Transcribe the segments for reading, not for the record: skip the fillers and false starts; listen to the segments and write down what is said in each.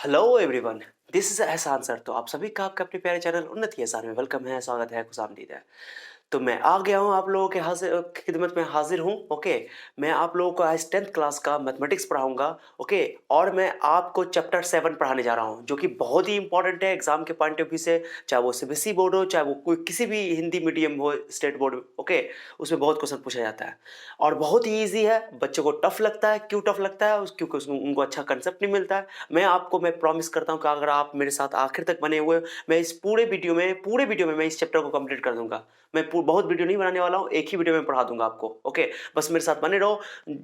Hello everyone, this is एहसान sir. तो आप सभी का आपके अपने प्यारे चैनल उन्नति एहसान में वेलकम है, स्वागत है, खुशामदीद है। तो मैं आ गया हूँ आप लोगों के खिदमत में हाजिर हूँ। ओके, मैं आप लोगों को आज 10th क्लास का मैथमेटिक्स पढ़ाऊंगा। ओके, और मैं आपको चैप्टर 7 पढ़ाने जा रहा हूँ, जो कि बहुत ही इंपॉर्टेंट है एग्जाम के पॉइंट ऑफ व्यू से। चाहे वो सीबीएसई बोर्ड हो, चाहे वो कोई किसी भी हिंदी मीडियम हो, स्टेट बोर्ड। ओके, उसमें बहुत क्वेश्चन पूछा जाता है और बहुत ही ईजी है। बच्चों को टफ लगता है, क्यों टफ लगता है? क्योंकि उनको अच्छा कंसेप्ट नहीं मिलता है। मैं प्रॉमिस करता हूँ कि अगर आप मेरे साथ आखिर तक बने हुए, मैं इस पूरे वीडियो में मैं इस चैप्टर को कंप्लीट कर दूंगा। बहुत वीडियो नहीं बनाने वाला हूँ, एक ही वीडियो में पढ़ा दूंगा आपको। ओके, बस मेरे साथ बने रहो।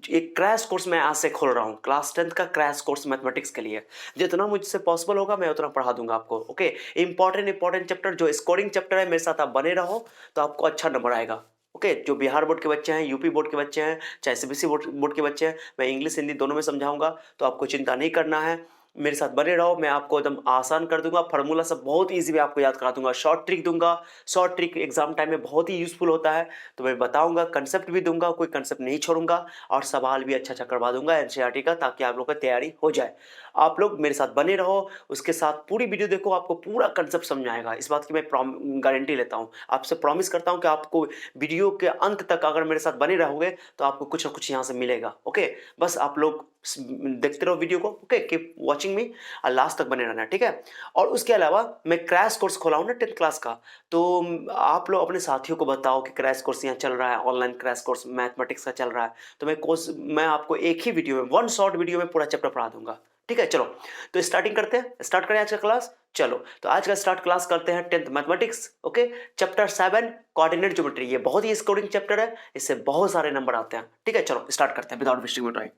एक क्रैश कोर्स मैं आज से खोल रहा हूँ, क्लास 10th का क्रैश कोर्स मैथमेटिक्स के लिए। जितना मुझसे पॉसिबल होगा मैं उतना पढ़ा दूंगा आपको। ओके, इंपॉर्टेंट चैप्टर, जो स्कोरिंग चैप्टर है, मेरे साथ आप बने रहो तो आपको अच्छा नंबर आएगा। ओके, जो बिहार बोर्ड के बच्चे हैं, यूपी बोर्ड के बच्चे हैं, चाहे सीबीएसई बोर्ड के बच्चे हैं, मैं इंग्लिश हिंदी दोनों में समझाऊंगा, तो आपको चिंता नहीं करना है। मेरे साथ बने रहो, मैं आपको एकदम आसान कर दूंगा। फार्मूला सब बहुत इजी में आपको याद करा दूंगा, शॉर्ट ट्रिक दूंगा। शॉर्ट ट्रिक एग्जाम टाइम में बहुत ही यूजफुल होता है, तो मैं बताऊंगा, कंसेप्ट भी दूंगा, कोई कंसेप्ट नहीं छोड़ूंगा, और सवाल भी अच्छा अच्छा करवा दूंगा एनसीईआरटी का, ताकि आप लोग की तैयारी हो जाए। आप लोग मेरे साथ बने रहो, उसके साथ पूरी वीडियो देखो, आपको पूरा कंसेप्ट समझ आएगा, इस बात की मैं गारंटी लेता हूँ। आपसे प्रॉमिस करता हूँ कि आपको वीडियो के अंत तक अगर मेरे साथ बने रहोगे तो आपको कुछ ना कुछ यहाँ से मिलेगा। ओके, बस आप लोग देखते रहो वीडियो को। ओके, कीप वॉचिंग मी और लास्ट तक बने रहना, ठीक है। और उसके अलावा मैं क्रैश कोर्स खोला हूँ ना 10th क्लास का, तो आप लोग अपने साथियों को बताओ कि क्रैश कोर्स यहाँ चल रहा है, ऑनलाइन क्रैश कोर्स मैथमेटिक्स का चल रहा है। तो मैं आपको एक ही वीडियो में, वन शॉर्ट वीडियो में पूरा चैप्टर पढ़ा दूंगा, ठीक है। चलो, तो स्टार्टिंग करते हैं, स्टार्ट करें आज का क्लास। चलो, तो आज का स्टार्ट क्लास करते हैं 10th mathematics. Okay, chapter 7 coordinate geometry. ये बहुत ही स्कोरिंग चैप्टर है, इससे बहुत सारे नंबर आते हैं, ठीक है। चलो स्टार्ट करते हैं विदाउट वेस्टिंग टाइम।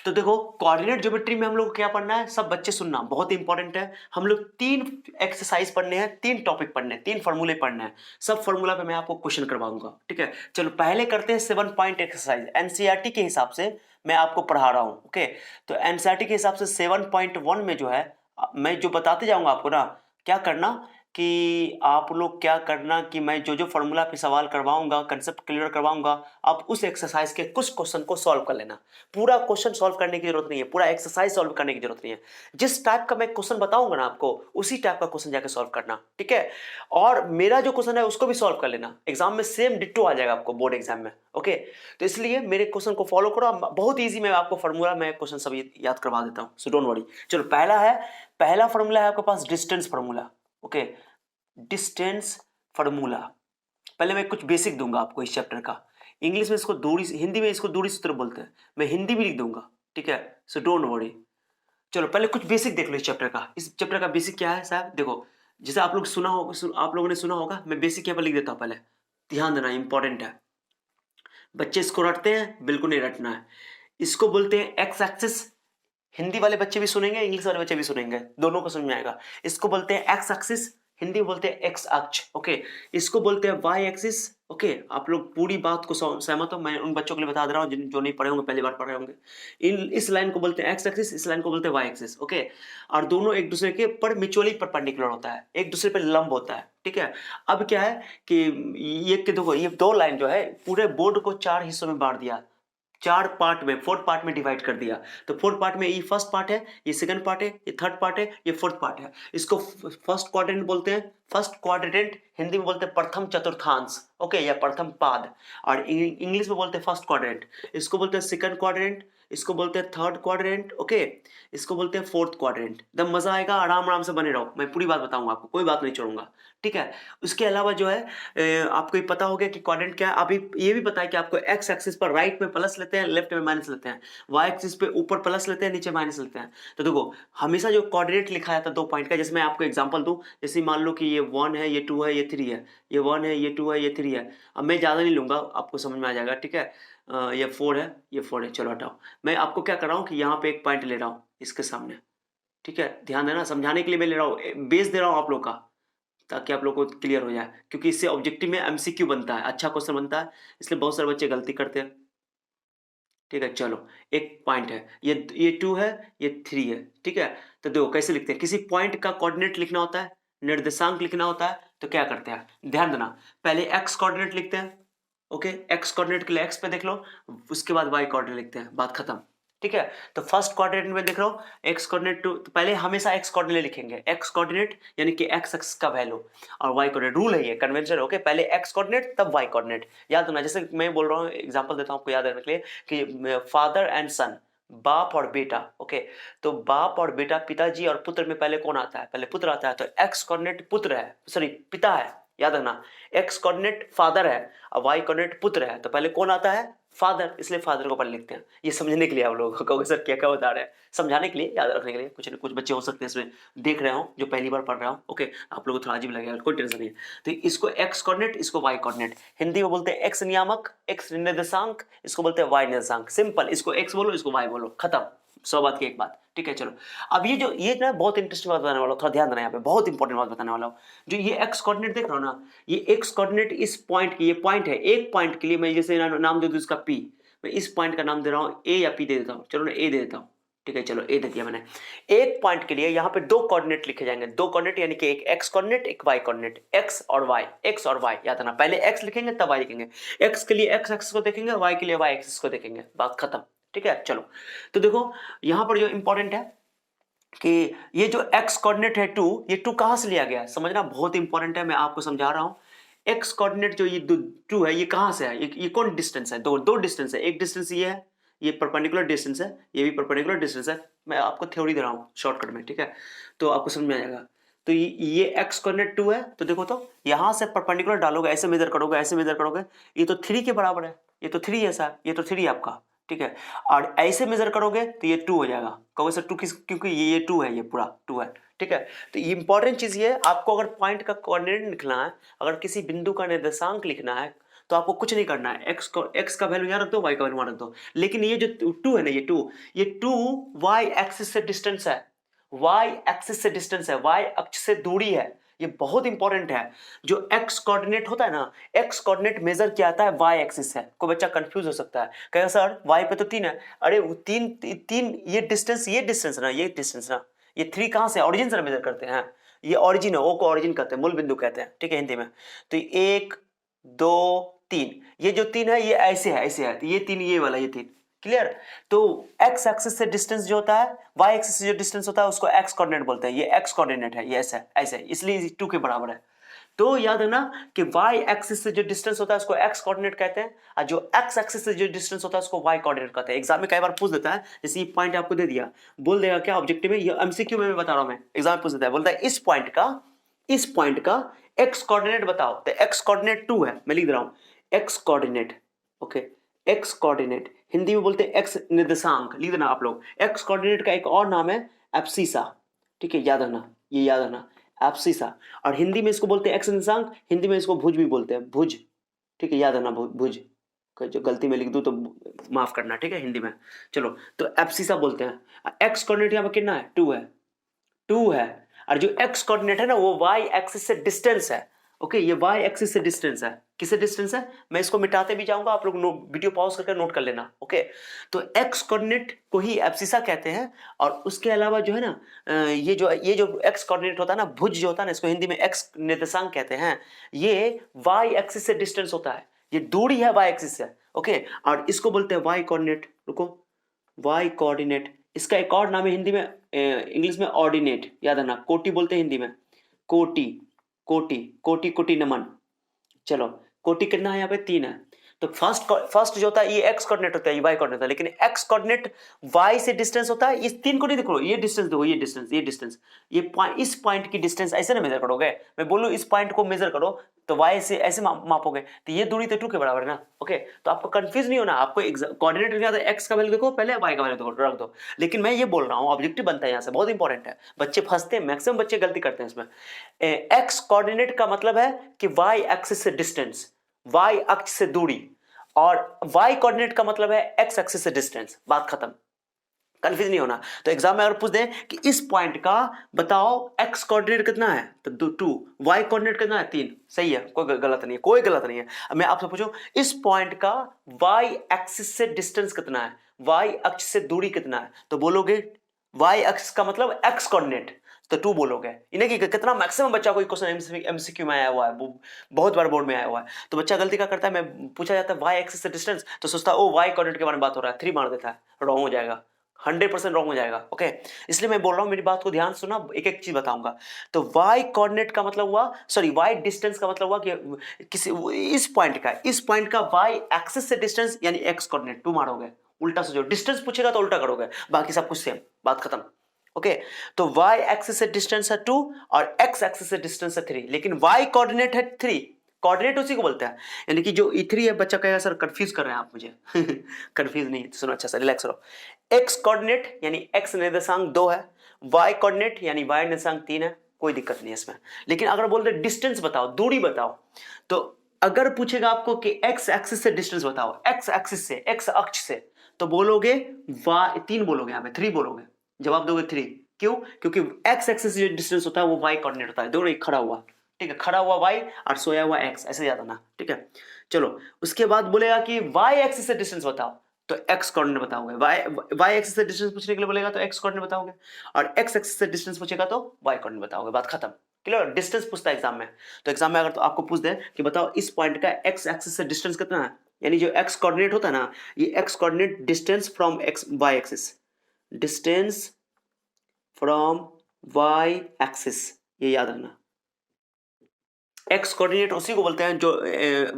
तो देखो, कोऑर्डिनेट ज्योमेट्री में हम लोग को क्या पढ़ना है, सब बच्चे सुनना, बहुत इंपॉर्टेंट है। हम लोग 3 एक्सरसाइज पढ़ने हैं, 3 टॉपिक पढ़ने हैं, 3 फॉर्मूले पढ़ने हैं। सब फॉर्मूला पे मैं आपको क्वेश्चन करवाऊंगा, ठीक है। चलो पहले करते हैं 7 पॉइंट एक्सरसाइज, एनसीईआरटी के हिसाब से मैं आपको पढ़ा रहा हूं। ओके, तो एनसीईआरटी के हिसाब से 7.1 में जो है, मैं जो बताते जाऊंगा आपको ना, क्या करना कि आप लोग क्या करना कि मैं जो जो फॉर्मूला पे सवाल करवाऊंगा, कंसेप्ट क्लियर करवाऊंगा, आप उस एक्सरसाइज के कुछ क्वेश्चन को सॉल्व कर लेना। पूरा क्वेश्चन सॉल्व करने की जरूरत नहीं है, पूरा एक्सरसाइज सॉल्व करने की जरूरत नहीं है। जिस टाइप का मैं क्वेश्चन बताऊंगा ना आपको, उसी टाइप का क्वेश्चन जाके सॉल्व करना, ठीक है। और मेरा जो क्वेश्चन है उसको भी सॉल्व कर लेना, एग्जाम में सेम डिट्टो आ जाएगा आपको, बोर्ड एग्जाम में। ओके, तो इसलिए मेरे क्वेश्चन को फॉलो करो, बहुत ईजी, मैं आपको फॉर्मूला में क्वेश्चन सब याद करवा देता हूँ, सो डोंट वरी। चलो, पहला फॉर्मूला है आपके पास, distance formula. Okay, distance formula. पहले मैं कुछ बेसिक दूंगा आपको इस चैप्टर का। इंग्लिश में इसको दूरी, हिंदी में इसको दूरी सूत्र बोलते हैं, मैं हिंदी भी लिख दूंगा, ठीक है, सो डोंट वरी। चलो पहले कुछ बेसिक देख लो इस चैप्टर का। इस चैप्टर का बेसिक क्या है साहब, देखो, जैसे आप लोग आप लोगों ने सुना होगा, मैं बेसिक यहाँ पर लिख देता हूँ पहले, ध्यान देना, इंपॉर्टेंट है। बच्चे इसको रटते हैं? बिल्कुल नहीं रटना है। इसको बोलते हैं एक्स एक्सिस। हिंदी वाले बच्चे भी सुनेंगे, इंग्लिश वाले बच्चे भी सुनेंगे, दोनों को समझ में आएगा। इसको बोलते हैं एक्स एक्सिस, हिंदी में बोलते हैं एक्स अक्ष। ओके, इसको बोलते हैं वाई एक्सिस। ओके, आप लोग पूरी बात को सहमत हो? मैं उन बच्चों के लिए बता दे रहा हूँ जो नहीं पढ़े होंगे, पहली बार पढ़ रहे होंगे। इस लाइन को बोलते हैं एक्स एक्सिस, इस लाइन को बोलते हैं वाई एक्सिस। ओके, और दोनों एक दूसरे के पर म्यूचुअली परपेंडिकुलर होता है, एक दूसरे पे लंब होता है, ठीक है। अब क्या है कि ये देखो, ये 2 लाइन जो है पूरे बोर्ड को 4 हिस्सों में बांट दिया, 4 पार्ट में, 4 पार्ट में डिवाइड कर दिया। तो 4 पार्ट में, ये फर्स्ट पार्ट है, ये सेकंड पार्ट है, ये थर्ड पार्ट है, ये फोर्थ पार्ट है। इसको फर्स्ट क्वाड्रेंट बोलते हैं, फर्स्ट क्वाड्रेंट हिंदी में बोलते हैं प्रथम चतुर्थांश। ओके, या प्रथम पाद। और इंग्लिश में बोलते हैं फर्स्ट क्वाड्रेंट। इसको बोलते हैं सेकंड क्वाड्रेंट, इसको बोलते हैं थर्ड क्वाड्रेंट। ओके, इसको बोलते हैं फोर्थ क्वाड्रेंट। एकदम मजा आएगा, आराम आराम से बने रहो, मैं पूरी बात बताऊंगा आपको, कोई बात नहीं छोड़ूंगा, ठीक है। उसके अलावा जो है, आपको ये पता हो गया कि क्वाड्रेंट क्या है। अभी ये भी पता है कि आपको एक्स एक्सिस पर राइट में प्लस लेते हैं, लेफ्ट में माइनस लेते हैं, वाई एक्सिस पे ऊपर प्लस लेते हैं, नीचे माइनस लेते हैं। तो देखो, हमेशा जो कोऑर्डिनेट लिखा जाता है 2 पॉइंट का, जैसे मैं आपको एग्जांपल दूं, जैसे मान लो कि ये 1 है, ये 2 है, ये 3 है, ये 1 है, ये 2 है, ये 3 है। अब मैं ज़्यादा नहीं लूंगा, आपको समझ में आ जाएगा, ठीक है। ये 4 है, ये 4 है, चलो हटाओ। मैं आपको क्या कर रहा हूँ कि यहाँ पे एक पॉइंट ले रहा हूँ इसके सामने, ठीक है। ध्यान देना, समझाने के लिए मैं ले रहा हूँ, बेस दे रहा हूँ आप लोग का, ताकि आप लोग को क्लियर हो जाए, क्योंकि इससे ऑब्जेक्टिव में एमसीक्यू बनता है, अच्छा क्वेश्चन बनता है, इसलिए बहुत सारे बच्चे गलती करते हैं, ठीक है। चलो, एक पॉइंट है, ये 2 है, ये 3 है, ठीक है। तो देखो कैसे लिखते हैं, किसी पॉइंट का कोऑर्डिनेट लिखना होता है, निर्देशांक लिखना होता है, तो क्या करते हैं, ध्यान देना, पहले एक्स कोऑर्डिनेट लिखते हैं। ओके, एक्स कोऑर्डिनेट के लिए एक्स पे देख लो, उसके बाद वाई कोऑर्डिनेट लिखते हैं, बात खत्म। ठीक है। तो फर्स्ट कोऑर्डिनेट में देख रहा हूँ एक्स कोऑर्डिनेट टू, तो पहले हमेशा एक्स कोऑर्डिनेट लिखेंगे, एक्स कोऑर्डिनेट यानी कि एक्स एक्स का वैल्यू और वाई कोऑर्डिनेट, रूल है ये, कन्वेंशन। ओके, पहले एक्स कोऑर्डिनेट तब वाई कोऑर्डिनेट, याद होना। जैसे मैं बोल रहा हूँ, एग्जांपल देता हूँ आपको याद रखने के लिए कि फादर एंड सन, बाप और बेटा। ओके, तो बाप और बेटा, पिताजी और पुत्र में पहले कौन आता है? पहले पुत्र आता है। तो एक्स कोऑर्डिनेट पुत्र है, सॉरी पिता है, याद रखना। एक्स कोऑर्डिनेट फादर है और वाई कोऑर्डिनेट पुत्र है, तो पहले कौन आता है? फादर, इसलिए फादर को पहले लिखते हैं। ये समझने के लिए आप लोगों को, सर क्या क्या बता रहे हैं, समझाने के लिए, याद रखने के लिए। कुछ कुछ बच्चे हो सकते हैं इसमें देख रहे हो जो पहली बार पढ़ रहा हूँ। ओके, आप लोगों को थोड़ा अजीब लगेगा, कोई टेंशन नहीं है। तो इसको एक्स कोऑर्डिनेट, इसको वाई कोऑर्डिनेट, हिंदी में बोलते हैं एक्स नियामक, एक्स निर्देशांक, इसको बोलते हैं वाई निर्देशांक। सिंपल, इसको एक्स बोलो, इसको वाई बोलो, खत्म, 100 बात की एक बात। ठीक है, चलो। अब ये ना बहुत इंटरेस्टिंग बात बताने वाला हूँ, थोड़ा ध्यान देना, यहाँ पे बहुत इंपॉर्टेंट बात बताने वाला हूँ। जो ये एक्स कोऑर्डिनेट देख रहा हो ना, ये एक्स कोऑर्डिनेट इस पॉइंट की, ये पॉइंट है, एक पॉइंट के लिए मैं जैसे नाम दे दूं इसका पी, मैं इस पॉइंट का नाम दे रहा हूँ ए या पी दे देता हूँ, चलो ना ए दे देता हूँ। ठीक है, चलो ए दे दिया मैंने। एक पॉइंट के लिए यहाँ पे दो कोऑर्डिनेट लिखे जाएंगे, दो कोऑर्डिनेट यानी कि एक एक्स कोऑर्डिनेट, एक वाई कोऑर्डिनेट, एक्स और वाई, एक्स और वाई, याद रखना। पहले एक्स लिखेंगे तब वाई लिखेंगे, एक्स के लिए एक्स एक्स को देखेंगे, वाई के लिए वाई एक्सिस को देखेंगे, बात खत्म। ठीक है, चलो। तो देखो यहाँ पर जो इंपॉर्टेंट है कि ये जो x कोऑर्डिनेट है 2, ये 2 कहां से लिया गया है, समझना बहुत इंपॉर्टेंट है, मैं आपको समझा रहा हूं। x कोऑर्डिनेट जो ये 2 है, ये कहां से है? ये कौन डिस्टेंस है? दो डिस्टेंस है, एक डिस्टेंस ये है, ये परपेंडिकुलर डिस्टेंस है, ये भी परपेंडिकुलर डिस्टेंस है। मैं आपको थ्योरी दे रहा हूं शॉर्टकट में, ठीक है, तो आपको समझ में आ जाएगा। तो ये x कोऑर्डिनेट 2 है, तो देखो तो यहां से परपेंडिकुलर डालोगे, ऐसे मेजर करोगे, ऐसे मेजर करोगे, ये तो 3 के बराबर है, ये तो 3 ऐसा, ये तो 3 आपका। ठीक है, और ऐसे मेजर करोगे तो ये 2 हो जाएगा। कहोगे सर 2 किस, क्योंकि ये 2 है, ये पूरा 2 है। ठीक है, तो ये इंपॉर्टेंट चीज ये है, आपको अगर पॉइंट का कोऑर्डिनेट लिखना है, अगर किसी बिंदु का निर्देशांक लिखना है, तो आपको कुछ नहीं करना है, एक्स का वैल्यू यहाँ रख दो, वाई का वैल्यू वहां रख दो। लेकिन ये जो 2 है ना, ये 2 वाई एक्सिस से डिस्टेंस है, वाई एक्सिस से डिस्टेंस है, वाई अक्ष से दूरी है, ये बहुत इंपॉर्टेंट है। जो एक्स कोऑर्डिनेट होता है ना, एक्स कोऑर्डिनेट मेजर किया जाता है वाई एक्सिस से। कोई बच्चा कंफ्यूज हो सकता है, कहेगा सर वाई पे तो 3 है, अरे वो 3 ये डिस्टेंस ना, ये डिस्टेंस ना, ये 3 कहां से? ऑरिजिन से मेजर करते हैं, ये ऑरिजिन है, ओ को ऑरिजिन कहते हैं, मूल बिंदु कहते हैं। ठीक है, हिंदी में। तो 1 2 3, ये जो 3 है ये ऐसे है, ऐसे है, तो ये 3, ये वाला, ये 3, क्लियर। तो एक्स एक्सिस से डिस्टेंस जो होता है, वाई एक्सिस से जो डिस्टेंस होता है, उसको एक्स कोऑर्डिनेट बोलते हैं। ये एक्स कोऑर्डिनेट है, ये ऐसा ऐसे, इसलिए 2 के बराबर है। तो याद रखना कि वाई एक्सिस से जो डिस्टेंस होता है उसको एक्स कोऑर्डिनेट कहते हैं, और जो एक्स एक्सिस से जो डिस्टेंस होता है उसको वाई कोऑर्डिनेट कहते हैं। एग्जाम में कई बार पूछ देता है, जैसे ये पॉइंट आपको दे दिया, बोल देगा क्या ऑब्जेक्टिव में, ये एमसीक्यू में मैं बता रहा हूं, मैं एग्जाम में पूछ देता है, बोलता है इस पॉइंट का एक्स कोऑर्डिनेट बताओ। तो एक्स कोऑर्डिनेट 2 है, मैं लिख रहा हूं x coordinate. Okay, x coordinate Hindi में बोलते हैं एक्स निर्देशांक, लिख देना आप लोग। एक्स कोऑर्डिनेट का एक और नाम है एब्सिसा। ठीक है, याद रखना, ये याद रखना, एब्सिसा। और हिंदी में इसको बोलते हैं एक्स निर्देशांक, हिंदी में इसको भुज भी बोलते हैं, भुज। ठीक है, याद रखना, भुज। जो गलती में लिख दूं तो माफ करना, ठीक है, हिंदी में। चलो, तो एब्सिसा बोलते हैं। एक्स कोऑर्डिनेट यहाँ पर कितना है? 2 है, 2 है। और जो एक्स कोऑर्डिनेट है ना, वो वाई एक्सिस से डिस्टेंस है। ओके, ये वाई एक्सिस से डिस्टेंस है। किससे डिस्टेंस है? मैं इसको मिटाते भी जाऊंगा, आप लोग वीडियो पॉज करके नोट कर लेना। ओके, तो एक्स कोऑर्डिनेट को ही एब्सिसा कहते हैं। और उसके अलावा जो है ना, ये जो एक्स कोऑर्डिनेट होता है ना, भुज जो होता है ना, इसको हिंदी में एक्स निर्देशांक कहते हैं। ये वाई एक्सिस से डिस्टेंस होता है, ये दूरी है वाई एक्सिस से। ओके, और इसको बोलते हैं वाई कोऑर्डिनेट। रुको, वाई कोऑर्डिनेट, इसका एक और नाम है हिंदी में, इंग्लिश में ऑर्डिनेट, याद रखना। कोटि बोलते हैं हिंदी में, कोटि, कोटि, कोटि कोटि नमन। चलो, कोटि कितना है यहाँ पे? 3 है। तो फर्स्ट जो होता है ये एक्स कोऑर्डिनेट होता है, ये वाई कोऑर्डिनेट होता है, लेकिन एक्स कोऑर्डिनेट वाई से डिस्टेंस होता है। इस 3 को नहीं देखो, ये डिस्टेंस देखो, ये डिस्टेंस, ये डिस्टेंस, इस पॉइंट की डिस्टेंस ऐसे ना मेजर करोगे। मैं बोलूं इस पॉइंट को मेजर करो, तो वाई से ऐसे मापोगे, तो ये दूरी तो 2 के बराबर है ना। ओके, तो आपको कंफ्यूज नहीं होना, आपको कोऑर्डिनेट लिखना है, एक्स का वैल्यू देखो पहले, वाई का वैल्यू रख दो। लेकिन मैं ये बोल रहा हूँ, ऑब्जेक्टिव बनता है यहाँ से, बहुत इंपॉर्टेंट है, बच्चे फंसते हैं, मैक्सिमम बच्चे गलती करते हैं इसमें। एक्स कोऑर्डिनेट का मतलब है कि वाई एक्सिस से डिस्टेंस, वाई अक्ष से दूरी, और वाई कोऑर्डिनेट का मतलब है एक्स एक्सिस से डिस्टेंस, बात खत्म, कंफ्यूज नहीं होना। तो एग्जाम में अगर पूछ दें कि इस पॉइंट का बताओ एक्स कोऑर्डिनेट कितना है, तो 2, वाई कोऑर्डिनेट कितना है? 3, सही है, कोई गलत नहीं है, कोई गलत नहीं है। अब मैं आपसे पूछूं इस पॉइंट का वाई एक्सिस से डिस्टेंस कितना है, वाई अक्ष से दूरी कितना है, तो बोलोगे वाई अक्ष का मतलब एक्स कोऑर्डिनेट, तो 2 बोलोगे। इन्हें कि कितना मैक्सिमम बच्चा कोई क्वेश्चन एमसीक्यू में आया हुआ है, वो बहुत बार बोर्ड में आया हुआ है। तो बच्चा गलती क्या करता है, मैं पूछा जाता है वाई एक्सिस से डिस्टेंस, तो सोचता है ओ वाई कोऑर्डिनेट के बारे में बात हो रहा है, 3 मार देता है, रॉन्ग हो जाएगा, 100% रॉन्ग हो जाएगा। ओके, इसलिए मैं बोल रहा हूँ, मेरी बात को ध्यान सुना, एक एक चीज बताऊंगा। तो वाई कोऑर्डिनेट का मतलब हुआ, सॉरी वाई डिस्टेंस का मतलब हुआ कि किसी इस पॉइंट का वाई एक्सिस से डिस्टेंस यानी एक्स कोऑर्डिनेट 2 मारोगे। उल्टा सोचो, डिस्टेंस पूछेगा तो उल्टा करोगे, बाकी सब कुछ सेम, बात खत्म। ओके, तो y एक्सिस से डिस्टेंस है 2 और x एक्सिस से डिस्टेंस है 3, लेकिन y कोऑर्डिनेट है 3। कोऑर्डिनेट उसी को बोलते हैं, यानी कि जो E3 है, बच्चा कहेगा सर कंफ्यूज कर रहे हैं आप मुझे। कंफ्यूज नहीं, सुनो अच्छा सा, रिलैक्स रहो। x कोऑर्डिनेट यानी x निर्देशांक 2 है, y कोऑर्डिनेट यानी y निर्देशांक 3 है, कोई दिक्कत नहीं है इसमें। लेकिन अगर बोलते डिस्टेंस बताओ, दूरी बताओ, तो अगर पूछेगा आपको कि x एक्सिस से डिस्टेंस बताओ, x एक्सिस से, x अक्ष से, तो बोलोगे y 3 बोलोगे, यहाँ पे 3 बोलोगे, जवाब दोगे 3। क्यों? क्योंकि x एक्सिस से जो डिस्टेंस होता है वो y कोऑर्डिनेट होता है, दोनों एक खड़ा हुआ, ठीक है, खड़ा हुआ y और सोया हुआ x, ऐसे याद आना, ठीक है। चलो, उसके बाद बोलेगा कि y एक्सिस से डिस्टेंस बताओ, तो x कोऑर्डिनेट बताओगे। y एक्सिस से डिस्टेंस पूछने के लिए बोलेगा तो x कोऑर्डिनेट बताओगे, और x एक्सिस से डिस्टेंस पूछेगा तो y कोऑर्डिनेट बताओगे, बात खत्म। क्लियर? डिस्टेंस पूछता है एग्जाम में, तो एग्जाम में अगर तो आपको पूछ दे कि बताओ इस पॉइंट का x एक्सिस से डिस्टेंस कितना है, यानी जो x कोऑर्डिनेट होता है ना, ये x coordinate distance from x y axis, distance from y axis, ये याद रखना। x कोऑर्डिनेट उसी को बोलते हैं जो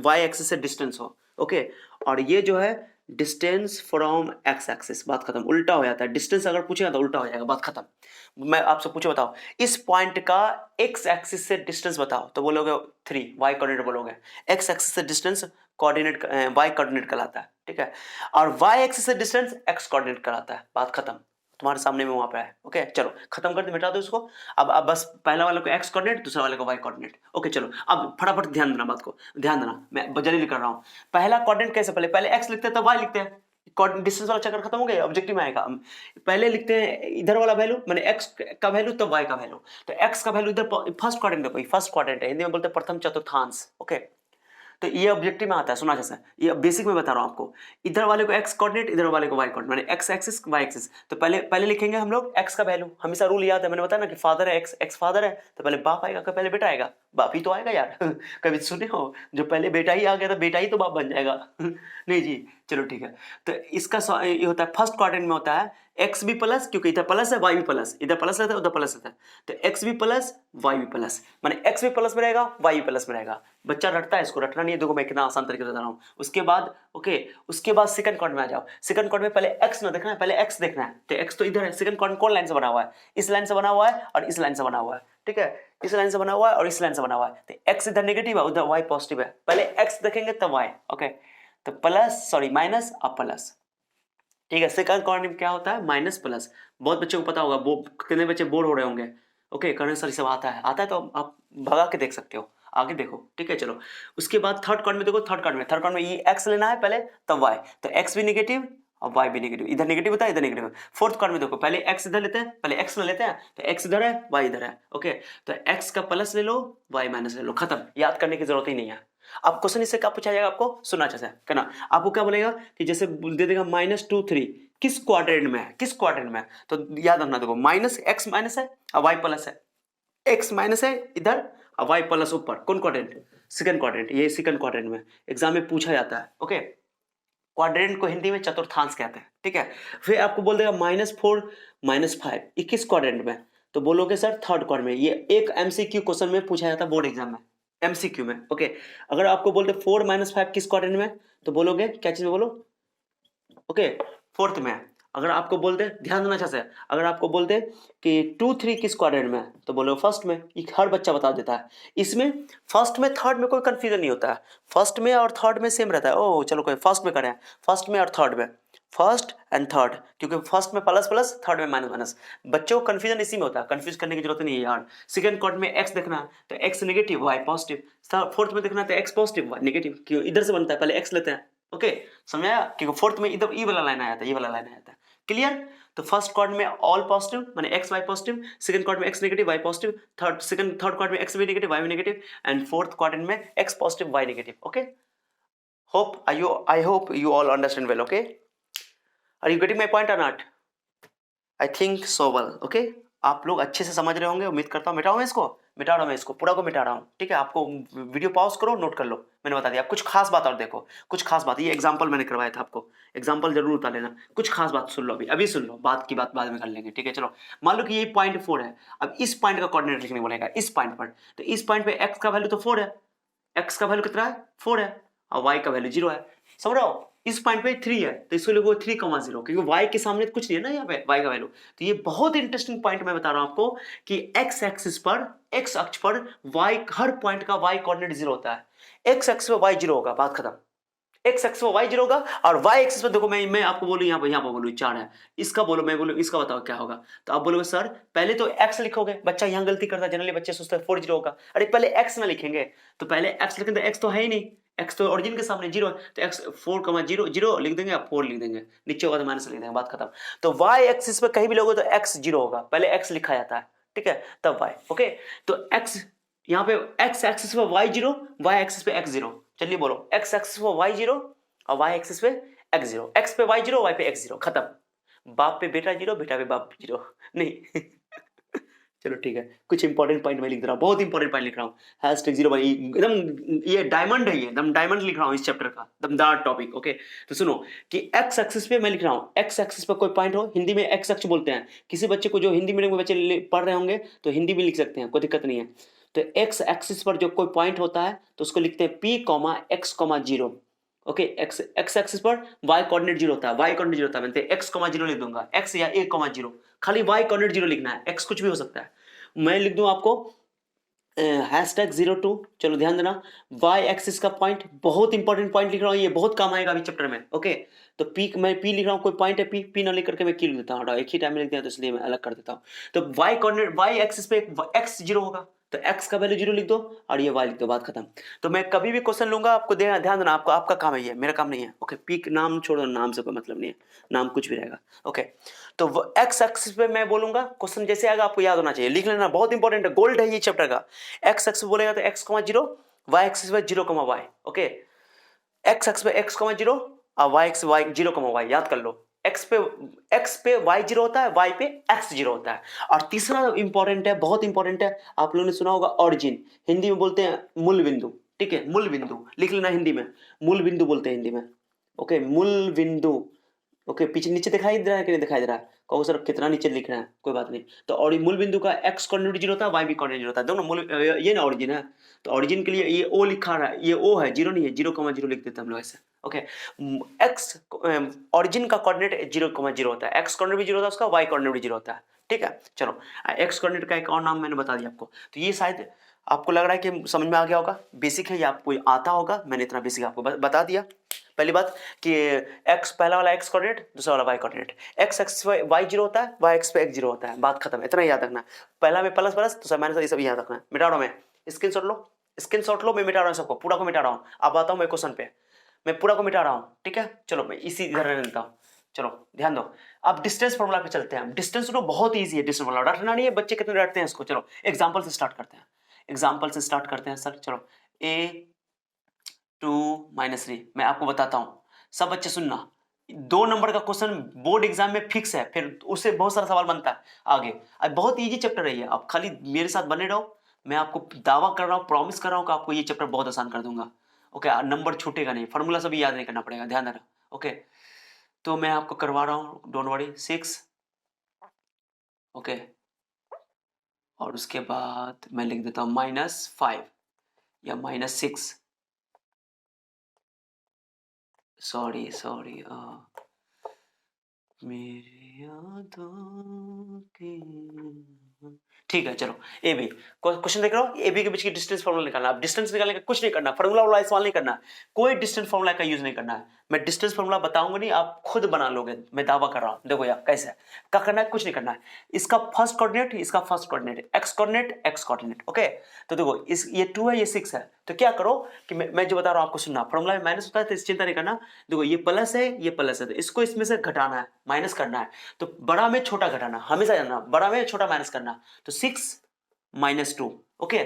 y एक्सिस से डिस्टेंस हो, ओके। और ये जो है डिस्टेंस फ्रॉम x एक्सिस, बात खत्म, उल्टा हो जाता है, डिस्टेंस अगर पूछेगा तो उल्टा हो जाएगा, बात खत्म। मैं आपसे पूछे, बताओ इस पॉइंट का x एक्सिस से डिस्टेंस बताओ, तो बोलोगे 3, y कोऑर्डिनेट बोलोगे। x एक्सिस से डिस्टेंस कोऑर्डिनेट y कोऑर्डिनेट कहलाता है, ठीक है, और y एक्सिस से डिस्टेंस x कोऑर्डिनेट कहलाता है, बात खत्म। तुम्हारे सामने में वहां पे है, ओके। चलो खत्म कर दे, मिटा दो इसको। अब बस पहला वाले को x कोऑर्डिनेट, दूसरा वाले को y कोऑर्डिनेट, ओके। चलो अब फटाफट ध्यान देना, बात को ध्यान देना, मैं जल्दी कर रहा हूँ। पहला कोऑर्डिनेट कैसे, पहले x लिखते हैं तब y लिखते हैं, डिस्टेंस वाला चक्कर खत्म हो गया, ऑब्जेक्टिव में आएगा। पहले लिखते हैं इधर वाला वैल्यू, मैंने x का वैल्यू तो y का वैल्यू, तो x का वैल्यू इधर फर्स्ट क्वाड्रेंट देखो, फर्स्ट क्वाड्रेंट है, हिंदी में बोलते हैं प्रथम चतुर्थांश, ओके। तो ये ऑब्जेक्टिव में आता है, सुना जैसा, ये बेसिक में बता रहा हूं आपको। इधर वाले को x कोऑर्डिनेट, इधर वाले को y कोऑर्डिनेट, माने x एक्सिस y एक्सिस। तो पहले लिखेंगे हम लोग x का वैल्यू, हमेशा रूल याद है, मैंने बताया ना कि फादर है x फादर है, तो पहले बाप आएगा, कि पहले बेटा आएगा, बाप ही तो आएगा यार। कभी सुने हो जो पहले बेटा ही आ गया तो बेटा ही तो बाप बन जाएगा। नहीं जी, चलो ठीक है। तो इसका ये होता है फर्स्ट क्वाड्रेंट में होता है एक्स भी प्लस, क्योंकि इधर प्लस है, वाई भी प्लस, इधर प्लस रहता है उधर प्लस रहता है, तो एक्स भी प्लस वाई भी प्लस, माने एक्स भी प्लस में रहेगा वाई भी प्लस में रहेगा। बच्चा रटता है, इसको रटना नहीं है, देखो मैं कितना आसान तरीके से बता रहा हूँ। उसके बाद ओके, उसके बाद सेकंड क्वाड्रेंट में आ जाओ। सेकंड क्वाड्रेंट में पहले एक्स ना देखना है, पहले एक्स देखना है, तो एक्स तो इधर है। सेकंड क्वाड्रेंट कौन लाइन से बना हुआ है, इस लाइन से बना हुआ है और इस लाइन से बना हुआ है, ठीक है, इस लाइन से बना हुआ है और इस लाइन से बना हुआ है। तो एक्स इधर नेगेटिव है, उधर वाई पॉजिटिव है, पहले एक्स देखेंगे तब वाई, ओके। तो प्लस सॉरी माइनस और प्लस, ठीक है। सेकंड क्वाड्रेंट क्या होता है, माइनस प्लस। बहुत बच्चों को पता होगा, कितने बच्चे बोर हो रहे होंगे, ओके। करण सर सब आता है तो आप भगा के देख सकते हो, आगे देखो, ठीक है। चलो उसके बाद थर्ड क्वाड्रेंट में देखो, थर्ड क्वाड्रेंट में ये एक्स लेना है पहले तब वाई, तो एक्स भी नेगेटिव और वाई भी नेगेटिव, इधर नेगेटिव होता है इधर नेगेटिव। फोर्थ क्वाड्रेंट में देखो, पहले एक्स इधर लेते हैं, पहले एक्स लेते हैं, तो एक्स इधर है वाई इधर है, ओके। तो एक्स का प्लस ले लो, वाई माइनस ले लो, खत्म, याद करने की जरूरत ही नहीं है। अब क्वेश्चन इससे क्या पूछा जाएगा आपको, सुनना अच्छा है, कहना आपको क्या बोलेगा कि जैसे दे देगा -2 3 किस क्वाड्रेंट में है, किस क्वाड्रेंट में है, तो याद रखना, देखो माइनस एक्स माइनस है और वाई प्लस है, एक्स माइनस है इधर और वाई प्लस ऊपर, कौन क्वाड्रेंट, सेकंड क्वाड्रेंट, ये सेकंड क्वाड्रेंट में एग्जाम में पूछा जाता है, ओके। क्वाड्रेंट को हिंदी में चतुर्थांश कहते हैं, ठीक है। फिर आपको बोल देगा -4 -5 ये किस क्वाड्रेंट में, तो बोलोगे सर थर्ड क्वाड्रेंट में। ये एक एमसीक्यू क्वेश्चन में पूछा जाता है बोर्ड एग्जाम में, एमसीक्यू में, ओके। अगर आपको बोलते 4 -5 किस क्वाड्रेंट में, तो बोलोगे क्या चीज में, बोलो ओके, फोर्थ में। अगर आपको बोलते, ध्यान देना अच्छा से, अगर आपको बोलते कि 2 3 किस क्वाड्रेंट में, तो बोलो फर्स्ट में, ये हर बच्चा बता देता है। इसमें फर्स्ट में थर्ड में कोई कंफ्यूजन नहीं होता है, फर्स्ट में और थर्ड में सेम रहता है। ओह चलो कोई फर्स्ट में करें, फर्स्ट में और थर्ड में, फर्स्ट एंड थर्ड, क्योंकि फर्स्ट में प्लस प्लस, थर्ड में माइनस माइनस। बच्चों को कंफ्यूजन इसी में होता है, कंफ्यूज करने की जरूरत नहीं है यार। सेकंड क्वाड्रेंट में एक्स देखना है तो x negative Y positive, fourth में देखना है तो एक्स पॉजिटिव वाई नेगेटिव, क्यों इधर से बनता है, पहले एक्स लेते हैं, ओके। समझाया, क्योंकि फोर्थ में इधर ई वाला लाइन आया था, ये वाला लाइन आया था, क्लियर। तो फर्स्ट क्वाड्रेंट में ऑल पॉजिटिव माने X Y positive, second quadrant में X negative Y positive, third quadrant में एक्स भी नेगेटिव वाई भी नेगेटिव, एंड फोर्थ क्वाड्रेंट में X positive Y negative, okay. I hope you all understand well, okay? Are you getting my point or not? I think so well, okay? आप लोग अच्छे से समझ रहे होंगे, उम्मीद करता हूँ। मिटाऊं मैं इसको, मिटा रहा हूँ मैं इसको, पूरा को मिटा रहा हूँ, ठीक है। आपको वीडियो पॉज करो, नोट कर लो, मैंने बता दिया। कुछ खास बात और देखो, कुछ खास बात, ये एग्जांपल मैंने करवाया था आपको, एग्जांपल जरूर उतार लेना। कुछ खास बात सुन लो, अभी सुन लो, बात की बात बाद में कर लेंगे, ठीक है। चलो, मान लो कि ये पॉइंट 4 है, अब इस पॉइंट का कोऑर्डिनेट लिखने बोलेगा, इस पॉइंट पर। तो इस पॉइंट पे एक्स का वैल्यू तो 4 है, एक्स का वैल्यू कितना है, 4 है, और वाई का वैल्यू 0 है, समझ रहे हो। इस पॉइंट पे 3 है, तो इसको लिखो 3,0, क्योंकि वाई के सामने तो कुछ नहीं है ना यहाँ पे, वाई का वैल्यू। तो ये बहुत इंटरेस्टिंग पॉइंट मैं बता रहा हूं आपको कि एक्स एक्सिस पर, एक्स अक्ष पर वाई, हर पॉइंट का वाई कोऑर्डिनेट 0 होता है। एक्स एक्सिस पर वाई 0 होगा, बात खत्म। एक्स एक्सिस पर वाई 0 होगा, और वाई एक्सिस पर देखो, मैं आपको बोलूं यहाँ पर बोलूं 4 है, इसका बोलो, मैं बोलूं इसका, बताओ क्या होगा। तो आप बोलोगे सर पहले तो एक्स लिखोगे, बच्चा यहाँ गलती करता है, जनरली बच्चे सोचते हैं 4 0 होगा। अरे पहले एक्स ना लिखेंगे, तो पहले एक्स लिखेंगे, तो एक्स तो है ही नहीं, एक्स तो ओरिजिन के सामने 0 है, तो एक्स 4,0 लिख देंगे, आप 4 लिख देंगे, नीचे होगा तो माइनस लिख देंगे, बात खत्म। तो वाई एक्सिस पे कहीं भी लोगे तो एक्स 0 होगा, पहले एक्स लिखा जाता है, ठीक है, तब वाई, ओके। तो एक्स यहाँ पे, एक्स एक्सिस पे वाई 0, वाई एक्सिस पे एक्स 0, चलिए बोलो, एक्स एक्सिस पे वाई 0 और वाई एक्सिस पे एक्स 0, एक्स पे वाई 0, वाई पे एक्स 0, खत्म। बाप पे बेटा 0, बेटा पे बाप 0, नहीं। चलो ठीक है, कुछ इंपॉर्टेंट पॉइंट मैं लिख रहा हूँ, बहुत इंपॉर्टेंट पॉइंट लिख रहा हूँ, हैशटैग 0 एकदम, ये डायमंड है, ये एकदम डायमंड लिख रहा हूँ इस चैप्टर का, दमदार टॉपिक, ओके। तो सुनो कि एक्स एक्सिस पे मैं लिख रहा हूँ, एक्स एक्सिस पे कोई पॉइंट हो, हिंदी में एक्स अक्ष बोलते हैं, किसी बच्चे को जो हिंदी मीडियम के बच्चे पढ़ रहे होंगे तो हिंदी में लिख सकते हैं, कोई दिक्कत नहीं है। तो एक्स एक्सिस पर जो कोई पॉइंट होता है तो उसको लिखते हैं P comma x comma 0, okay. X axis पर वाई कोऑर्डिनेट 0 होता है, वाई कोऑर्डिनेट 0 होता है, मैं एक्स कॉमा 0 लिख दूंगा, एक्स या ए कॉमा 0, खाली वाई कोऑर्डिनेट 0 लिखना है, एक्स कुछ भी हो सकता है। मैं लिख दूं आपको हैशटैग 02, चलो ध्यान देना, वाई एक्सिस का पॉइंट, बहुत इंपॉर्टेंट पॉइंट लिख रहा हूं, ये बहुत काम आएगा अभी चैप्टर में, ओके। तो पी, मैं पी लिख रहा हूं, कोई पॉइंट है पी, पी ना लिख करके मैं क्यू लिख देता हूं, एक ही टाइम में लिख दिया तो इसलिए मैं अलग कर देता हूं। तो वाई कोऑर्डिनेट, वाई एक्सिस पे एक्स 0 होगा, तो एक्स का वैल्यू 0 लिख दो और ये वाई लिख दो, बात खत्म। तो मैं कभी भी क्वेश्चन लूंगा, आपको ध्यान देना, आपको, आपका काम है ये, मेरा काम नहीं है, ओके। पी नाम छोड़ो, नाम से कोई मतलब नहीं है, नाम कुछ भी रहेगा, ओके। तो एक्स एक्सिस पे मैं बोलूंगा, क्वेश्चन जैसे आएगा आपको याद होना चाहिए, लिख लेना, बहुत इंपॉर्टेंट है, गोल्ड है ये चैप्टर का। एक्स एक्सिस बोलेगा तो एक्स कॉमा 0, वाई एक्सिस पे 0 comma y, okay. X x पे एक्स कॉमा 0 और y x y 0 comma y, याद कर लो। एक्स पे वाई 0 होता है, वाई पे एक्स 0 होता है। और तीसरा इंपॉर्टेंट है, बहुत इंपॉर्टेंट है, आप लोगों ने सुना होगा ऑरिजिन, हिंदी में बोलते हैं मूल बिंदु, ठीक है, मूल बिंदु लिख लेना, हिंदी में मूल बिंदु बोलते हैं हिंदी में, ओके, मूल बिंदु, ओके। पीछे नीचे दिखाई दे रहा है कि नहीं दिखाई दे रहा है, कहो सर कितना नीचे लिख रहा है, कोई बात नहीं। तो और मूल बिंदु का एक्स कोऑर्डिनेट 0 होता है, वाई भी कोऑर्डिनेट 0 होता है, दोनों मूल, ये ना ऑरिजिन है, तो ऑरिजिन के लिए ये ओ लिखा रहा है, ये ओ है, 0 नहीं है, 0,0 लिख देते हैं हम लोग ऐसे, ओके। एक्स ऑरिजिन का कोऑर्डिनेट 0,0 होता है, एक्स कोऑर्डिनेट भी 0 होता है उसका, वाई कोऑर्डिनेट भी 0 होता है, ठीक है। चलो, एक्स कोऑर्डिनेट का एक और नाम मैंने बता दिया आपको, तो ये शायद आपको लग रहा है कि समझ में आ गया होगा, बेसिक है या आपको आता होगा, मैंने इतना बेसिक आपको बता दिया। पहली बात कि एक्स, पहला वाला एक्स कोऑर्डिनेट, दूसरा वाला y coordinate, x x y 0 होता है, वाई एक्स पे एक्स 0 होता है, बात खत्म, इतना याद रखना। पहला में प्लस प्लस, दूसरा माइनस, ये सब याद रखना है। मिटा रहा हूं मैं, स्क्रीनशॉट लो, स्क्रीनशॉट लो, मैं मिटा रहा हूं सबको, पूरा को मिटा रहा हूं, अब आता हूं मैं क्वेश्चन पे, मैं पूरा को मिटा रहा हूं, ठीक है। चलो मैं इसी इधर रहने देता हूं, चलो ध्यान दो। अब डिस्टेंस फॉर्मूला पे चलते हैं, डिस्टेंस सुनो, बहुत ईजी है डिस्टेंस फॉर्मूला, रटना नहीं है, बच्चे कितने रटते हैं इसको। चलो एग्जाम्पल से स्टार्ट करते हैं, एग्जाम्पल से स्टार्ट करते हैं सर। चलो a2 - 3, मैं आपको बताता हूं, सब बच्चे सुनना, 2 नंबर का क्वेश्चन बोर्ड एग्जाम में फिक्स है, फिर उससे बहुत सारा सवाल बनता है आगे। अब बहुत इजी चैप्टर है ये, आप खाली मेरे साथ बने रहो, मैं आपको दावा कर रहा हूँ, प्रॉमिस कर रहा हूँ कि आपको ये चैप्टर बहुत आसान कर दूंगा, ओके। नंबर छूटेगा नहीं, फॉर्मूला सभी याद नहीं करना पड़ेगा, ध्यान देना, ओके। तो मैं आपको करवा रहा हूँ, डोंट वरी, 6, ओके। और उसके बाद मैं लिख देता हूँ -5 या -6, सॉरी मेरी यादों की, ठीक है। चलो ए बी क्वेश्चन देख रहे हो, ए बी के बीच की डिस्टेंस फॉर्मूला निकालना। अब डिस्टेंस निकालने का कुछ नहीं करना, फॉर्मूला वाला सवाल नहीं करना, कोई डिस्टेंस फॉर्मूला का यूज नहीं करना है, मैं डिस्टेंस फॉर्मूला बताऊंगा नहीं, आप खुद बना लोगे, मैं दावा कर रहा हूं। देखो यार कैसे है, क्या करना है, कुछ नहीं करना है, इसका फर्स्ट कोऑर्डिनेट, इसका first coordinate, x coordinate, x coordinate, okay. तो देखो इस, ये 2 है, ये 6 है, तो क्या करो कि मैं जो बता रहा हूं आपको सुनना, फॉर्मूला में माइनस होता है तो इस चिंता नहीं करना। देखो ये प्लस है, ये प्लस है, तो इसको इसमें से घटाना है, माइनस करना है, तो बड़ा में छोटा घटाना, हमेशा जानना, बड़ा में छोटा माइनस करना, तो 6 - 2, ओके,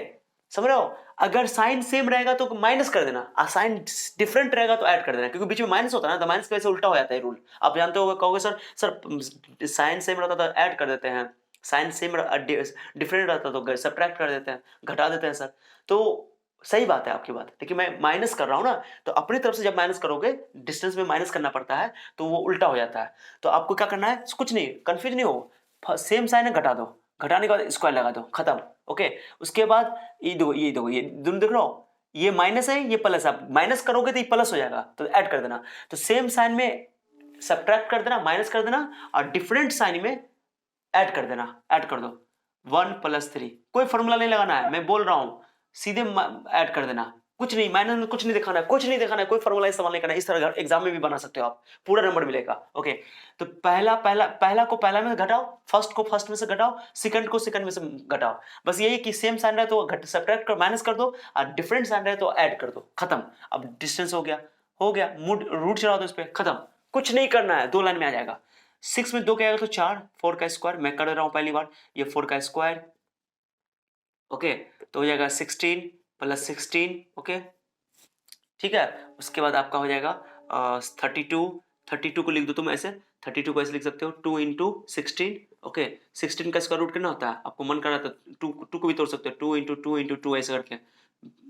समझ रहे हो। अगर साइन सेम रहेगा तो माइनस कर देना, और साइन डिफरेंट रहेगा तो ऐड कर देना, क्योंकि बीच में माइनस होता है ना, तो माइनस की वजह से उल्टा हो जाता है रूल, आप जानते हो, कहोगे सर साइन सेम रहता तो ऐड कर देते हैं, साइन सेम डिफरेंट रहता तो सब्ट्रैक्ट कर देते हैं, घटा देते हैं सर। तो सही बात है आपकी बात, लेकिन मैं माइनस कर रहा हूं ना, तो अपनी तरफ से जब माइनस करोगे डिस्टेंस में माइनस करना पड़ता है तो वो उल्टा हो जाता है। तो आपको क्या करना है, कुछ नहीं, कंफ्यूज नहीं हो, सेम साइन है घटा दो, घटाने के बाद स्क्वायर लगा दो, खत्म। ओके, उसके बाद ये दोनों देख रहे हो, ये माइनस है ये प्लस है, माइनस करोगे तो ये प्लस हो जाएगा तो ऐड कर देना। तो सेम साइन में सब्ट्रैक्ट कर देना, माइनस कर देना, और डिफरेंट साइन में ऐड कर देना, ऐड कर दो 1+3। कोई फॉर्मूला नहीं लगाना है, मैं बोल रहा हूं, सीधे ऐड कर देना, कुछ नहीं, माइनस में कुछ नहीं दिखाना है, कुछ नहीं दिखाना है, कोई फॉर्मूला इस्तेमाल नहीं करना है। इस तरह एग्जाम में भी बना सकते हो आप, पूरा नंबर मिलेगा। ओके, तो पहला को पहला में घटाओ, फर्स्ट को फर्स्ट में से घटाओ, सेकंड को सेकंड में से घटाओ। बस यही कि सेम साइन रहे तो सब्ट्रैक्ट कर माइनस कर दो, और डिफरेंट साइन रहे तो ऐड कर दो, खत्म। अब डिस्टेंस हो गया, रूट चढ़ा दो इस पे, खत्म। कुछ नहीं करना है, 2 लाइन में आ जाएगा। 6 में 2 क्या आएगा तो 4, 4 का स्क्वायर, मैं कर रहा हूं पहली बार, ये 4 का स्क्वायर। ओके, तो हो जाएगा 16 + 16। ओके, ठीक है। उसके बाद आपका हो जाएगा 32 को लिख दो तुम ऐसे, 32 को ऐसे लिख सकते हो 2 × 16। ओके, 16 का स्क्वायर रूट कितना होता है, आपको मन कर रहा था 2 को भी तोड़ सकते हो, 2 × 2 × 2 ऐसे करके।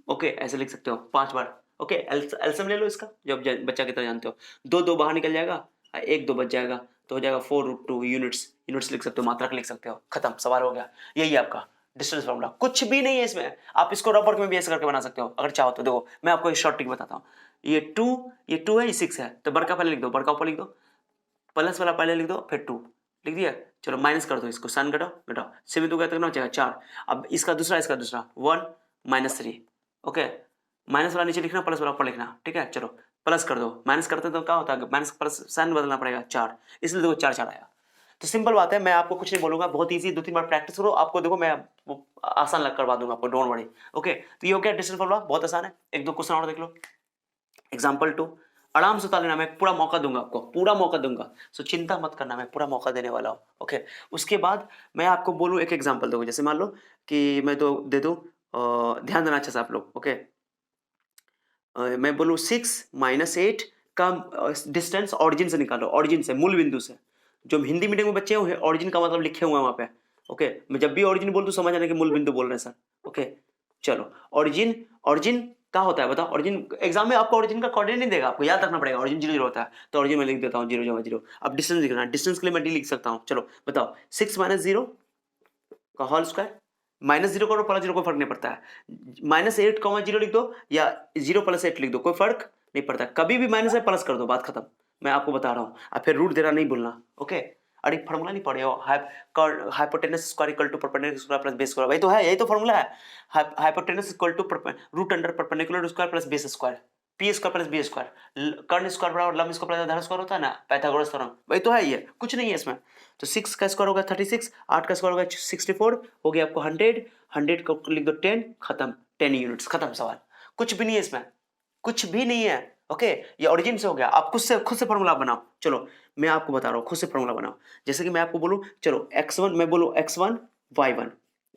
ओके, ऐसे लिख सकते हो 5 बार। ओके, एलसीएम ले लो इसका, जब बच्चा की तरह जानते हो, 2 बाहर निकल जाएगा, 1 2 बच जाएगा, तो हो जाएगा 4√2 यूनिट्स लिख सकते हो, मात्रक लिख सकते हो, खत्म, सवाल हो गया। यही है आपका डिस्टेंस फॉर्मूला, कुछ भी नहीं है इसमें। आप इसको रबर में भी ऐसे करके बना सकते हो अगर चाहो तो। देखो मैं आपको एक शॉर्ट ट्रिक बताता हूँ, ये 2 है, ये 6 है, तो बड़का पहले लिख दो, बड़का ऊपर लिख दो, प्लस वाला पहले लिख दो, फिर 2 लिख दिया। चलो माइनस कर दो, इसको साइन घटाओ, 7 में 2 का कितना बचेगा 4। अब इसका दूसरा 1 - 3। ओके, माइनस वाला नीचे लिखना, प्लस वाला ऊपर लिखना, ठीक है। चलो प्लस कर दो, माइनस करते तो क्या होता है, माइनस प्लस साइन बदलना पड़ेगा 4, इसलिए देखो 4 आया। तो सिंपल बात है, मैं आपको कुछ नहीं बोलूंगा, बहुत इजी, 2-3 बार प्रैक्टिस करो, आपको देखो मैं आसान लग करवा दूंगा आपको, डोंट वरी। ओके, तो ये हो गया डिस्टेंस फॉर्मूला, बहुत आसान है। 1-2 क्वेश्चन और देख लो। एग्जाम्पल 2, आराम से उतार लेना, मैं पूरा मौका दूंगा आपको, पूरा मौका दूंगा, सो चिंता मत करना, मैं पूरा मौका देने वाला हूँ। ओके, उसके बाद मैं आपको बोलूँ एक एग्जाम्पल दूंगा, जैसे मान लो कि मैं तो दे दूँ, ध्यान देना अच्छे से आप लोग। ओके, मैं बोलूँ 6 - 8 का डिस्टेंस ऑरिजिन से निकालो, ऑरिजिन से, मूल बिंदु से। जो हिंदी मीडियम में बच्चे हैं ऑरिजिन का मतलब लिखे हुए हैं वहाँ पे। ओके, मैं जब भी ऑरिजिन बोल दूँ समझ आने के मूल बिंदु बोल रहे हैं सर। ओके, चलो ऑरिजिन, ऑरिजिन क्या होता है बताओ, ऑरिजिन एग्जाम में आपको ऑरिजिन का कोऑर्डिनेट नहीं देगा, आपको याद रखना पड़ेगा, ऑरिजिन 0 होता है, तो ऑरिजिन में लिख देता हूँ 0, 0। अब डिस्टेंस लिखना है, डिस्टेंस के लिए मैं डी लिख सकता हूँ। चलो बताओ, 6 - 0 का होल स्क्वायर, -0 करो +0 कोई फर्क नहीं पड़ता है, -8 0 लिख दो या 0 + 8 लिख दो, कोई फर्क नहीं पड़ता, कभी भी माइनस है प्लस कर दो, बात खत्म। मैं आपको बता रहा हूँ, अब फिर रूट देना नहीं भूलना। ओके, अरे फॉर्मूला नहीं पढ़े हो, hypotenuse square equal to perpendicular square plus base square, वही तो है, यही तो फॉर्मूला है। Hypotenuse equal to root under perpendicular square plus base square, p square plus B square, कर्ण स्क्वायर बराबर लंब स्क्वायर प्लस आधार स्क्वायर होता है ना, पाइथागोरस थ्योरम, वही तो है, ये कुछ नहीं है इसमें। तो 6 का स्क्वायर होगा 36, 8 का स्क्वायर होगा 64, हो गया आपको 100, 100 को लिख दो 10, खत्म, 10 यूनिट्स, खत्म सवाल। कुछ भी नहीं है इसमें, कुछ भी नहीं है। ओके, ये ओरिजिन से हो गया, आप खुद से फॉर्मूला बनाओ। चलो मैं आपको बता रहा हूँ, खुद से फॉर्मूला बनाओ। जैसे कि मैं आपको बोलूँ, चलो x1, मैं बोलूँ x1 y1,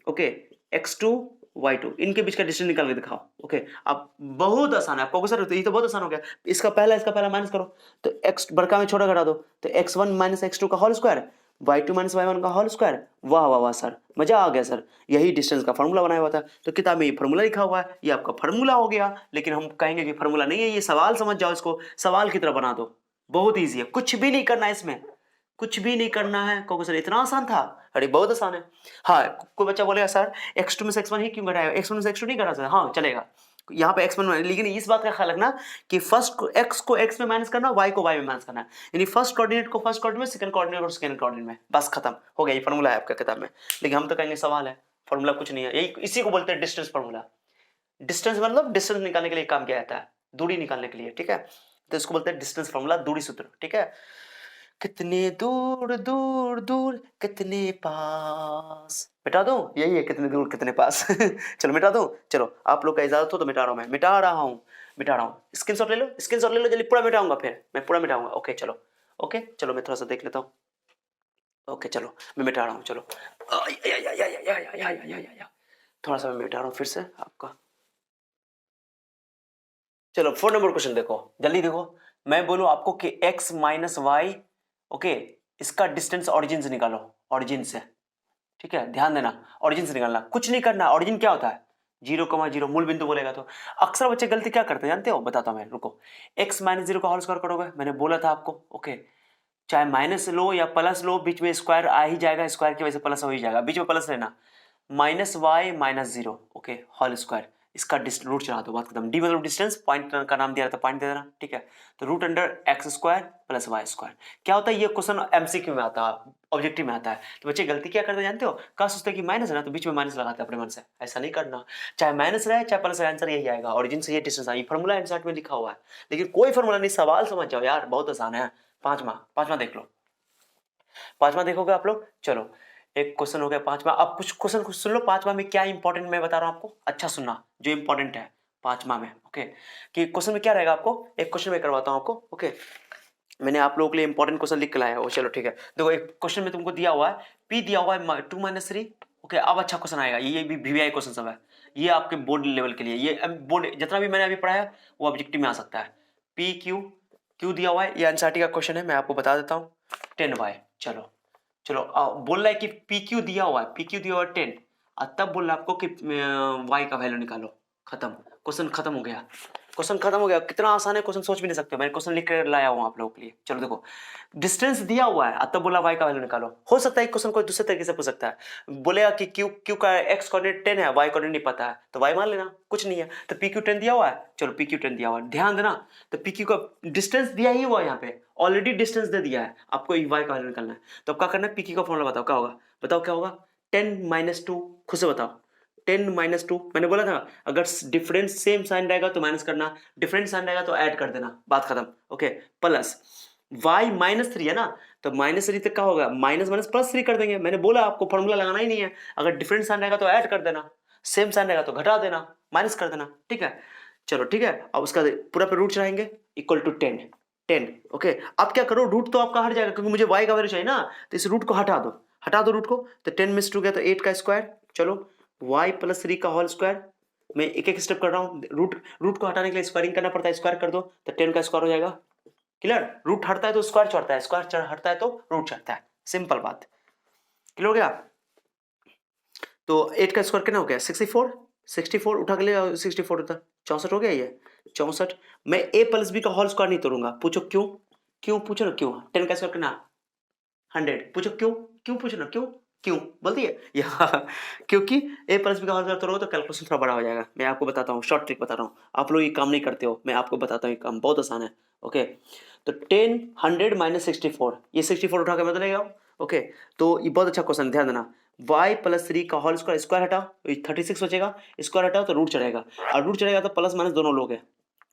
okay, x2 y2, इनके बीच का डिस्टेंस निकाल के दिखाओ। ओके, अब बहुत आसान है, आपको सर ये तो बहुत आसान हो गया, इसका पहला माइनस करो, तो x बड़का में छोटा घटा दो, तो x1 - x2 का होल स्क्वायर, y2 - y1 का होल स्क्वायर। वाह वाह वाह सर, मजा आ गया सर, यही डिस्टेंस का फॉर्मूला बनाया हुआ था। तो किताब में ये फॉर्मूला लिखा हुआ है, ये आपका फॉर्मूला हो गया, लेकिन हम कहेंगे कि फॉर्मूला नहीं है, ये सवाल समझ जाओ, इसको सवाल की तरह बना दो, बहुत ईजी है, कुछ भी नहीं करना है इसमें, कुछ भी नहीं करना है। कहोगे सर इतना आसान था, अरे बहुत आसान है। हाँ, कोई बच्चा बोलेगा सर x2 में से x1 ही क्यों घटाया, x1 में से x2 नहीं घटा सकते, हाँ चलेगा, यहाँ पे x1 में, लेकिन इस बात का ख्याल रखना कि फर्स्ट को x में माइनस करना, y को y में माइनस करना, यानी फर्स्ट कोऑर्डिनेट को फर्स्ट कोऑर्डिनेट में, सेकंड कोऑर्डिनेट को सेकंड कोऑर्डिनेट में, बस खत्म हो गया, ये फॉर्मूला है आपका किताब में। लेकिन हम तो कहेंगे सवाल है, फॉर्मूला कुछ नहीं है, यही इसी को बोलते हैं डिस्टेंस फॉर्मूला। डिस्टेंस मतलब डिस्टेंस निकालने के लिए काम किया जाता है, दूरी निकालने के लिए, ठीक है, तो इसको बोलते हैं डिस्टेंस फॉर्मूला, दूरी सूत्र, ठीक है। कितने दूर दूर दूर कितने पास, मिटा दूं, यही है, कितने दूर कितने पास चलो मिटा दूं, चलो आप लोग का इजाजत हो तो मिटा रहा हूं, मैं मिटा रहा हूं, स्क्रीनशॉट ले लो, जल्दी, पूरा मिटाऊंगा, फिर मैं पूरा मिटाऊंगा। ओके चलो मैं थोड़ा सा देख लेता हूं। ओके चलो मैं मिटा रहा हूं, चलो थोड़ा सा मैं मिटा रहा हूं फिर से आपका। चलो 4 नंबर क्वेश्चन देखो, जल्दी देखो, मैं बोलूं आपको कि x - y, ओके, इसका डिस्टेंस ऑरिजिन से निकालो, ऑरिजिन से, ठीक है, ध्यान देना, ऑरिजिन से निकालना, कुछ नहीं करना। ऑरिजिन क्या होता है? 0,0 मूल बिंदु बोलेगा तो। अक्सर बच्चे गलती क्या करते हैं जानते हो? बताता हूं मैं, रुको। x माइनस 0 का होल स्क्वायर करोगे, मैंने बोला था आपको, ओके। चाहे माइनस लो या प्लस लो, बीच में स्क्वायर आ ही जाएगा, स्क्वायर की वजह से प्लस हो ही जाएगा, बीच में प्लस लेना। -y-0, ओके, होल स्क्वायर, इसका रूट चढ़ा दो, बात खत्म। डी मतलब डिस्टेंस, पॉइंट का नाम दिया रहता है, पॉइंट दे देना, ठीक है। तो root under x square plus y square. क्या होता है? ये क्वेश्चन एमसीक्यू में आता है, ऑब्जेक्टिव में आता है। तो बच्चे गलती क्या करते हैं जानते हो? क्या सोचते हैं कि माइनस है ना, तो बीच में माइनस लगाते हैं अपने मन से। ऐसा नहीं करना, चाहे माइनस रहे चाहे प्लस रहे, आंसर यही आएगा। ऑरिजिन से ये डिस्टेंस आई, फॉर्मूला एमसीक्यू में लिखा हुआ है, लेकिन कोई फॉर्मूला नहीं, सवाल समझ जाओ यार, बहुत आसान है। पांचवा देख लो, पांचवा देखोगे आप लोग। चलो, एक क्वेश्चन हो गया पांचवा। अब कुछ क्वेश्चन कुछ सुन लो, पांचवा में क्या इंपॉर्टेंट मैं बता रहा हूं आपको, अच्छा सुनना जो इंपॉर्टेंट है पांचवा में, ओके। कि क्वेश्चन में क्या रहेगा आपको, एक क्वेश्चन में करवाता हूं आपको, ओके। मैंने आप लोगों के लिए इंपॉर्टेंट क्वेश्चन लिख के लाया हो, चलो ठीक है। देखो, एक क्वेश्चन में तुमको दिया हुआ है, पी दिया हुआ है 2-3, ओके। अब अच्छा क्वेश्चन आएगा, ये भी वीवीआई क्वेश्चन सब है, ये आपके बोर्ड लेवल के लिए, ये बोर्ड जितना भी मैंने अभी पढ़ा है वो ऑब्जेक्टिव में आ सकता है। पी क्यू दिया हुआ है, ये एनसीईआरटी का क्वेश्चन है, मैं आपको बता देता हूँ। 10y, चलो चलो, बोल रहा है कि पी क्यू दिया हुआ है, पी क्यू दिया हुआ है 10, और तब बोल रहा है आपको कि वाई का वैल्यू निकालो। खत्म, क्वेश्चन खत्म हो गया, क्वेश्चन खत्म हो गया। कितना आसान है क्वेश्चन, सोच भी नहीं सकते। मैंने क्वेश्चन लिख कर लाया हूँ आप लोगों के लिए। चलो देखो, डिस्टेंस दिया हुआ है, तब बोला वाई का वैल्यू निकालो। हो सकता है क्वेश्चन कोई दूसरे तरीके से पूछ सकता है, बोलेगा कि क्यू का एक्स कोऑर्डिनेट 10 है, वाई कोऑर्डिनेट नहीं पता है, तो वाई मान लेना, कुछ नहीं है। तो पी क्यू 10 दिया हुआ है, चलो पी क्यू 10 दिया हुआ है, ध्यान देना। तो पी क्यू का डिस्टेंस दिया ही हुआ है, यहाँ पे ऑलरेडी डिस्टेंस दे दिया है, आपको वाई का वैल्यू निकालना है। तो अब क्या करना है, पी क्यू का फॉर्मूला बताओ क्या होगा, बताओ क्या होगा। 10-2, खुद से बताओ। 10-2, मैंने बोला था अगर डिफरेंस सेम साइन रहेगा तो माइनस करना, डिफरेंट साइन रहेगा तो ऐड कर देना, बात खत्म, ओके। प्लस y-3 है ना, तो -3 तक क्या होगा, माइनस माइनस +3 कर देंगे। मैंने बोला आपको फॉर्मूला लगाना ही नहीं है, अगर डिफरेंट साइन रहेगा तो ऐड कर देना, सेम साइन रहेगा तो घटा देना, माइनस कर देना, ठीक है। चलो ठीक है, अब उसका पूरा पे रूट चढ़ाएंगे, इक्वल टू 10, ओके। अब क्या करो, रूट तो आपका हट जाएगा, क्योंकि मुझे y का वैल्यू चाहिए ना, तो इस रूट को हटा दो रूट को। तो 10 में से 2 गया तो 8 का स्क्वायर, चलो y+3 का होल स्क्वायर। मैं एक एक स्टेप कर रहा हूँ, रूट को हटाने के लिए स्क्वायरिंग करना पड़ता है, स्क्वायर कर दो तो 10 का स्क्वायर हो जाएगा। क्लियर, रूट हटता है तो स्क्वायर चढ़ता है, स्क्वायर हटता है तो रूट चढ़ता है, सिंपल बात। क्लियर हो गया। तो 8 का स्क्वायर कितना हो गया, 64 उठा के ले 64 होता, 64 हो गया ये 64। मैं a+b का होल स्क्वायर नहीं तोड़ूंगा, पूछो क्यों पूछो ना, क्यों 10 का स्क्वायर कितना 100, पूछो क्यों पूछो ना, क्यों बोलती है क्योंकि a+b का होल स्क्वायर तोड़ोगे तो कैलकुलेशन थोड़ा बड़ा हो जाएगा। मैं आपको बताता हूँ, शॉर्ट ट्रिक बता रहा हूँ, आप लोग ये काम नहीं करते हो, मैं आपको बताता हूँ, ये काम बहुत आसान है, ओके। तो 10 100 - 64, ये 64 उठा के मैं ले आओ, ओके। तो ये बहुत अच्छा क्वेश्चन, ध्यान देना। y+3 का होल स्क्वायर, स्क्वायर हटाओ 36 बचेगा, स्क्वायर हटाओ तो रूट चढ़ेगा, और रूट चढ़ेगा तो प्लस माइनस दोनों लोग हैं,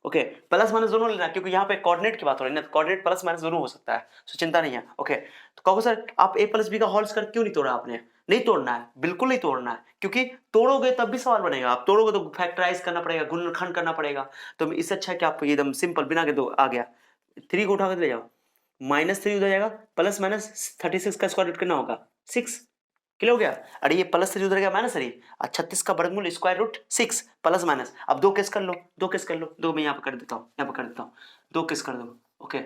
ओके। प्लस माइनस दोनों लेना, क्योंकि यहाँ पे कोऑर्डिनेट की बात हो रही है ना, कोऑर्डिनेट प्लस माइनस दोनों हो सकता है, तो चिंता नहीं है, ओके। तो कहो सर आप a+b का होल स्क्वायर क्यों नहीं तोड़ा आपने, नहीं तोड़ना है, बिल्कुल नहीं तोड़ना है, क्योंकि तोड़ोगे तब भी सवाल बनेगा, आप तोड़ोगे तो फैक्टराइज करना पड़ेगा, गुणनखंड करना पड़ेगा। तो इससे अच्छा है कि आप एकदम सिंपल बिना के दो, आ गया 3 को उठा के ले जाओ, -3 उधर जाएगा, प्लस माइनस 36 का स्क्वायर रूट कितना होगा 6, क्लियर हो गया। अरे ये +3 उधर गया -3, 36 का वर्गमूल स्क्वायर रूट 6 प्लस माइनस। अब दो केस कर लो, दो मैं यहाँ पे कर देता हूँ, दो केस कर दो, ओके।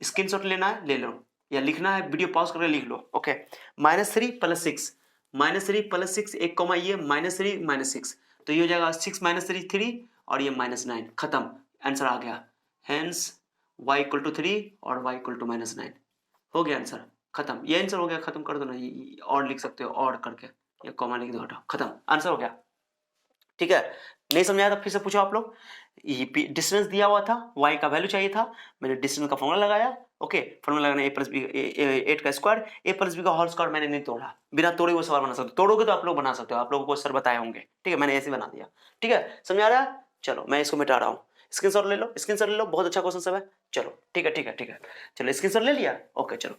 स्क्रीनशॉट लेना है ले लो, या लिखना है वीडियो पॉज करके लिख लो, ओके। -3 + 6, -3 + 6, एक कॉमा ये -3 - 6, तो ये हो जाएगा 6 - 3 3, और ये -9, खत्म, आंसर आ गया। हेंस y = 3 और y = -9, हो गया आंसर, खत्म, ये आंसर हो गया, खत्म कर दो ना, और लिख सकते हो और करके, ये कॉमा लिख दो, हटाओ, खत्म, आंसर हो गया, ठीक है। नहीं समझाया तो फिर से पूछो आप लोग। ये डिस्टेंस दिया हुआ था, y का वैल्यू चाहिए था, मैंने डिस्टेंस का फॉर्मूला लगाया, ओके। फॉर्मूला लगाना a+b 8 का स्क्वायर, a+b का होल स्क्वायर मैंने नहीं तोड़ा, बिना तोड़े वो सवाल बना सकते हो, तोड़ोगे तो आप लोग बना सकते हो, आप लोगों को सर बताए होंगे, ठीक है, मैंने ऐसे बना दिया, ठीक है, समझ आ रहा है। चलो मैं इसको मिटा रहा हूँ, स्क्रीनशॉट ले लो, बहुत अच्छा क्वेश्चन सब है, चलो ठीक है, चलो स्क्रीनशॉट ले लिया, ओके। चलो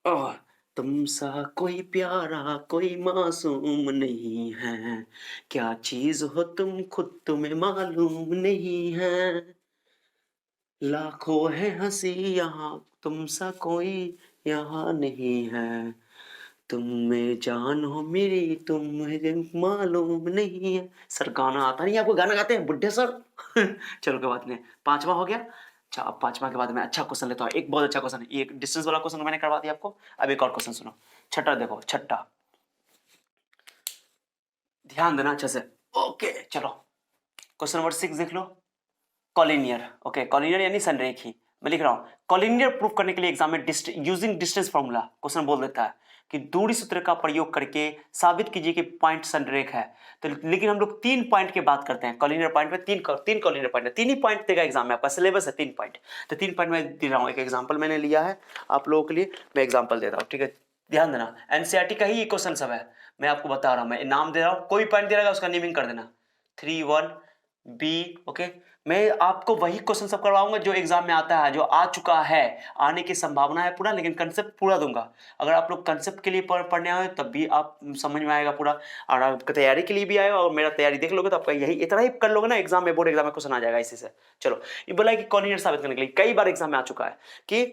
ओह, तुम सा कोई प्यारा कोई मासूम नहीं है, क्या चीज हो तुम खुद तुम्हें मालूम नहीं है, लाखों है हंसी यहाँ तुम सा कोई यहाँ नहीं है, तुम में जान हो मेरी तुम्हें मालूम नहीं है। सर गाना आता नहीं, आपको गाना गाते हैं बुड्ढे सर चलो कोई बात नहीं, पांचवा हो गया। अच्छा, अब 5वां के बाद मैं अच्छा क्वेश्चन लेता हूँ, एक बहुत अच्छा क्वेश्चन है, ये डिस्टेंस वाला क्वेश्चन मैंने करवा दिया आपको। अब एक और क्वेश्चन सुनो, छठा देखो, छठा ध्यान देना अच्छे से। ओके चलो, क्वेश्चन नंबर 6 देख लो। कॉलिनियर, ओके कॉलिनियर यानी संरेखी। मैं लिख रहा हूं कॉलिनियर प्रूफ करने के लिए एग्जाम में यूजिंग डिस्टेंस फॉर्मूला क्वेश्चन बोल देता है कि दूरी सूत्र का प्रयोग करके साबित कीजिए कि पॉइंट संरेख है। तो लेकिन हम लोग 3 पॉइंट की बात करते हैं कॉलिनियर पॉइंट में, तीन कॉलिनियर पॉइंट है, 3 ही पॉइंट देगा एग्जाम में, आपका सिलेबस है 3 पॉइंट। तो 3 पॉइंट मैं दे रहा हूं, एक एग्जाम्पल मैंने लिया है आप लोगों के लिए, मैं एग्जाम्पल दे रहा हूं, ठीक है। ध्यान देना, एनसीईआरटी का ही ये क्वेश्चन सब है, मैं आपको बता रहा हूं, मैं नाम दे रहा हूं, कोई पॉइंट दे रहा है उसका नेमिंग कर देना, 3-1 बी, ओके। मैं आपको वही क्वेश्चन सब करवाऊंगा जो एग्जाम में आता है, जो आ चुका है, आने की संभावना है पूरा, लेकिन कंसेप्ट पूरा दूंगा। अगर आप लोग कंसेप्ट के लिए पढ़ने आए तब भी आप समझ में आएगा पूरा, और आपकी तैयारी के लिए भी आएगा, और मेरा तैयारी देख लोगे तो आपका यही इतना ही कर लोगे ना, एग्जाम में, बोर्ड एग्जाम में क्वेश्चन आ जाएगा इसी से। चलो, ये बोला है कि कॉलिनियर साबित करने के लिए कई बार एग्जाम में आ चुका है कि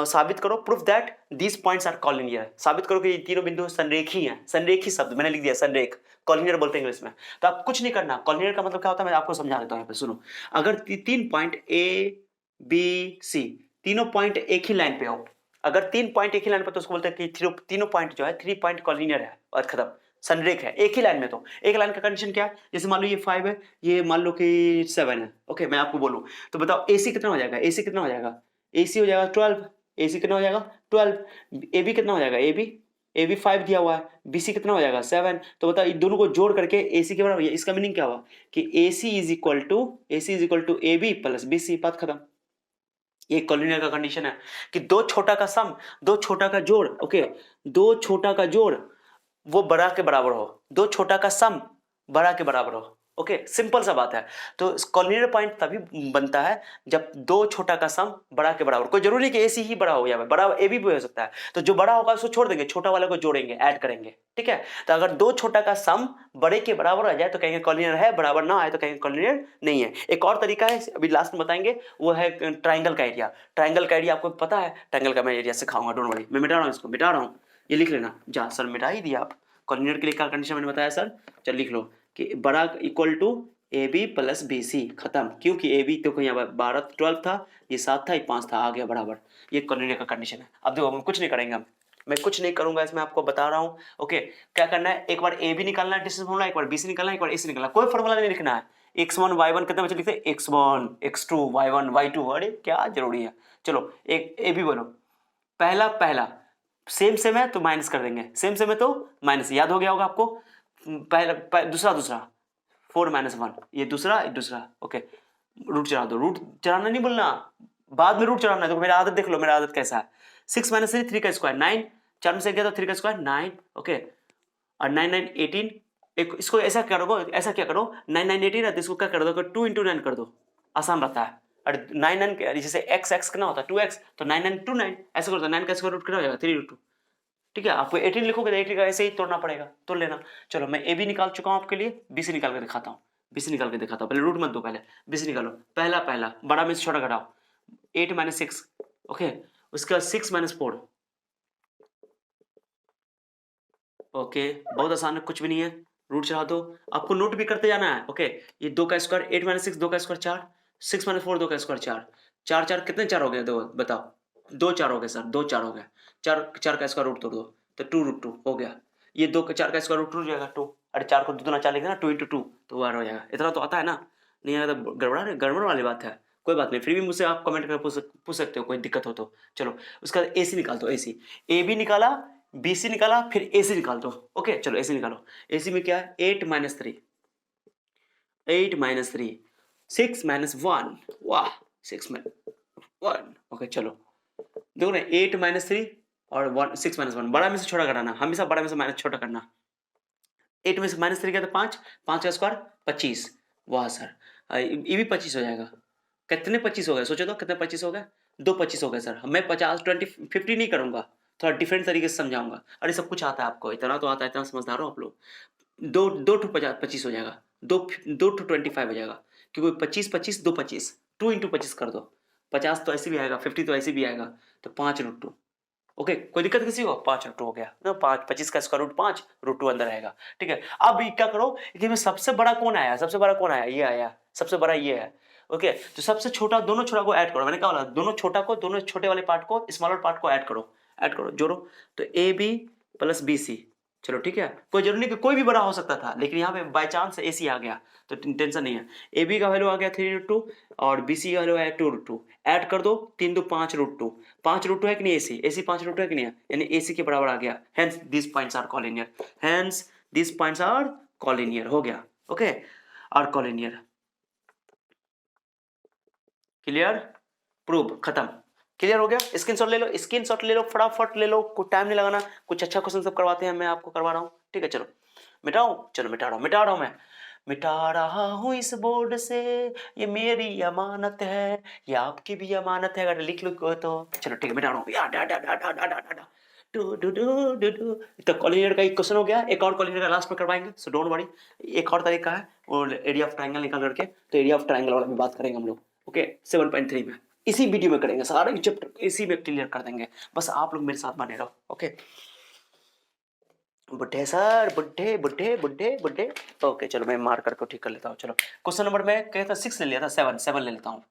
साबित करो, proof that these points are collinear, साबित करो कि ये तीनों बिंदु संरेखी हैं। संरेखी शब्द मैंने लिख दिया, संरेख, कॉलिनियर बोलते हैं इंग्लिश में। तो आप कुछ नहीं करना, कॉलिनियर का मतलब क्या होता है मैं आपको समझा देता हूं, यहाँ पे सुनो। अगर 3 पॉइंट ए बी सी, तीनों पॉइंट एक ही लाइन पे हो, अगर 3 पॉइंट एक ही लाइन पे, तो उसको बोलते हैं कि तीनों पॉइंट जो है 3 पॉइंट कॉलिनियर है, और खत्म, संरेख है एक ही लाइन में। तो एक लाइन का कंडीशन क्या है, जैसे मान लो ये 5 है, ये मान लो कि 7 है, ओके। मैं आपको बोलूं तो बताओ एसी कितना हो जाएगा, एसी कितना हो जाएगा, एसी हो जाएगा 12, एसी कितना हो जाएगा 12, एबी कितना हो जाएगा, ए बी 5 दिया हुआ है, बीसी कितना हो जाएगा 7। तो बताओ इन दोनों को जोड़ करके एसी के बराबर, इसका मीनिंग क्या हुआ कि AC is equal to A B plus B C, बात खत्म। ये कॉलिनियर का कंडीशन है कि दो छोटा का सम, दो छोटा का जोड़, ओके, दो छोटा का जोड़ वो बड़ा के बराबर हो, दो छोटा का सम बड़ा के बराबर हो, ओके, सिंपल सा बात है। तो कॉलिनियर पॉइंट तभी बनता है जब दो छोटा का सम बड़ा के बराबर, कोई जरूरी नहीं कि एसी ही बड़ा हो या बड़ा ए भी हो सकता है, तो जो बड़ा होगा उसको छोड़ देंगे, छोटा वाले को जोड़ेंगे, ऐड करेंगे, ठीक है। तो अगर दो छोटा का सम बड़े के बराबर आ जाए तो कहेंगे कॉलिनियर है, बराबर ना आए तो कहेंगे कॉलिनियर नहीं है। एक और तरीका है, अभी लास्ट में बताएंगे, वो है ट्राइंगल का एरिया। ट्राइंगल का एरिया आपको पता है, ट्राइंगल का मैं एरिया सिखाऊंगा, डोंट वरी। मैं मिटा रहा हूँ इसको, मिटा रहा हूँ, ये लिख लेना, जा सर मिटा ही दिया आप। कॉलिनियर के लिए क्या कंडीशन मैंने बताया सर, चल लिख लो कि बड़ा equal to A B plus B C, खत्म। क्योंकि ए बी तो यहाँ 12 था, ये 7 था, ये 5 था, आ गया बराबर। ये कॉलिनियर का कंडीशन है। अब देखो हम कुछ नहीं करेंगे, मैं कुछ नहीं करूंगा इसमें, आपको बता रहा हूँ, ओके। क्या करना है, एक बार ए बी निकालना है डिस्टेंस फॉर्मूला, एक बार बी सी निकालना है, एक बार ए सी निकालना है, कोई फॉर्मूला नहीं लिखना है। x1 y1 कितने बच्चे लिखते हैं, x1 x2 y1 y2, अरे क्या जरूरी है। चलो एक ए बी बोलो, पहला पहला सेम सेम है तो माइनस कर देंगे, सेम सेम है तो माइनस, याद हो गया होगा आपको। दूसरा दूसरा 4-1, ये दूसरा दूसरा, ओके। रूट चढ़ा दो, रूट चढ़ाना नहीं बोलना, बाद में रूट चढ़ाना है। तो मेरा आदत देख लो, मेरा आदत कैसा है, 6 - 3 3 का स्क्वायर 9, 4 में से गया तो 3 का स्क्वायर 9, ओके। और 9 9 18, एक इसको ऐसा करोगे, ऐसा क्या करो, 9 9 18 है तो इसको क्या कर दो, 2 × 9 कर दो, आसान रहता है। और 9 9 जैसे x x कितना होता है 2x, तो 9 9 2 9, ऐसे कर दो, 9 का स्क्वायर रूट कितना हो जाएगा 3 √2, ठीक है। आपको 18 लिखोगे तो 18 का ऐसे ही तोड़ना पड़ेगा, तोड़ लेना। चलो मैं ए बी निकाल चुका हूं आपके लिए, बी सी निकाल के दिखाता हूं, बी सी निकाल के दिखाता हूं, पहले रूट मत दो, पहले बी सी निकालो। पहला पहला बड़ा में से छोटा घटाओ, 8 - 6, ओके। उसके बाद 6 - 4, ओके, बहुत आसान है, कुछ भी नहीं है, रूट चढ़ा दो। आपको नोट भी करते जाना है, ओके। ये 2 का स्क्वायर 8 - 6, 2 का स्क्वायर 4, 6 - 4 2 का स्क्वायर 4, 4 4 कितने 4 हो गए, दो बताओ, 2 4 हो गए सर, 2 4 हो गए, 4 4 का स्क्वायर रूट तोड़ दो तो 2 √2 हो गया। ये 2 का 4 का स्क्वायर रूट हो जाएगा 2, अरे 4 को 2 दूना 4 लिख देना, 2 × 2 तो 12 हो जाएगा। इतना तो आता है ना, नहीं आता तो गड़बड़ वाली बात है, कोई बात नहीं, फिर भी मुझसे आप कमेंट करके पूछ सकते हो, कोई दिक्कत हो तो। चलो उसका ए सी निकाल दो, ए सी, ए बी निकाला, बी सी निकाला, फिर ए सी निकाल दो, ओके। चलो ए सी निकालो, ए सी में क्या है, 8 - 3, 8 - 3, 6 - 1, वाह 6 - 1, ओके। चलो देखो ना, 8 - 3 और 6 - 1, बड़ा में से छोटा घटाना, हमेशा बड़ा में से माइनस छोटा करना। 8 में से -3 गया तो 5, 5 का स्क्वायर 25, वाह सर, ये भी 25 हो जाएगा। कितने 25 हो गए, सोचो तो कितने 25 हो गए, 2 25 हो गए सर। मैं 50 20 50 नहीं करूंगा, थोड़ा डिफरेंट तरीके से समझाऊंगा। अरे सब कुछ आता है आपको, इतना तो आता है, इतना समझदार हो आप लोग। दो दो टू 25 हो जाएगा, दो दो टू 25 हो जाएगा, क्योंकि 25 25 2 25, 2 × 25 कर दो, 50 तो ऐसे भी आएगा, 50 तो ऐसे भी आएगा, तो 5 √2, ओके। कोई दिक्कत किसी को, 5 √2 हो गया ना, 5 25 का स्क्वायर रूट 5, √2 अंदर रहेगा, ठीक है। अब क्या करो कि में सबसे बड़ा कौन आया, सबसे बड़ा कौन आया, ये आया, सबसे बड़ा ये है, ओके, तो सबसे छोटा दोनों छोटा को ऐड करो, मैंने क्या बोला, दोनों छोटा को दोनों छोटे वाले पार्ट को स्मॉलर पार्ट को ऐड करो जोड़ो, तो A B plus B C. चलो ठीक है, कोई जरूरी नहीं कि कोई भी बड़ा हो सकता था, लेकिन यहाँ पे बाय चांस ए सी आ गया तो टेंशन नहीं है। ए बी का वैल्यू आ गया 3√2 और बी सी का वैल्यू आया 2√2, ऐड कर दो 3 2 5√2, 5√2 है कि नहीं, ए सी 5√2 है कि नहीं है, यानी ए सी के बराबर आ गया। Hence this points are collinear, hence this points are collinear हो गया। Okay, are collinear, clear, prove, खत्म, क्लियर हो गया। स्क्रीनशॉट ले लो फटाफट ले लो, कोई टाइम नहीं लगाना, कुछ अच्छा क्वेश्चन सब करवाते हैं, मैं आपको करवा रहा हूँ, ठीक है। चलो मिटाओ, चलो मिटा रहा हूँ मैं, मिटा रहा हूँ इस बोर्ड से, ये मेरी अमानत है, ये आपकी भी अमानत है, अगर लिख लो तो। चलो ठीक है, मिटा रहा हूँ या डा डा डा डा डा डा डा do do do do do. तो कॉलिनियर का एक क्वेश्चन हो गया, एक और कॉलिनियर का लास्ट में करवाएंगे, सो डोंट वरी। एक और तरीका है वो एरिया ऑफ ट्रायंगल निकाल करके, तो एरिया ऑफ ट्रायंगल वाला भी बात करेंगे हम लोग, ओके 7.3 में, इसी वीडियो में करेंगे, सारे चैप्टर इसी में क्लियर कर देंगे, बस आप लोग मेरे साथ बने रहो। ओके, बुढ़े सर, बुढ़े बुढ़े बुढ़े बुढ़े। ओके चलो मैं मार करके ठीक कर लेता हूँ। चलो क्वेश्चन नंबर मैं कहता 6 ले लिया था, 7 ले लेता हूँ,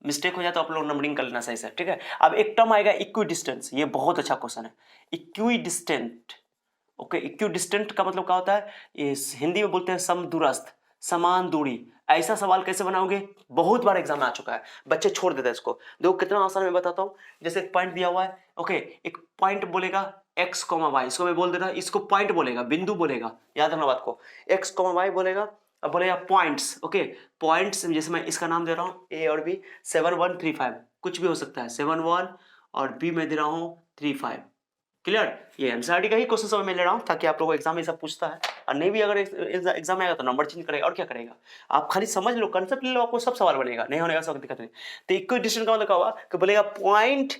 मिस्टेक हो जाए तो आप लोग नंबरिंग कर लेना सही से, ठीक है। अब एक टर्म आएगा इक्वी डिस्टेंस, ये बहुत अच्छा क्वेश्चन है, equi distant. Okay, equi distant का मतलब क्या होता है, ये हिंदी में बोलते हैं समदूरस्थ, समान दूरी। ऐसा सवाल कैसे बनाओगे, बहुत बार एग्जाम में आ चुका है, बच्चे छोड़ देते हैं इसको। देखो कितना आसान मैं बताता हूँ, जैसे एक पॉइंट दिया हुआ है, ओके, एक पॉइंट बोलेगा x, y, इसको मैं बोल देता, इसको पॉइंट बोलेगा, बिंदु बोलेगा, याद रखना बात को, x, y बोलेगा, अब बोलेगा पॉइंट्स। ओके, पॉइंट्स, जैसे मैं इसका नाम दे रहा हूँ a और b, 7 1 3 5, कुछ भी हो सकता है, 7 1 और b में दे रहा हूँ 3 5, क्लियर। ये एनसीईआरटी का ही क्वेश्चन सब मैं ले रहा हूँ, ताकि आप लोगों को एग्जाम में सब पूछता है, और नहीं भी अगर एग्जाम में आएगा तो नंबर चेंज करेगा, और क्या करेगा, आप खाली समझ लो, कंसेप्ट ले लो, आपको सब सवाल बनेगा, नहीं होने का सब दिक्कत नहीं। तो इक्वी डिस्टेंस का मतलब क्या हुआ कि बोलेगा point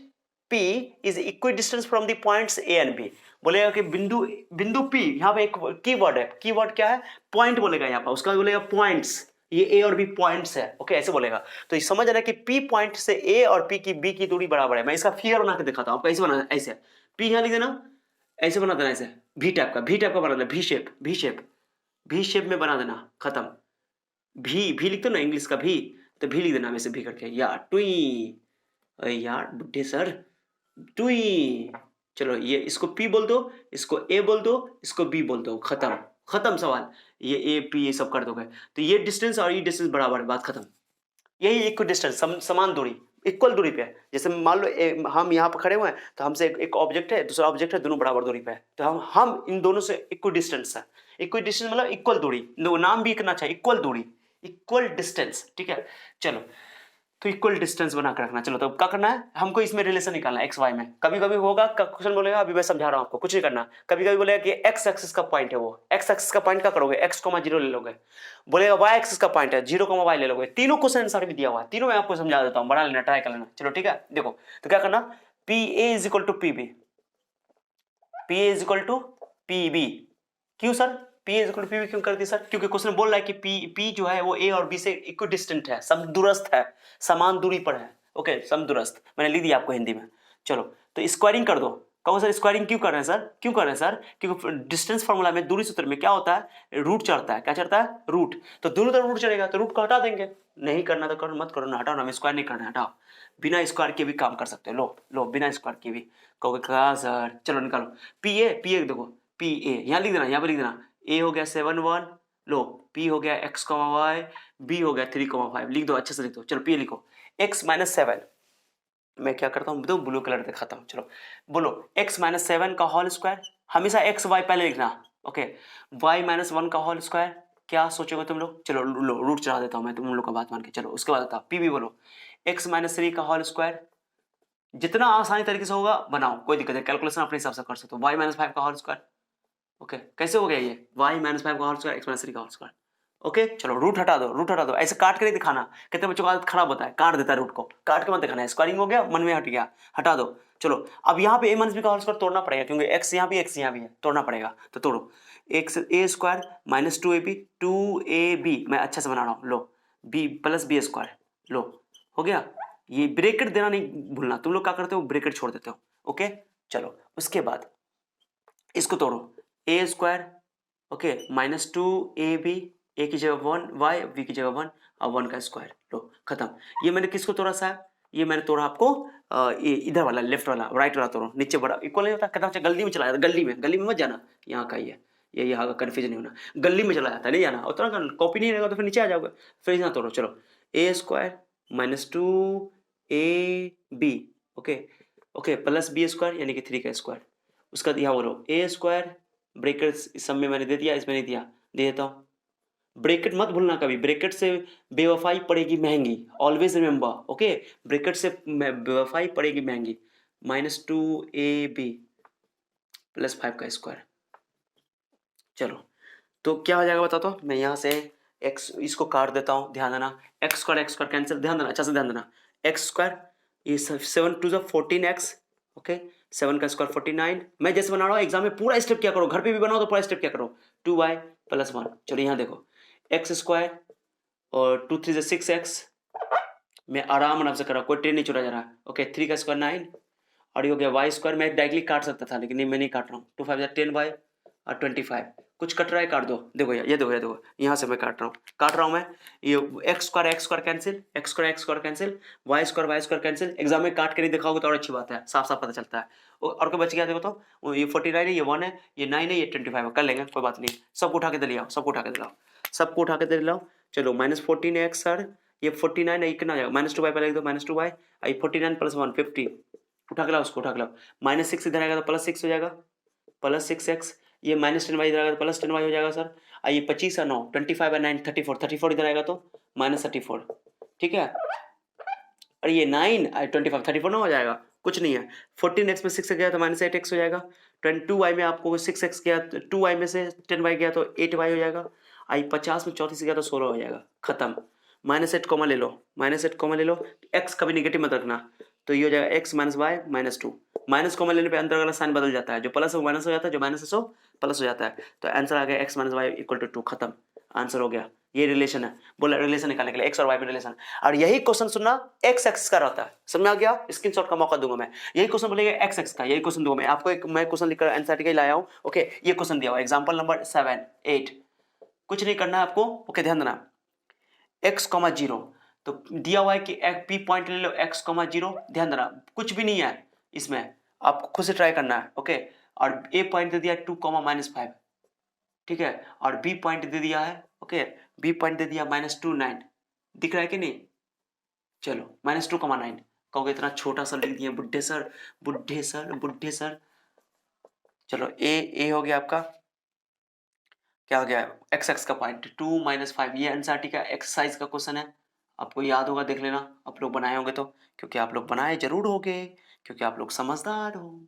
P is equi distance from the points A and B, बोलेगा कि बिंदु P, यहाँ पे एक कीवर्ड है, कीवर्ड क्या है, पॉइंट बोलेगा यहाँ पर, उसका बोलेगा पॉइंट्स, ये A और B पॉइंट्स है, ओके ऐसे बोलेगा। तो ये समझ रहा है कि P पॉइंट से A और P की B की दूरी बराबर है। मैं इसका फिगर बना के दिखाता हूँ आपको, ऐसे बनाना, ऐसे P यहाँ लिख देना, ऐसे बना देना, ऐसे भी टाइप का बना देना, भी शेप में बना देना, खत्म। भी लिखते ना इंग्लिश का भी, तो भी लिख देना वैसे भी करके, यार टुई, अरे यार बुड्ढे सर, टुई। चलो ये इसको P बोल दो, इसको A बोल दो, इसको B बोल दो, खत्म, खत्म सवाल। ये A P ये सब कर दोगे तो ये डिस्टेंस और ये डिस्टेंस बराबर है, बात खत्म। यही इक्वल डिस्टेंस, समान दूरी, इक्वल दूरी पे है। जैसे मान लो हम यहाँ पर खड़े हुए हैं, तो हमसे एक ऑब्जेक्ट है, दूसरा ऑब्जेक्ट है, दोनों बराबर दूरी पे है, तो हम इन दोनों से इक्वल डिस्टेंस है। इक्वल डिस्टेंस मतलब इक्वल दूरी, नाम भी इतना चाहिए, इक्वल दूरी, इक्वल डिस्टेंस, ठीक है। चलो तो इक्वल डिस्टेंस बना कर रखना। चलो तो क्या करना है, हमको इसमें रिलेशन निकालना है एक्स वाई में। कभी कभी होगा क्वेश्चन बोलेगा, अभी मैं समझा रहा हूं आपको, कुछ नहीं करना। कभी कभी बोलेगा कि एक्स एक्सिस का पॉइंट है, वो एक्स एक्सिस का पॉइंट क्या करोगे, एक्स कोमा 0 ले लोगे। बोलेगा वाई एक्सिस का पॉइंट है, 0 वाई ले लोगे। तीनों क्वेश्चन आंसर भी दिया हुआ है, तीनों मैं आपको समझा देता हूँ, बना लेना, ट्राई कर लेना। चलो ठीक है, देखो तो क्या करना, P A is equal to P B, P A is equal to P B. क्यों sir P is equal to P क्यों कर दी सर, क्योंकि क्वेश्चन बोल रहा है कि P जो है वो A और B से इक्विडिस्टेंट है, समदूरस्थ है, समान दूरी पर है। ओके समदूरस्थ मैंने लिख दिया आपको हिंदी में। चलो तो स्क्वायरिंग कर दो। कहो सर स्क्वायरिंग क्यों कर रहे हैं सर, क्यों कर रहे हैं सर, क्योंकि डिस्टेंस फार्मूला में, दूरी सूत्र में क्या होता है, रूट चढ़ता है, क्या चढ़ता है, रूट। तो दोनों तरफ रूट चढ़ेगा तो रूट को हटा देंगे, नहीं करना तो करो, मत करो ना, हटाओ ना, स्क्वायर नहीं करना, हटाओ। बिना स्क्वायर के भी काम कर सकते हो, लो बिना स्क्वायर के भी। कहोगे कहा सर, चलो निकालो, पी ए देखो, पी ए यहाँ लिख देना, यहाँ पे लिख देना, ए हो गया 7 1, लो p हो गया x, y, b हो गया 3, 5, लिख दो, अच्छे से लिख दो। चलो p लिखो, x माइनस 7, मैं क्या करता हूँ दो ब्लू कलर दिखाता हूँ। चलो बोलो x माइनस 7 का होल स्क्वायर, हमेशा x y पहले लिखना, ओके। y माइनस 1 का होल स्क्वायर, क्या सोचोगे तुम लोग, चलो लो रूट चढ़ा देता हूँ मैं तुम लोग का बात मान के। चलो उसके बाद बताओ p भी बोलो, x माइनस 3 का होल स्क्वायर, जितना आसानी तरीके से होगा बनाओ, कोई दिक्कत है, कैलकुलेशन अपने हिसाब से कर सकते हो। y माइनस 5 का होल स्क्वायर, ओके कैसे हो गया ये, y माइनस 5 का होल स्क्वायर, x माइनस 3 का होल स्क्वायर, ओके। चलो रूट हटा दो, ऐसे काट कर दिखाना, कितने बच्चों का आदत खराब होता है, काट देता है रूट को, काट के मत दिखाना है, स्क्वायरिंग हो गया, मन में हट गया, हटा दो। चलो अब यहाँ पे a माइनस बी का होल स्क्वायर तोड़ना पड़ेगा, क्योंकि x यहाँ भी है, तोड़ना पड़ेगा, तो तोड़ो। x a square minus 2ab मैं अच्छे से बना रहा हूँ, लो b प्लस बी स्क्वायर, लो हो गया। ये ब्रैकेट देना नहीं भूलना, तुम लोग क्या करते हो, ब्रैकेट छोड़ देते हो, ओके। चलो उसके बाद इसको तोड़ो, ए स्क्वायर, ओके माइनस 2ab ए की जगह 1 वाई, बी की जगह 1 और 1 का स्क्वायर। लो खत्म। ये मैंने किसको तोड़ा साहब? ये मैंने तोड़ा आपको ये इधर वाला लेफ्ट वाला राइट वाला तोड़ा, नीचे बड़ा इक्वल नहीं होता, कहता गली में चला जाता, गली में मत जाना, यहाँ का ही है ये, यहाँ का कन्फ्यूजन नहीं होना, गली में चला जाता है, नहीं जाना, उतना कॉपी नहीं रहेगा तो फिर नीचे आ जाओगे, फिर यहाँ तोड़ो। चलो A square minus 2ab, okay okay, plus B square यानी कि 3 का स्क्वायर, उसका यहाँ बोलो ए स्क्वायर ब्रेकेट सब में मैंने दे दिया, इसमें नहीं दिया, दे देता हूँ। ब्रैकेट मत भूलना कभी, ब्रैकेट से बेवफाई पड़ेगी महंगी, ऑलवेज रिमेंबर, ओके, ब्रैकेट से बेवफाई पड़ेगी महंगी। -2ab प्लस 5 का स्क्वायर। चलो तो क्या हो जाएगा बता तो, मैं यहाँ से x इसको काट देता हूँ, ध्यान देना, एक्स स्क्वायर कैंसिल, ध्यान देना, अच्छा से ध्यान देना, एक्स स्क्वायर ये 7 टू 14x, ओके, 7 का स्क्वायर 49, मैं जैसे बना रहा हूँ एग्जाम में पूरा स्टेप क्या करो, घर पे भी बनाओ तो पूरा स्टेप क्या करो, 2y + 1। चलो यहाँ देखो एक्स स्क्वायर और 2 3 6x, मैं आराम से कर रहा हूँ, कोई ट्रेन नहीं छुड़ा जा रहा है, ओके, 3 का स्क्वायर 9 और ये हो गया वाई स्क्वायर, मैं डायरेक्टली काट सकता था लेकिन नहीं, मैं नहीं काट रहा हूँ, 2 5 10y और 25, कुछ कट रहा है काट दो, देखो ये देखो यहाँ से मैं काट रहा हूँ मैं, ये x square cancel, x square cancel, y square cancel, exam में काट के नहीं दिखाओगे तो और अच्छी बात है, साफ साफ पता चलता है। और कोई बच गया देखो तो, ये 49 है, ये 1 है, ये 9 है, ये 25 है, कर लेंगे कोई बात नहीं, सबको उठा के दे लिया, सबको उठा के दे लाओ। चलो -14x सर, ये 49 है, ये कितना जाएगा, -2y पहले लिख दो, -2y, ये 49 + 1 50, उठा के लाओ उसको, उठा के लाओ, -6 इधर आएगा तो +6 हो जाएगा, +6x, ये -10y इधर आएगा तो +10y हो जाएगा सर, ये 25 और 9 25 और 9 34 इधर आएगा तो -34, ठीक है, और ये 9 25 34 ना हो जाएगा, कुछ नहीं है, 14x में 6 गया तो -8x हो जाएगा, 22y में आपको 6x गया, 2y में से 10y गया तो 8y हो जाएगा, आई 50 में 34 से गया तो 16 हो जाएगा, खत्म। -8 कॉमन ले लो, x कभी निगेटिव मत रखना, तो ये हो जाएगा x - y -2, माइनस कॉमन लेने पे अंदर वाला साइन बदल जाता है, जो प्लस है वो माइनस हो जाता है, जो माइनस है सो प्लस हो जाता है, तो आंसर आ गया x - y = 2, खत्म, आंसर हो गया। ये रिलेशन है, बोला रिलेशन निकालने के लिए x और y में रिलेशन, और यही क्वेश्चन सुनना x एक्सिस का रहता है, समझ में आ गया, स्क्रीनशॉट का मौका दूंगा मैं, यही क्वेश्चन बोलेगा x एक्सिस का, यही क्वेश्चन दूंगा मैं आपको, मैं क्वेश्चन लिखकर एनसीईआरटी का ही लाया हूं, ओके, ये क्वेश्चन दिया हुआ एग्जांपल नंबर 7 8, कुछ नहीं करना है आपको, ओके, ध्यान देना, x, 0, तो दिया हुआ है कि p पॉइंट ले लो x, 0, ध्यान देना कुछ भी नहीं है इसमें, आपको खुद से ट्राई करना है, ओके, और a पॉइंट दे दिया 2, -5, ठीक है, और b पॉइंट दे दिया है, ओके, b पॉइंट दे दिया -2 9, दिख रहा है कि नहीं, चलो -2, 9, कहोगे इतना छोटा सा लिख दिए बुढ़े सर, चलो a हो गया आपका, क्या हो गया, x का पॉइंट 2 -5, ये एनसीईआरटी का एक्सरसाइज का क्वेश्चन है, आपको याद होगा, देख लेना, आप लोग बनाए होंगे तो, क्योंकि आप लोग बनाए जरूर होंगे, क्योंकि आप लोग समझदार हो।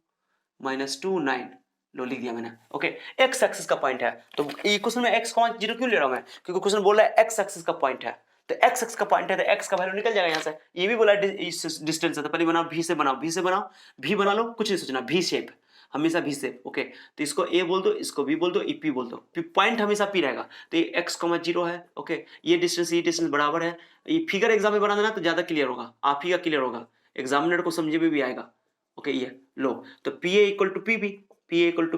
-2 9, लो लिख दिया मैंने, ओके, एक्स एक्सिस का पॉइंट है, तो ये क्वेश्चन में x, 0 क्यों ले रहा हूं मैं, क्योंकि क्वेश्चन बोल रहा है एक्स एक्सिस का पॉइंट है, तो एक्स एक्सिस का पॉइंट है तो x का वैल्यू निकल जाएगा यहाँ से, ये भी बोला डिस्टेंस है, तो पहले बनाओ v से v बना लो, कुछ नहीं सोचना, v शेप, हमेशा v शेप, ओके, तो इसको a बोल दो, इसको b बोल दो, p बोल दो, पॉइंट हमेशा p रहेगा, तो ये x, 0 है, ओके, ये डिस्टेंस बराबर है, ये फिगर एग्जाम में बना देना तो ज्यादा क्लियर होगा, आप ही का क्लियर होगा, एग्जामिनर को समझे भी आएगा, ओके, ये लो, तो PA =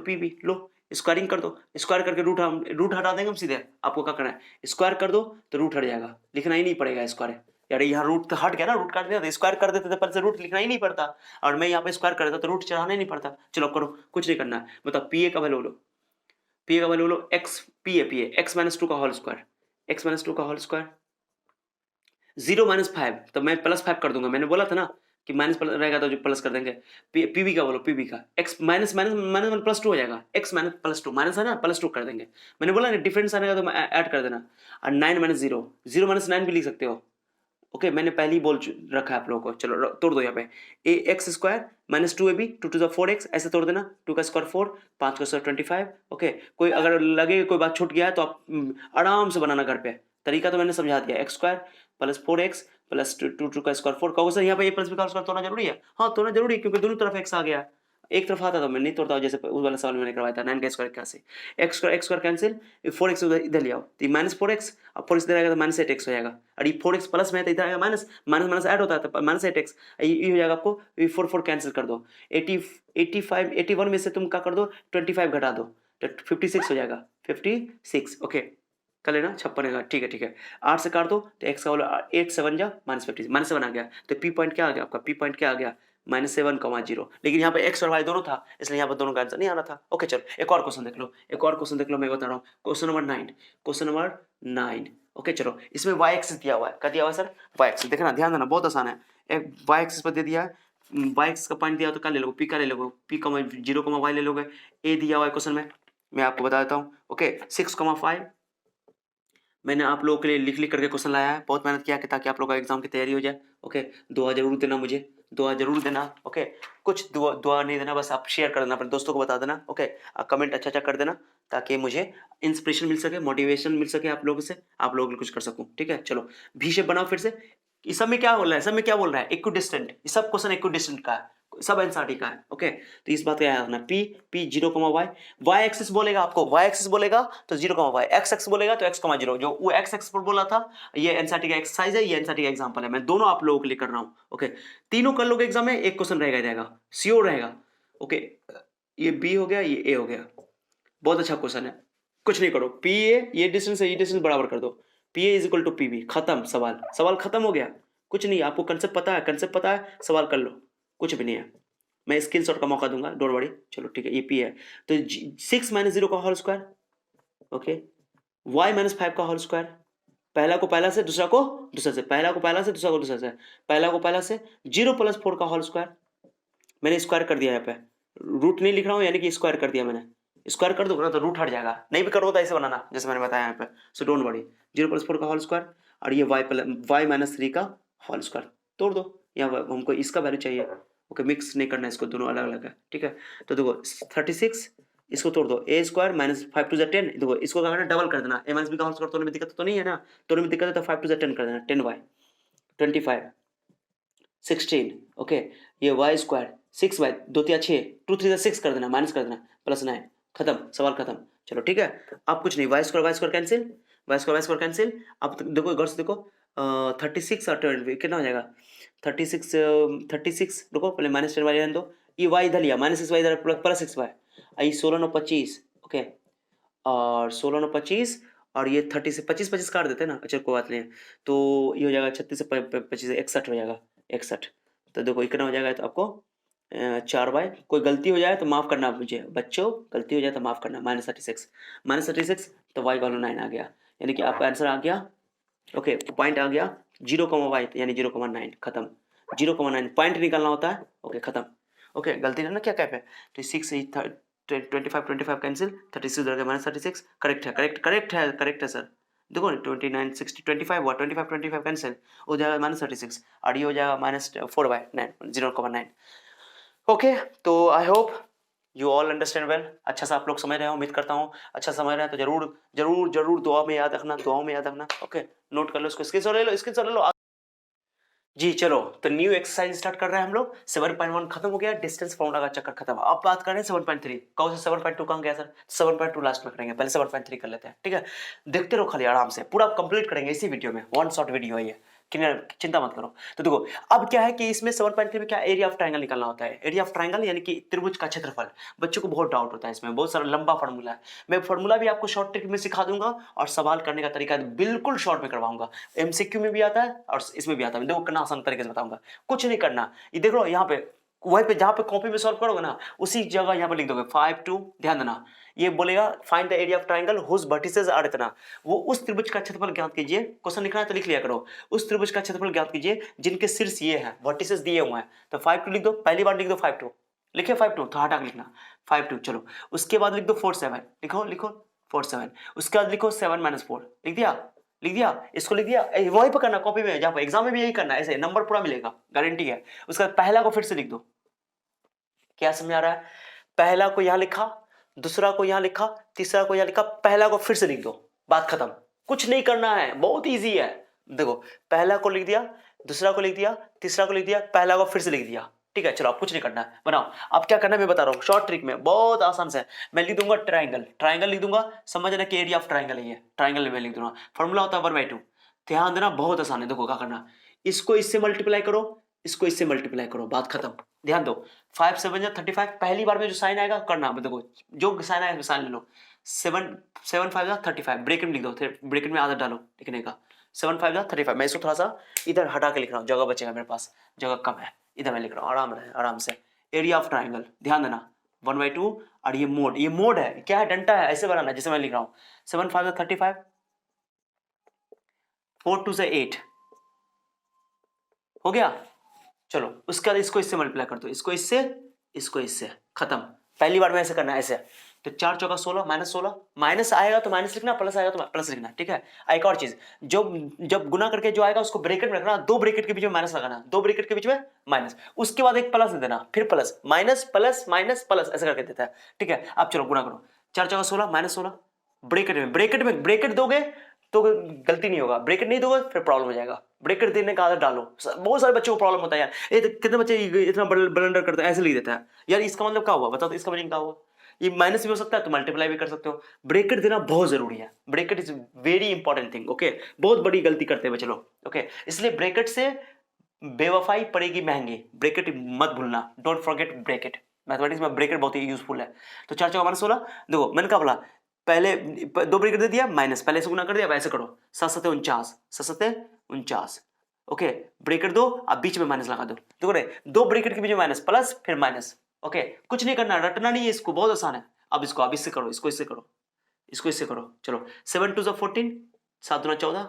PB, लो स्क्वायरिंग कर दो, स्क्वायर करके रूट हटा देंगे हम सीधे, आपको क्या करना है, स्क्वायर कर दो तो रूट हट जाएगा, लिखना ही नहीं पड़ेगा स्क्वायर, यार यहाँ रूट तो हट गया ना, रूट काट दिया, तो स्क्वायर कर देते थे पहले से, रूट लिखना ही नहीं पड़ता, और मैं यहाँ पे स्क्वायर कर देता तो रूट चढ़ाना ही नहीं पड़ता। चलो करो, कुछ नहीं करना है, बताओ PA का वैल्यू लो, x, PA x - 2 का होल स्क्वायर, 0 - 5, तो मैं +5 कर दूंगा, मैंने बोला था ना कि माइनस रहेगा तो जो प्लस कर देंगे, पीबी का बोलो, पीबी का x -+2 हो जाएगा, x -+2, माइनस है ना, +2 कर देंगे, मैंने बोला ना डिफरेंस आने का तो ऐड कर देना, और 9 - 0 -9 भी लिख सकते हो, ओके, मैंने पहले ही बोल रखा है आप लोगों को, चलो तोड़ दो यहाँ पे, x square -2ab 2 to the 4x, ऐसे तोड़ देना, 2 का स्क्वायर 4, 5 का स्क्वायर 25, ओके, कोई अगर लगे कोई बात छूट गया है तो आप आराम से बनाना घर पे, तरीका तो मैंने समझा दिया, x स्क्वायर + 4x + 2 का स्क्वायर 4, कहोगे सर यहाँ पे a + b का स्क्वायर तोड़ना जरूरी है, हाँ तोड़ना जरूरी है, क्योंकि दोनों तरफ x आ गया, एक तरफ आता तो मैं नहीं तोड़ता हूँ, जैसे उस वाला सवाल मैंने करवाया था 9 का square 81, x square cancel, 4x इधर ले आओ, तो -4x, अब 4x इधर आएगा तो -8x हो जाएगा, और ये 4x प्लस में है तो इधर आएगा माइनस ऐड होता है तो -8x, ये हो जाएगा आपको, 4 कैंसिल कर दो, 81 में से तुम क्या कर दो, 25 घटा दो, तो 56 हो जाएगा, 56, ओके, कर लेना 56 है, ठीक है ठीक है। 8 से काट दो तो x का वैल्यू 8 7 जा -50, -7 आ गया। तो p पॉइंट क्या आ गया आपका, p पॉइंट क्या आ गया -7,0। लेकिन यहाँ पे x और y दोनों था, इसलिए यहाँ पर दोनों का आंसर नहीं आना था। ओके चलो एक और क्वेश्चन देख लो, एक और क्वेश्चन देख लो, मैं बता रहा हूँ। Question number 9, question number 9। Okay चलो, इसमें y एक्सिस दिया हुआ है, क्या दिया हुआ है सर, y एक्सिस। देखना ध्यान देना, बहुत आसान है। एक y एक्सिस पर दे दिया है, y एक्सिस का पॉइंट दिया हो तो क्या ले लोगे, p का ले लोगे, p, 0, y ले लोगे। a दिया हुआ है क्वेश्चन में, मैं आपको बता देता हूँ। ओके 6,5 मैंने आप लोगों के लिए लिख लिख करके क्वेश्चन लाया है, बहुत मेहनत किया कि ताकि आप लोगों का एग्जाम की तैयारी हो जाए। ओके दुआ जरूर देना, मुझे दुआ जरूर देना। ओके कुछ दुआ दुआ नहीं देना, बस आप शेयर कर देना, अपने दोस्तों को बता देना। ओके कमेंट अच्छा अच्छा कर देना, ताकि मुझे इंस्पिरेशन मिल सके, मोटिवेशन मिल सके आप लोगों से, आप लोगों के लिए कुछ कर सकूं। ठीक है चलो, भी शेप बनाओ फिर से। इस सब में क्या बोल रहा है, सब में क्या बोल रहा है, इक्विडिस्टेंट, ये सब क्वेश्चन इक्विडिस्टेंट का है, सब एनसीईआरटी का है। ओके तो इस बात का याद रखना, p 0, y एक्सिस बोलेगा आपको, y एक्सिस बोलेगा तो 0, x एक्सिस बोलेगा तो x, 0। जो वो x एक्सिस पर बोला था, ये एनसीईआरटी का एक्सरसाइज है, ये एनसीईआरटी का एग्जांपल है, मैं दोनों आप लोगों के लिए कर रहा हूं। ओके तीनों कर लोगे एग्जाम में, एक क्वेश्चन रहेगा श्योर रहेगा। ओके ये b हो गया, ये a हो गया, बहुत अच्छा क्वेश्चन है। कुछ नहीं करो, pa ये डिस्टेंस है, ये डिस्टेंस बराबर कर दो, pa is equal to pb, खत्म, सवाल खत्म हो गया। कुछ नहीं, आपको कंसेप्ट पता है, कंसेप्ट पता है, सवाल कर लो, कुछ भी नहीं है। मैं स्क्रीनशॉट का मौका दूंगा, डोंट वरी। चलो ठीक है, ये p है तो 6 - 0 का होल स्क्वायर। ओके y - 5 का होल स्क्वायर, पहला को पहला से, दूसरा को दूसरा से, पहला को पहला से, दूसरा को दूसरा से, पहला को पहला से। 0 + 4 का होल स्क्वायर, मैंने स्क्वायर कर दिया, यहाँ पे रूट नहीं लिख रहा हूँ, यानी कि स्क्वायर कर दिया मैंने। स्क्वायर कर दूंगा ना तो रूट हट जाएगा, नहीं भी करोगे तो ऐसे बनाना जैसे मैंने बताया यहाँ पे। सो डोंट वरी, 0 + 4 का होल स्क्वायर और ये y - 3 का होल स्क्वायर, तोड़ दो। यहाँ हमको इसका वैल्यू चाहिए। ओके मिक्स नहीं करना, इसको दोनों अलग अलग है। ठीक है तो देखो 36, इसको तोड़ दो, a स्क्वायर -5 × 10। देखो इसको क्या करना, डबल कर देना, a - b का होल स्क्वायर तोड़ने में दिक्कत तो नहीं है ना, तोड़ने में दिक्कत है तो 5 × 10 कर देना, 10y 25 16। ओके ये y स्क्वायर 6y 2 3 6 2 3 6 कर देना, माइनस कर देना, +9, खत्म, सवाल खत्म। चलो ठीक है, अब कुछ नहीं, y square cancel, y square cancel. अब देखो गौर से देखो 36 और 20 कितना हो जाएगा, 36 रुको पहले -10 वाली रहने दो, ये y इधर लिया, -6y इधर +6y, ये 16 9 25। ओके और 16 9 25 और ये 30 से 25 काट देते हैं ना, अच्छा कोई बात नहीं है। तो ये हो जाएगा 36 से 25 61 हो जाएगा, 61। तो देखो कितना हो जाएगा, तो आपको 4y, कोई गलती हो जाए तो माफ़ करना मुझे बच्चों, गलती हो जाए तो माफ़ करना, -36 तो y का वैल्यू 9 आ गया, यानी कि आपका आंसर आ गया। ओके पॉइंट आ गया 0, y यानी 0,9, खत्म। 0,9 पॉइंट निकालना होता है। ओके खत्म। ओके गलती है ना, क्या कैप है, तो 6 25 कैंसिल, 36 उधर गया, -36, करेक्ट है, करेक्ट है सर। देखो 29 60 25 हुआ, 25 कैंसिल हो जाएगा -36 और ये हो जाएगा -4/9 0,9। ओके तो I hope you all understand well, अच्छा सा आप लोग समझ रहे हो, उम्मीद करता हूँ अच्छा समझ रहे हैं। तो जरूर जरूर जरूर दुआ में याद रखना, दुआओं में याद रखना। ओके नोट कर लो इसको, स्क्रीनशॉट ले लो। जी चलो, तो न्यू एक्सरसाइज स्टार्ट कर रहे हैं हम लोग। 7.1 खत्म हो गया, डिस्टेंस फॉर्मूला का चक्कर खत्म। अब बात कर रहे हैं 7.3। कहो से 7.2 कहाँ गया सर, 7.2 लास्ट में करेंगे, पहले 7.3 कर लेते हैं। ठीक है देखते रहो खाली आराम से, पूरा कंप्लीट करेंगे इसी वीडियो में, वन शॉट वीडियो है ये, चिंता मत करो। तो देखो अब क्या है कि इसमें 7.3 में क्या एरिया ऑफ ट्रायंगल निकालना होता है, एरिया ऑफ ट्रायंगल यानी कि त्रिभुज का क्षेत्रफल। बच्चों को बहुत डाउट होता है इसमें, बहुत सारा लंबा फॉर्मूला है। मैं फॉर्मूला भी आपको शॉर्ट ट्रिक में सिखा दूंगा और सवाल करने का तरीका बिल्कुल शॉर्ट में करवाऊंगा। एमसीक्यू में भी आता है और इसमें भी आता है, देखो कितना आसान तरीके से बताऊंगा। कुछ नहीं करना, ये देख लो यहाँ पे, वहीं पे जहां पे कॉपी में सॉल्व करोगे ना, उसी जगह यहाँ पे लिख दोगे 5 2। ध्यान देना, ये बोलेगा find the area of triangle whose vertices are इतना। वो उस त्रिभुज का क्षेत्रफल ज्ञात कीजिए, क्वेश्चन लिखना है तो लिख लिया करो। उस त्रिभुज का क्षेत्रफल ज्ञात कीजिए जिनके शीर्ष ये हैं, वर्टिसेस दिए हुए हैं। तो 5 2 लिख दो, पहली बार लिख दो 5 2, लिखे 5 2 तो हटा के लिखना 5 2। चलो उसके बाद लिख दो 4 7, लिखो 4 7। उसके बाद लिखो 7 - 4, लिख दिया, इसको लिख दिया, वहीं पर करना कॉपी में, जहां पर एग्जाम में भी यही करना है, ऐसे नंबर पूरा मिलेगा, गारंटी है। उसका पहला को फिर से लिख दो, क्या समझ आ रहा है, पहला को यहां लिखा, दूसरा को यहां लिखा, तीसरा को यहां लिखा, पहला को फिर से लिख दो, बात खत्म। कुछ नहीं करना है, बहुत इजी है। देखो पहला को लिख दिया, दूसरा को लिख दिया, तीसरा को लिख दिया, पहला को फिर से लिख दिया। ठीक है चलो अब कुछ नहीं करना है, बनाओ। अब क्या करना है मैं बता रहा हूं शॉर्ट ट्रिक में, बहुत आसान से। मैं लिख दूंगा ट्राइंगल लिख दूंगा, समझना कि एरिया ऑफ ट्राइंगल है ये, ट्राइंगल में लिख दूंगा। फॉर्मूला होता है 1/2। ध्यान देना बहुत आसान है, देखो क्या करना, इसको इससे मल्टीप्लाई करो, इसको इससे मल्टीप्लाई करो, बात खत्म। ध्यान दो, 5 7 35, पहली बार में जो साइन आएगा करना, देखो जो साइन आएगा साइन ले लो। 7 7 5 35, ब्रेकेट में लिख दो, फिर ब्रेकेट में आदत डालो लिखने का। 7 5 35, मैं इसको थोड़ा सा इधर हटा के लिख रहा हूँ, जगह बचेगा मेरे पास, जगह कम है, इधर मैं लिख रहा हूँ, आराम रहे आराम से। एरिया ऑफ ट्राइंगल, ध्यान देना 1/2, और ये मोड है, क्या है, डंटा है, ऐसे बनाना जैसे मैं लिख रहा हूँ। 7 5 35, 4 2 8 हो गया। चलो उसके बाद इसको इससे मल्टीप्लाई कर दो, इसको इससे, खत्म। पहली बार में ऐसे करना है, ऐसे। तो 4 चौका 16, -16, माइनस आएगा तो माइनस लिखना, प्लस आएगा तो प्लस लिखना, ठीक है। एक और चीज, जब गुना करके जो आएगा उसको ब्रैकेट में रखना, 2 ब्रैकेट के बीच में माइनस लगाना, 2 ब्रैकेट के बीच में माइनस, उसके बाद एक प्लस दे देना, फिर plus minus plus minus plus ऐसे करके देता है, ठीक है। अब चलो गुना करो, 4 चौका 16, -16, ब्रैकेट दोगे तो गलती नहीं होगा, ब्रैकेट नहीं दोगे फिर प्रॉब्लम हो जाएगा। ब्रैकेट देने का आदत डालो, बहुत सारे बच्चों को प्रॉब्लम होता है यार, ये कितने बच्चे इतना ब्लंडर करते हैं, ऐसे लिख देता है यार, इसका मतलब क्या हुआ बताओ, तो इसका मीनिंग क्या हुआ, ये माइनस भी हो सकता है तो मल्टीप्लाई भी कर सकते हो। ब्रैकेट देना बहुत जरूरी है, bracket is very important thing, okay. बहुत बड़ी गलती करते हैं बच्चे लोग, ओके। इसलिए ब्रैकेट से बेवफाई पड़ेगी महंगी, ब्रैकेट मत भूलना, डोंट फॉरगेट ब्रैकेट। मैथमेटिक्स में ब्रैकेट बहुत ही यूजफुल है। तो 4 चौका -16, देखो मैंने क्या बोला, पहले 2 ब्रैकेट दे दिया, माइनस, पहले से गुना कर दिया, वैसे करो, 7 7 49, 7 7 49, ओके। ब्रैकेट दो, अब बीच में माइनस लगा दो, देखो रे, 2 ब्रैकेट के बीच में माइनस, प्लस फिर माइनस, ओके। कुछ नहीं करना, रटना नहीं है इसको, बहुत आसान है। अब इससे करो, इसको इससे करो, चलो। 7 2 14, 7 2 14,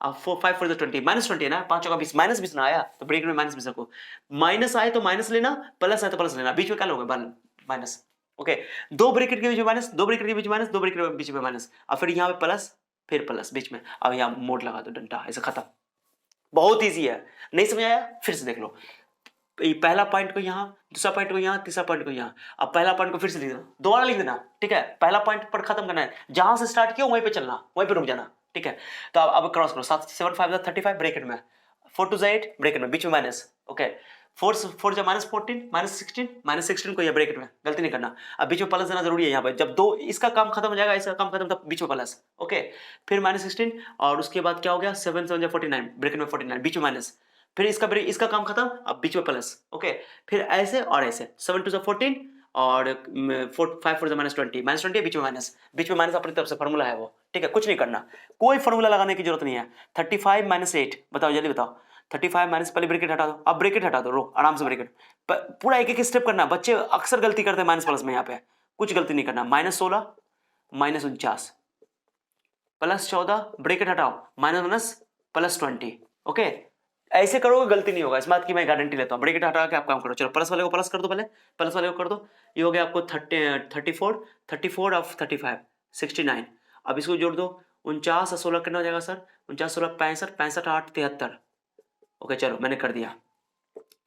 अब 5 4 20, -20 है ना, 5 चौका 20, -20 ना आया तो ब्रैकेट में माइनस 20 रखो, माइनस आए तो माइनस लेना, प्लस आए तो प्लस लेना, बीच में क्या लोगे, माइनस, ओके। 2 ब्रैकेट के बीच में माइनस, 2 ब्रैकेट के बीच में माइनस, 2 ब्रैकेट के बीच में माइनस, और फिर यहाँ पे प्लस, फिर प्लस बीच में, अब यहाँ मोड लगा दो, डंडा, ऐसे खत्म। बहुत ईजी है, नहीं समझ आया फिर से देख लो, पहला पॉइंट को यहाँ, दूसरा पॉइंट को यहाँ, तीसरा पॉइंट को यहाँ, अब पहला पॉइंट को फिर से लिख देना, दोबारा लिख देना, ठीक है। पहला पॉइंट पर खत्म करना है, जहां से स्टार्ट किया वहीं पे चलना, वहीं पे रुक जाना, ठीक है। तो अब क्रॉस करो, 7 7 5 35 ब्रैकेट में, 4 2 8 ब्रैकेट में, बीच में माइनस, ओके। 4 4 -14, -16 को ये ब्रैकेट में, गलती नहीं करना। अब बीच में प्लस देना जरूरी है, यहाँ पे जब दो इसका काम खत्म हो जाएगा, इसका काम खत्म, तब बीच में प्लस, ओके। फिर -16, और उसके बाद क्या हो गया, 7 7 49, ब्रैकेट में 49, बीच में माइनस, फिर इसका काम खत्म, अब बीच में प्लस, ओके। फिर ऐसे और ऐसे, 7 2 14, और 5 4 -20, -20 बीच में माइनस, अपनी तरफ से फॉर्मूला है वो, ठीक है। कुछ नहीं करना, कोई फॉर्मूला लगाने की जरूरत नहीं है। 35 -8, बताओ जल्दी बताओ, 35 माइनस, पहले ब्रैकेट हटा दो, अब ब्रैकेट हटा दो, रो आराम से ब्रैकेट, पूरा एक एक स्टेप करना। बच्चे अक्सर गलती करते हैं माइनस प्लस में, यहाँ पे कुछ गलती नहीं करना। -16, -49, +14, ब्रैकेट हटाओ, माइनस +20, ओके। ऐसे करोगे गलती नहीं होगा, इस बात की मैं गारंटी लेता हूँ। ब्रैकेट हटा के आप काम करो, चलो प्लस वाले को प्लस कर दो, पहले प्लस वाले को कर दो, ये हो गया आपको 34 ऑफ 35 69। अब इसको जोड़ दो, 49 और 16 कितना हो जाएगा सर, 49 16 65, 65 8 73, ओके। चलो मैंने कर दिया,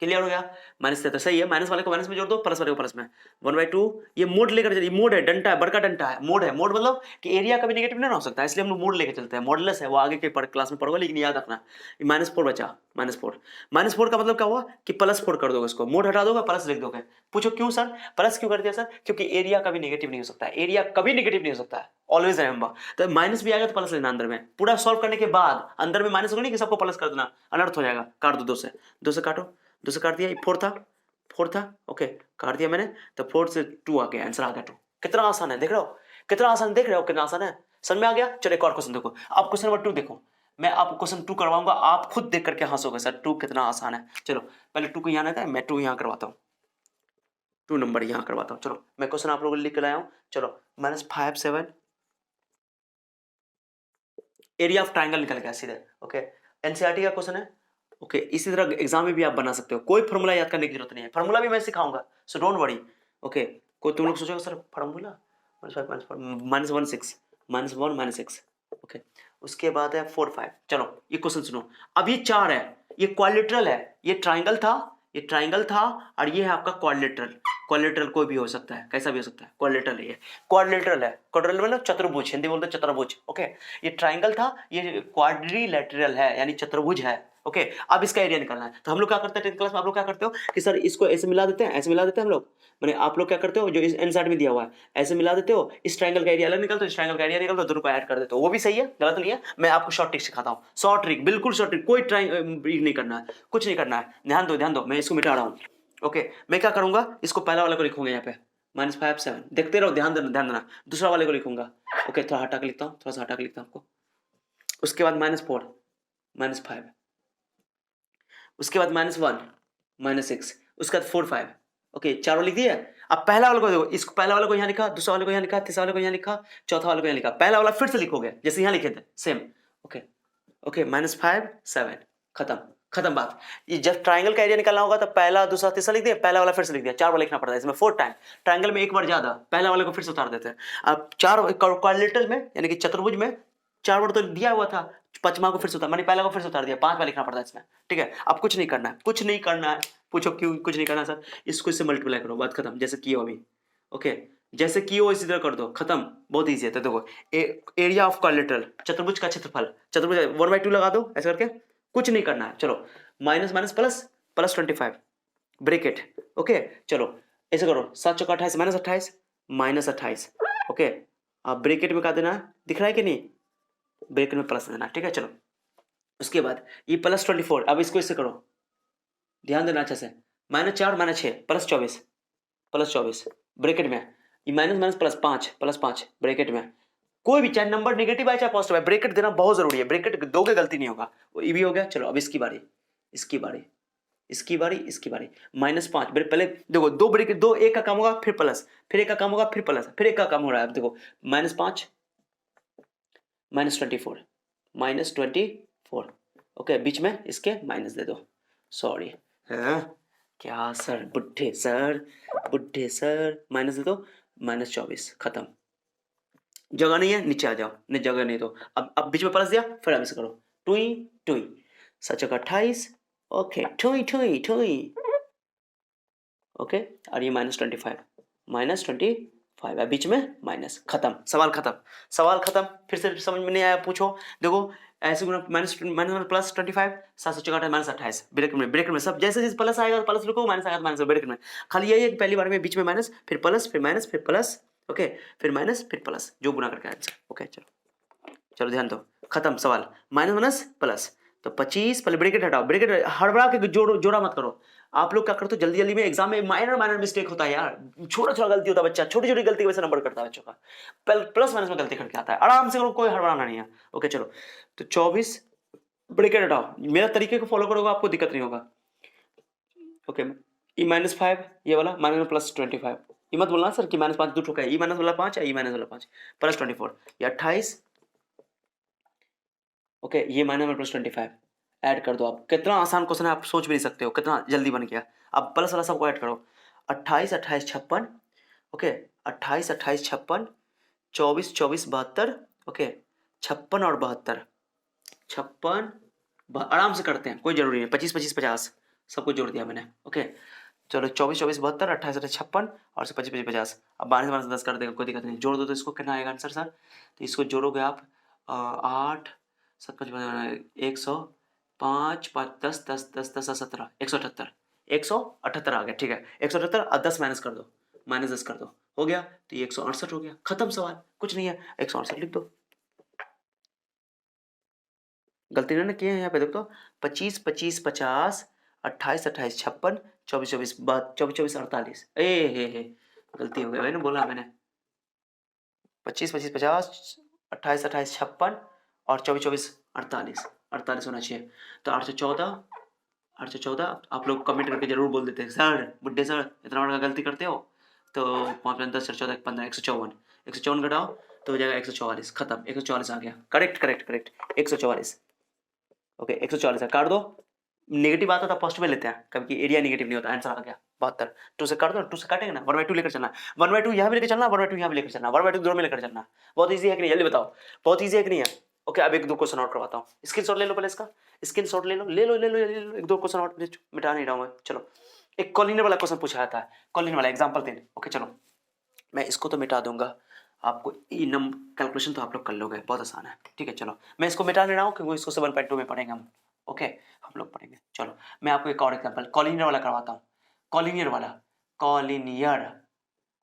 क्लियर हो गया। -73 सही है, माइनस वाले को माइनस में जोड़ दो, प्लस वाले को प्लस में, 1/2। ये मोड लेकर चलिए, मोड है, डंटा है, बड़का डंटा है, मोड है। मोड मतलब कि एरिया कभी नेगेटिव नहीं हो सकता, इसलिए हम लोग मोड लेकर चलते हैं। मॉडुलस है वो आगे के क्लास में पढ़ोगे, लेकिन याद रखना -4 बचा, -4 का मतलब क्या हुआ कि +4 कर दोगे, इसको मोड हटा दोगे, प्लस लिख दोगे। पूछो क्यों सर, प्लस क्यों कर दिया सर, क्योंकि एरिया कभी नेगेटिव नहीं हो सकता है, एरिया कभी नेगेटिव नहीं हो सकता है, ऑलवेज रिमेंबर। तो माइनस भी आएगा तो प्लस लेना अंदर में, पूरा सॉल्व करने के बाद अंदर में माइनस होगा नहीं कि सबको प्लस कर देना, अनर्थ हो जाएगा। काट दो, 2 से काटो, 2 से काट दिया, 4 था, ओके, काट दिया मैंने, तो 4 से 2 आ गया, आंसर आ गया 2। कितना आसान है, देख रहे हो कितना आसान, देख रहे हो कितना आसान है, समझ में आ गया। चलो एक और क्वेश्चन देखो, आप क्वेश्चन नंबर 2 देखो, मैं आपको क्वेश्चन 2 करवाऊंगा, आप खुद देख करके हंसोगे सर 2 कितना आसान है। चलो पहले 2 को यहाँ रहता है, मैं 2 यहाँ करवाता हूँ, 2 नंबर यहाँ करवाता हूँ। चलो मैं क्वेश्चन आप लोगों को लिख कर लाया हूँ। चलो -5 7, एरिया ऑफ ट्राइंगल निकल गया सीधे, ओके। एनसीईआरटी का क्वेश्चन है, ओके। इसी तरह एग्जाम में भी आप बना सकते हो, कोई फॉर्मूला याद करने की जरूरत नहीं है, फॉर्मूला भी मैं सिखाऊंगा, सो डोंट वरी, ओके। कोई तुम लोग सोचोगे सर फॉर्मूला -1 -6, ओके। उसके बाद है 4 5। चलो ये क्वेश्चन सुनो, अब ये 4 है, ये क्वाड्रिलेटरल है, ये ट्राइंगल था, और ये है आपका क्वाड्रिलेटरल कोई भी हो सकता है, कैसा भी हो सकता है, क्वाड्रिलेटरल है, क्वाड्रिलेटरल मतलब चतुर्भुज, हिंदी बोलते हैं चतुर्भुज, ओके। ये ट्राइंगल था, ये क्वाड्रिलेटरल है यानी चतुर्भुज है, ओके, अब इसका एरिया निकालना है। तो हम लोग क्या करते हैं 10th क्लास में, आप लोग क्या करते हो कि सर इसको ऐसे मिला देते हैं, ऐसे मिला देते हैं हम लोग, मैंने आप लोग क्या करते हो जो इस एन साइड में दिया हुआ है ऐसे मिला देते हो, इस ट्रायंगल का एरिया अलग निकलता है, इस ट्रायंगल का एरिया निकलता है, दोनों को ऐड कर देते हो, वो भी सही है, गलत नहीं है। मैं आपको शॉर्ट ट्रिक सिखाता हूँ, शॉर्ट ट्रिक, बिल्कुल शॉर्ट ट्रिक, कोई ट्रिक नहीं करना है, कुछ नहीं करना है, ध्यान दो, मैं इसको मिटा रहा हूँ। ओके, मैं क्या करूंगा, इसको पहला वाले को लिखूंगा यहाँ पे -5 7, देखते रहो, ध्यान देना। दूसरा वाले को लिखूंगा, ओके थोड़ा हटा के लिखता हूँ, थोड़ा सा हटा के लिखता हूँ आपको। उसके बाद -4 -5, उसके बाद -1 -6, उसके बाद 4 5। ओके, चारों लिख दिया। अब पहला वाले को देखो, इसको पहला वाले को यहाँ लिखा, दूसरा वाले को यहाँ लिखा, तीसरा वाले को यहाँ लिखा, चौथा वाले को यहाँ लिखा, पहला वाला फिर से लिखोगे जैसे यहाँ लिखे थे सेम। ओके ओके, -5 7, खत्म, खत्म बात। ये जब ट्रायंगल का एरिया निकालना होगा तो पहला दूसरा तीसरा लिख दिया, पहला वाला फिर से लिख दिया, 4 बार लिखना पड़ता है इसमें 4 टाइम। ट्रायंगल में एक बार ज्यादा, पहला वाले को फिर से उतार देते हैं। अब 4 क्वाड्रिलेटरल में यानी कि चतुर्भुज में 4 बार तो दिया हुआ था, पचमा को फिर से उतार, मैंने पहला को फिर से उतार दिया, 5 बार लिखना पड़ता है इसमें। ठीक है, अब कुछ नहीं करना है, कुछ नहीं करना है। पूछो क्यों कुछ नहीं करना सर? इसको इससे मल्टीप्लाई करो, बात खत्म, जैसे किया अभी। ओके, जैसे किए हो इसी तरह कर दो, खत्म, बहुत ईजी है। तो देखो एरिया ऑफ क्वाड्रिलेटरल, चतुर्भुज का क्षेत्रफल, चतुर्भुज 1/2 लगा दो ऐसे करके, कुछ नहीं करना है। चलो minus minus plus, +25 bracket. Okay चलो ऐसे करो, 7 चौका 28 -28 -28। ओके, अब ब्रेकेट में क्या देना है, दिख रहा है कि नहीं, ब्रेकेट में प्लस देना। ठीक है चलो, उसके बाद ये +24, अब इसको इससे करो, ध्यान देना अच्छे से, -4 -6 +24 ब्रेकेट में, ये माइनस माइनस +5 ब्रेकेट में। कोई भी चाहे नंबर नेगेटिव आए चाहे पॉजिटिव आए, ब्रेकेट देना बहुत जरूरी है, ब्रेकेट दोगे गलती नहीं होगा। वो ये भी हो गया। चलो अब इसकी बारी, इसकी बारी, इसकी बारी, इसकी बारी। -5, पहले देखो दो ब्रेकेट, दो एक का काम होगा फिर प्लस, फिर एक का काम होगा फिर प्लस, फिर एक का काम हो रहा है। अब देखो -5 -24 -24। ओके, बीच में इसके माइनस दे दो, सॉरी क्या सर, बुढ़े सर, माइनस दे दो, -24, खत्म। जगह नहीं है, नीचे आ जाओ, नहीं जगह नहीं तो अब बीच में प्लस दिया, फिर अब इसे करो, टुई टुई, 7 28। ओके टुई टुई टुई। ओके, और ये -25 -25 है, बीच में माइनस, खत्म, सवाल खत्म, सवाल खत्म। फिर से समझ में नहीं आया पूछो, देखो ऐसे गुना -+25, 7 चौका -28, ब्रेकेट में सब जैसे जैसे प्लस आएगा प्लस लिखो, माइनस आएगा माइनस, ब्रेकेट में खाली यही है कि पहली बार में बीच में माइनस, फिर प्लस, फिर माइनस, फिर प्लस, ओके फिर माइनस, फिर प्लस, जो गुना करके आंसर। ओके चलो चलो ध्यान दो, खत्म सवाल। माइनस माइनस प्लस, तो 25, पहले ब्रेकेट हटाओ, ब्रेकेट हड़बड़ा के जोड़ा मत करो। आप लोग क्या करते हो जल्दी जल्दी में, एग्जाम में माइनर मिस्टेक होता है यार, छोटा छोटा गलती होता है, बच्चा छोटी छोटी गलती की वजह से नंबर कटता है बच्चों का, प्लस माइनस में गलती करके आता है, आराम से करो, कोई हड़बड़ाना नहीं है। ओके चलो, तो 24 ब्रेकेट हटाओ, मेरा तरीके को फॉलो करोगे आपको दिक्कत नहीं होगा। ओके, ई -5 ये वाला -+25, ये मत बोलना सर कि -5 दो ठोका है, ई माइनस वाला 5 है, ई माइनस वाला 5 +24, ये 28। ओके, ये -+25 ऐड कर दो। आप कितना आसान क्वेश्चन है, आप सोच भी नहीं सकते हो कितना जल्दी बन गया। अब प्लस वाला सबको ऐड करो, 28 28 56। ओके 28 28 56, 24 24 72। ओके 56 और 72, 56 आराम से करते हैं, कोई जरूरी नहीं, 25 25 50 सब कुछ जोड़ दिया मैंने। ओके चलो 24 24 72, 28 28 56 और 25 25 50। अब 12 से 10 कर देगा, कोई दिक्कत नहीं, जोड़ दो तो इसको कितना आएगा आंसर सर? तो इसको जोड़ोगे आप 8 7 5 105 5 10 10 10 10 17 178, 178 आ गया। ठीक है 178 और 10 माइनस कर दो, -10 कर दो, हो गया। तो ये 168 हो गया, खत्म सवाल, कुछ नहीं है, 168 लिख दो। गलती ना किए हैं यहाँ पे, देखो 25 25 50, 28 28 56, 24 24 24 24 48, हे गलती हो गई, मैंने बोला मैंने 25 25 50, 28 28 56 और 24 24 48, 48 होना चाहिए। तो 814 आप लोग कमेंट करके जरूर बोल देते हैं सर बुड्ढे सर इतना बड़ा गलती करते हो। तो 5 10 14 15 154 घटाओ तो हो जाएगा 144, खत्म, 144 आ गया, करेक्ट करेक्ट करेक्ट 144। ओके 144 है, काट दो, नेगेटिव आता था फर्स्ट में लेते हैं, कभी एरिया नेगेटिव नहीं होता, आंसर आ गया 72। 2 से काट दो, 2 से काटेंगे ना, 1/2 लेकर चलना, 1/2 यहाँ भी लेकर चलना, 1/2 यहाँ भी लेकर चलना, 1/2 दोनों में लेकर चलना। बहुत ईजी है कि नहीं, जल्दी बताओ, बहुत ईजी है कि नहीं है? ओके अब एक दो क्वेश्चन और करवाता हूँ, स्क्रीनशॉट ले लो पहले इसका, स्क्रीनशॉट ले लो, एक दो क्वेश्चन और मिटा नहीं रहा हूँ मैं। चलो एक कॉलिनर वाला क्वेश्चन पूछा था, कॉलिनर वाला एग्जाम्पल 3। ओके चलो मैं इसको तो मिटा दूंगा, आपको कैलकुलेशन तो आप लोग कर लोगे, बहुत आसान है। ठीक है चलो मैं इसको मिटा ले रहा हूँ क्योंकि इसको 7.2 में पढ़ेंगे हम। ओके हम लोग पढ़ेंगे। चलो मैं आपको एक और एग्जाम्पल कॉलिनियर वाला करवाता हूँ। कॉलिनियर वाला, कॉलिनियर,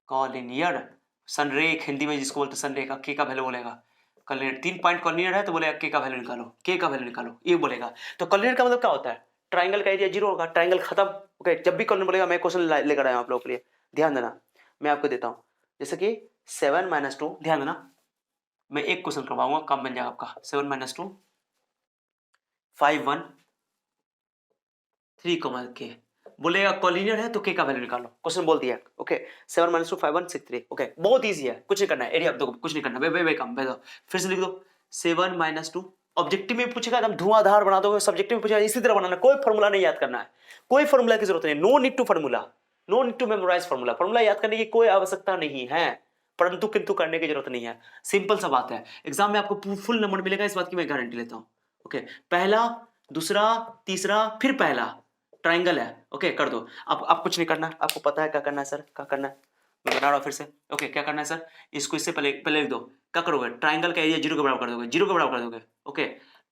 कॉलिनियर संरेख, हिंदी में जिसको बोलते हैं संरेख, के का वैल्यू बोलेगा कॉलिनियर। 3 पॉइंट कॉलिनियर है तो बोलेगा के का वैल्यू निकालो, के का वैल्यू निकालो, ये बोलेगा। तो कॉलिनियर का मतलब क्या होता है? ट्राइंगल का एरिया 0 होगा, ट्राइंगल खत्म। ओके जब भी कॉलिनियर बोलेगा मैं क्वेश्चन लेकर आया हूं आप लोगों के लिए, ध्यान देना। मैं आपको देता हूं जैसे कि 7 - 2, ध्यान देना मैं एक क्वेश्चन करवाऊंगा, काम बन जाएगा आपका। 7 - 2 5 1 3 के बोलेगा कॉलिनियर है तो के का वैल्यू निकालो, क्वेश्चन बोल दिया। ओके 7 - 2 5 1 6 3। ओके बहुत इजी है, कुछ नहीं करना है, एरिया दो, कुछ नहीं करना, वे काम दो। फिर से लिख दो 7 - 2। ऑब्जेक्टिव में पूछेगा एकदम धुआंधार बना दोगे, सब्जेक्टिव में पूछेगा इसी तरह बनाना, कोई फॉर्मूला नहीं याद करना है, कोई फॉर्मूला की जरूरत नहीं, no need to formula, no need to memorise formula, formula याद करने की कोई आवश्यकता नहीं है, परंतु किंतु करने की जरूरत नहीं है। सिंपल सा बात है, एग्जाम में आपको फुल नंबर मिलेगा, इस बात की मैं गारंटी लेता हूं। ओके पहला, दूसरा, तीसरा, फिर पहला ट्राइंगल है। ओके कर दो। अब कुछ नहीं करना, आपको पता है क्या करना है सर, क्या करना है मैं बता रहा हूँ फिर से। ओके क्या करना है सर, इसको इससे पहले पहले लिख दो। क्या करोगे, ट्राइंगल का एरिया 0 के बराबर कर दोगे, 0 के बराबर कर दोगे। ओके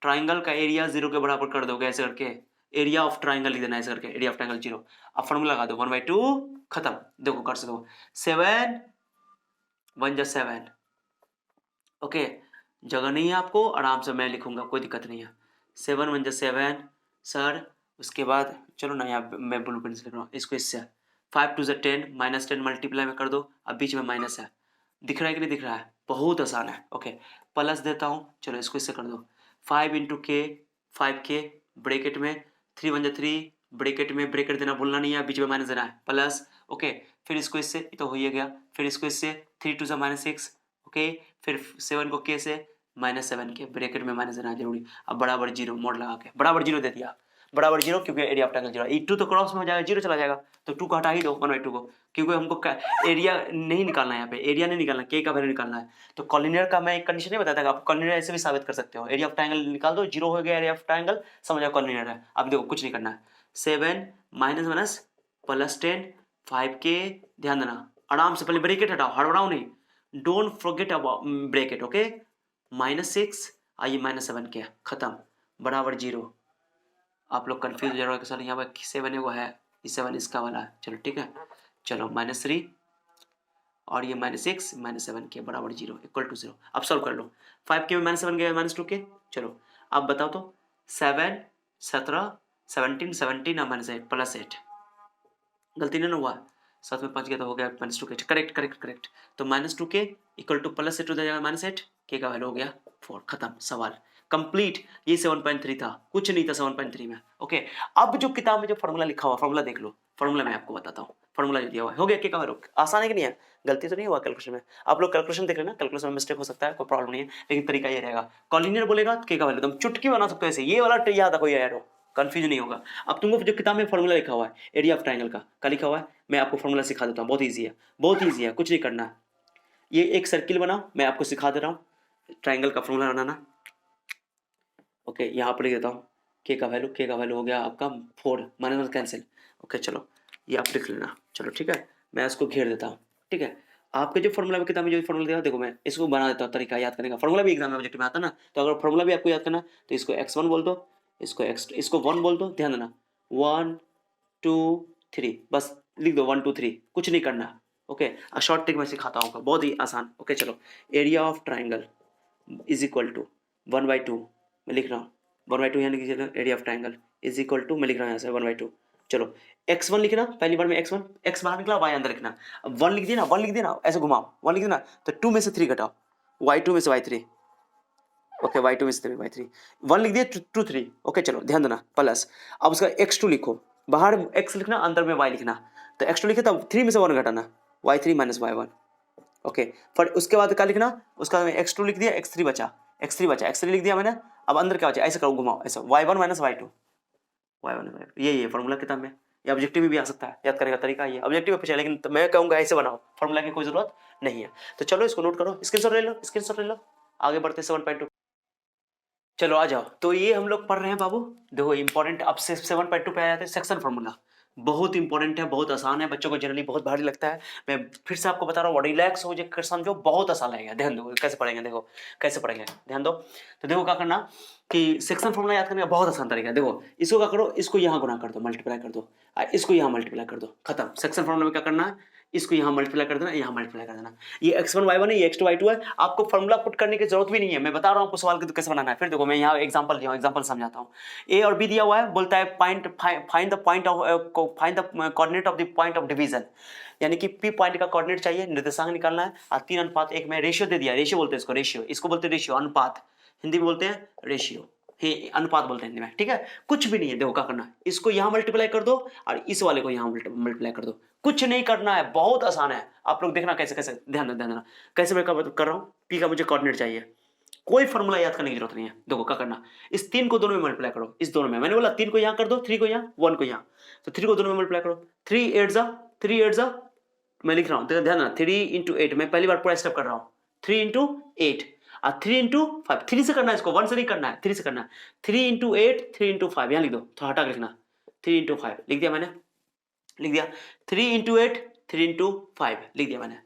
ट्राइंगल का एरिया 0 के बराबर कर दोगे ऐसे करके, एरिया ऑफ ट्राइंगल लिख देना ऐसे करके, एरिया ऑफ ट्राइंगल 0। अब फॉर्मूला लगा दो 1/2 खत्म। देखो कर सकते हो 7 1 जा 7। ओके जगह नहीं है आपको, आराम से मैं लिखूंगा, कोई दिक्कत नहीं है। 7 1 जा 7 सर। उसके बाद चलो ना यहाँ मैं ब्लू पेन से लिख रहा हूँ इसको, इससे 5 2 जा 10 -10 मल्टीप्लाई में कर दो। अब बीच में माइनस है, दिख रहा है कि नहीं दिख रहा है, बहुत आसान है। ओके प्लस देता हूँ, चलो इसको इससे कर दो 5 के 5 ब्रैकेट में 3 1 जा 3 ब्रैकेट में ब्रैकेट देना भूलना नहीं है, बीच में माइनस देना है प्लस। ओके फिर इसको इससे तो हो ही गया, फिर इसको इससे 3 2 जा -6। ओके फिर 7 को के से -7 के ब्रैकेट में माइनस देना है जरूरी। अब बराबर 0 मोड लगा के बराबर 0 दे दिया, बराबर 0 क्योंकि एरिया ऑफ ट्रायंगल 0 2 तो क्रॉस में हो जाएगा, 0 चला जाएगा, तो 2 को हटा ही दो 1/2 को, क्योंकि हमको एरिया नहीं निकालना है, यहाँ पे एरिया नहीं निकालना, के का वैल्यू निकालना है। तो कॉलिनियर का मैं एक कंडीशन नहीं बताया था, आप कॉलिनियर ऐसे भी साबित कर सकते हो, एरिया ऑफ ट्रायंगल निकाल दो 0 हो गया एरिया ऑफ ट्रायंगल, समझ जाओ कॉलिनियर है। अब देखो कुछ नहीं करना है, 7 माइनस माइनस प्लस 10 5 के, ध्यान देना आराम से, पहले ब्रैकेट हटाओ, हड़बड़ाओ नहीं, don't forget about bracket. Okay -6 आइए -7 के खत्म बराबर 0। आप लोग कंफ्यूज हो जाओगे कि सर यहाँ पर 7 है वो है, 7 इसका वाला है, चलो ठीक है। चलो -3 और ये -6 -7 के बराबर 0 इक्वल टू 0। अब सॉल्व कर लो, 5 के में -7 गया -2 के। चलो अब बताओ तो 7 17 17 17 और -8 +8, गलती नहीं ना हुआ, साथ में 5 गया तो हो गया -2 के, करेक्ट करेक्ट करेक्ट। तो -2 के इक्वल टू +8 हो जाएगा -8 के का वैल्यू हो गया 4, खत्म सवाल कंप्लीट। ये 7.3 था, कुछ नहीं था 7.3 में। ओके अब जो किताब में जो फॉर्मूला लिखा हुआ, फॉर्मूला देख लो, फॉर्मूला मैं आपको बताता हूँ, फॉर्मूला जो दिया हुआ है हो गया के का वैल्यू, आसान है कि नहीं है, गलती तो नहीं हुआ कैलकुलेशन में। आप लोग कैलकुलेशन देख लेना, कैलकुलेशन में मिस्टेक हो सकता है, कोई प्रॉब्लम नहीं है, लेकिन तरीका ये रहेगा। कॉलिनियर बोलेगा तो के का वैल्यू तुम चुटकी बना सकते हो ऐसे, ये वाला याद रखो यार, कंफ्यूज नहीं होगा। अब तुमको जो किताब में फॉर्मूला लिखा हुआ है एरिया ऑफ ट्रायंगल का, क्या लिखा हुआ है मैं आपको फॉर्मूला सिखा देता हूँ, बहुत ईजी है, बहुत ईजी है, कुछ नहीं करना है। ये एक सर्किल बनाओ, मैं आपको सिखा दे रहा हूँ ट्रायंगल का फॉर्मूला बनाना। ओके यहाँ पर लिख देता हूँ के का वैल्यू हो गया आपका 4, माइनस कैंसिल। ओके चलो ये आप लिख लेना, चलो ठीक है, मैं इसको घेर देता हूँ, ठीक है। आपके जो फॉर्मूला में किताब में जो फॉर्मूला दिया देखो, मैं इसको बना देता हूँ, तरीका याद करने का, फॉर्मूला भी एग्जाम में ऑब्जेक्टिव में आता ना, तो अगर फॉर्मूला भी आपको याद करना तो इसको x1 बोल दो, इसको 1 बोल दो, ध्यान देना 1 2 3 बस लिख दो 1 2 3, कुछ नहीं करना। ओके शॉर्ट ट्रिक मैं सिखाता हूँ, बहुत ही आसान। ओके चलो area of triangle is equal to 1/2, मैं लिख रहा हूँ 1/2 यहाँ लिख दीजिएगा, area of triangle is equal to, मैं लिख रहा हूँ यहाँ से 1/2। चलो x1 लिखना, पहली बार में x1, x बाहर निकला y अंदर लिखना, अब 1 लिख दिया ना, 1 लिख दिया ना, ऐसे घुमाओ 1 लिख देना, तो 2 में से 3 घटाओ, y2 में से y3, ओके y2 में से y3, 1 लिख दिया 2 3। ओके चलो ध्यान देना प्लस, अब उसका x2 लिखो, बाहर x लिखना अंदर में y लिखना, तो x2 लिखे तब 3 में से 1 घटाना, y3 माइनस y1। ओके फिर उसके बाद क्या लिखना, उसका x2 लिख दिया, x3 बचा, x3 लिख दिया मैंने, अब अंदर क्या बचा, ऐसे करो घुमाओ ऐसा y1 माइनस y2, ये फॉर्मूला किताब में, ये ऑब्जेक्टिव में भी आ सकता है, याद करने का तरीका ये ऑब्जेक्टिव में पूछा, लेकिन तो मैं कहूँगा ऐसे बनाओ, फॉर्मूला की कोई जरूरत नहीं है। तो चलो इसको नोट करो, स्क्रीनशॉट ले लो, आगे बढ़ते 7.2। चलो आ जाओ, तो ये हम लोग पढ़ रहे हैं बाबू, देखो इंपॉर्टेंट, अब से 7.2 पे आ जाते हैं सेक्शन फार्मूला। बहुत इंपॉर्टेंट है, बहुत आसान है, बच्चों को जनरली बहुत भारी लगता है। मैं फिर से आपको बता रहा हूँ, रिलैक्स हो जाकर समझो, बहुत आसान लगेगा। ध्यान दो कैसे पढ़ेंगे, देखो कैसे पढ़ेंगे, ध्यान दो। तो देखो क्या करना कि सेक्शन फॉर्मूला याद करने का बहुत आसान तरीका है। देखो इसको क्या करो, इसको यहाँ गुना कर दो, मल्टीप्लाई कर दो, इसको यहाँ मल्टीप्लाई कर दो, खत्म। सेक्शन फॉर्मूला में क्या करना है, इसको यहाँ मल्टीप्लाई कर देना, यहाँ मल्टीप्लाई कर देना। ये x1 y1 है, ये x2 y2 है। आपको फॉर्मूला पुट करने की जरूरत भी नहीं है, मैं बता रहा हूँ आपको सवाल को तो कैसे बनाना है। फिर देखो मैं यहाँ एग्जांपल दिया हूँ, एग्जांपल समझाता हूँ। a और b दिया हुआ है, बोलता है find the coordinate of the point of division, यानी कि p पॉइंट का कोऑर्डिनेट चाहिए, निर्देशांक निकालना है। और 3:1 में रेशियो दे दिया, रेशियो बोलते हैं इसको, रेशियो, इसको बोलते हैं रेशियो, अनुपात, हिंदी में बोलते हैं रेशियो, अनुपात बोलते हैं हिंदी में, ठीक है। कुछ भी नहीं है, देखो क्या करना है, इसको यहाँ मल्टीप्लाई कर दो और इस वाले को यहाँ मल्टीप्लाई कर दो, कुछ नहीं करना है, बहुत आसान है। आप लोग देखना कैसे कैसे, ध्यान देना कैसे मैं कर रहा हूँ। पी का मुझे कोऑर्डिनेट चाहिए, कोई फॉर्मूला याद करने की जरूरत नहीं है। देखो क्या करना, इस 3 को दोनों में मल्टीप्लाई करो, इस दोनों में, मैंने बोला 3 को यहाँ कर दो, 3 को यहाँ, 1 को यहाँ, तो 3 को दोनों में मल्टीप्लाई करो। 3 8 जा, मैं लिख रहा हूँ, ध्यान देना, 3 × 8, मैं पहली बार पूरा स्टेप कर रहा हूँ। 3 × 8 और 3 × 5, 3 से करना है इसको, 1 से नहीं करना है, 3 से करना है। 3 × 8, 3 × 5, यहाँ लिख दो, थोड़ा हटा के लिखना, 3 × 5 लिख दिया मैंने, लिख दिया। 3 × 8, 3 × 5 लिख दिया मैंने,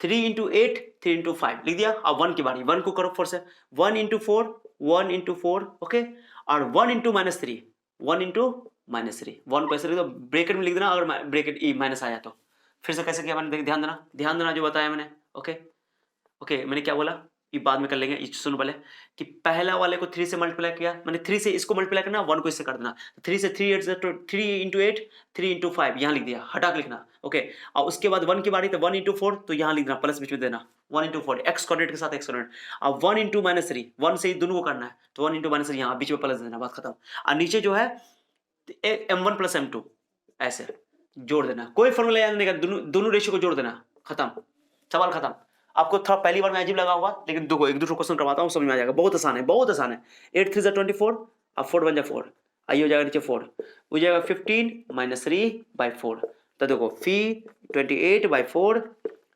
3 × 8, 3 × 5 लिख दिया। अब 1 की बारी, 1 को करो 4 से, 1 × 4, 1 × 4, ओके, और 1 × -3, 1 × -3, 1 को ऐसे लिख दो, ब्रैकेट में लिख देना, अगर ब्रैकेट ई माइनस आया तो। फिर से कैसे किया मैंने, ध्यान देना, ध्यान देना जो बताया मैंने, ओके ओके। मैंने क्या बोला, ये बाद में कर लेंगे, सुनो पहले, कि पहला वाले को 3 से मल्टीप्लाई किया, मैंने 3 से इसको मल्टीप्लाई करना, 1 को इससे कर देना, 3 से 3 8 3 × 8, 3 × 5 यहाँ लिख दिया, हटा के लिखना, ओके। और उसके बाद 1 की बारी, तो 1 × 4, तो यहाँ लिख देना, प्लस बीच में देना, 1 × 4 x कोऑर्डिनेट के साथ x कोऑर्डिनेट। अब 1 × -3, 1 से ही दोनों को करना है, तो 1 × -3 यहाँ बीच में प्लस देना, बात खत्म। और नीचे जो है m1 + m2 ऐसे जोड़ देना, कोई फॉर्मूला याद नहीं करना, दोनों रेशियो को जोड़ देना, खत्म, सवाल खत्म। आपको थोड़ा पहली बार में अजीब लगा होगा, लेकिन देखो एक दूसरे क्वेश्चन करवाता हूँ, समझ में आ जाएगा, बहुत आसान है, बहुत आसान है। 8 3 24, अब 4 1 4, आइए हो जाएगा नीचे 4, हो जाएगा 15 - 3/4, तो देखो फी 28/4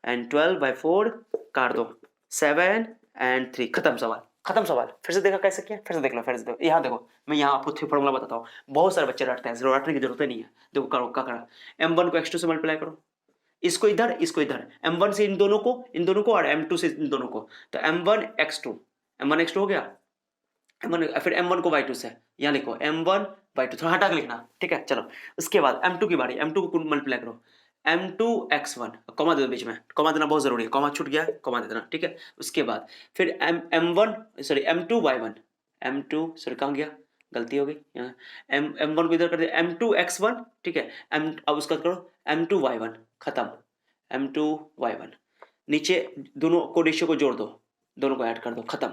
एंड 12/4 काट दो, 7 और 3, खत्म सवाल, खत्म सवाल। फिर से देखा कैसे किया, फिर से देख लो, फिर से देखो, यहाँ देखो, मैं यहाँ आपको फॉर्मूला बताता हूँ, बहुत सारे बच्चे रटते हैं, रटने की जरूरत नहीं है। देखो करो क्या करा, m1 को x2 से मल्टीप्लाई करो, इसको इधर, इसको इधर, m1 से इन दोनों को और m2 से इन दोनों को, तो m1 x2 हो गया, m1, फिर m1 को y2 से, यहाँ लिखो m1 y2, थोड़ा हटा के लिखना, ठीक है। चलो उसके बाद m2 की बारी, m2 को मल्टीप्लाई करो, m2 x1, कॉमा दे दो बीच में, कॉमा देना बहुत जरूरी है, कॉमा छूट गया, कॉमा दे देना, ठीक है। उसके बाद फिर m2 y1, m2 सॉरी कहाँ गया, गलती हो गई यहाँ, m1 को इधर कर दिया, m2 x1, ठीक है, अब उसका करो m2 y1, खत्म, m2 y1, नीचे दोनों को रेशियो को जोड़ दो, दोनों को ऐड कर दो, खत्म।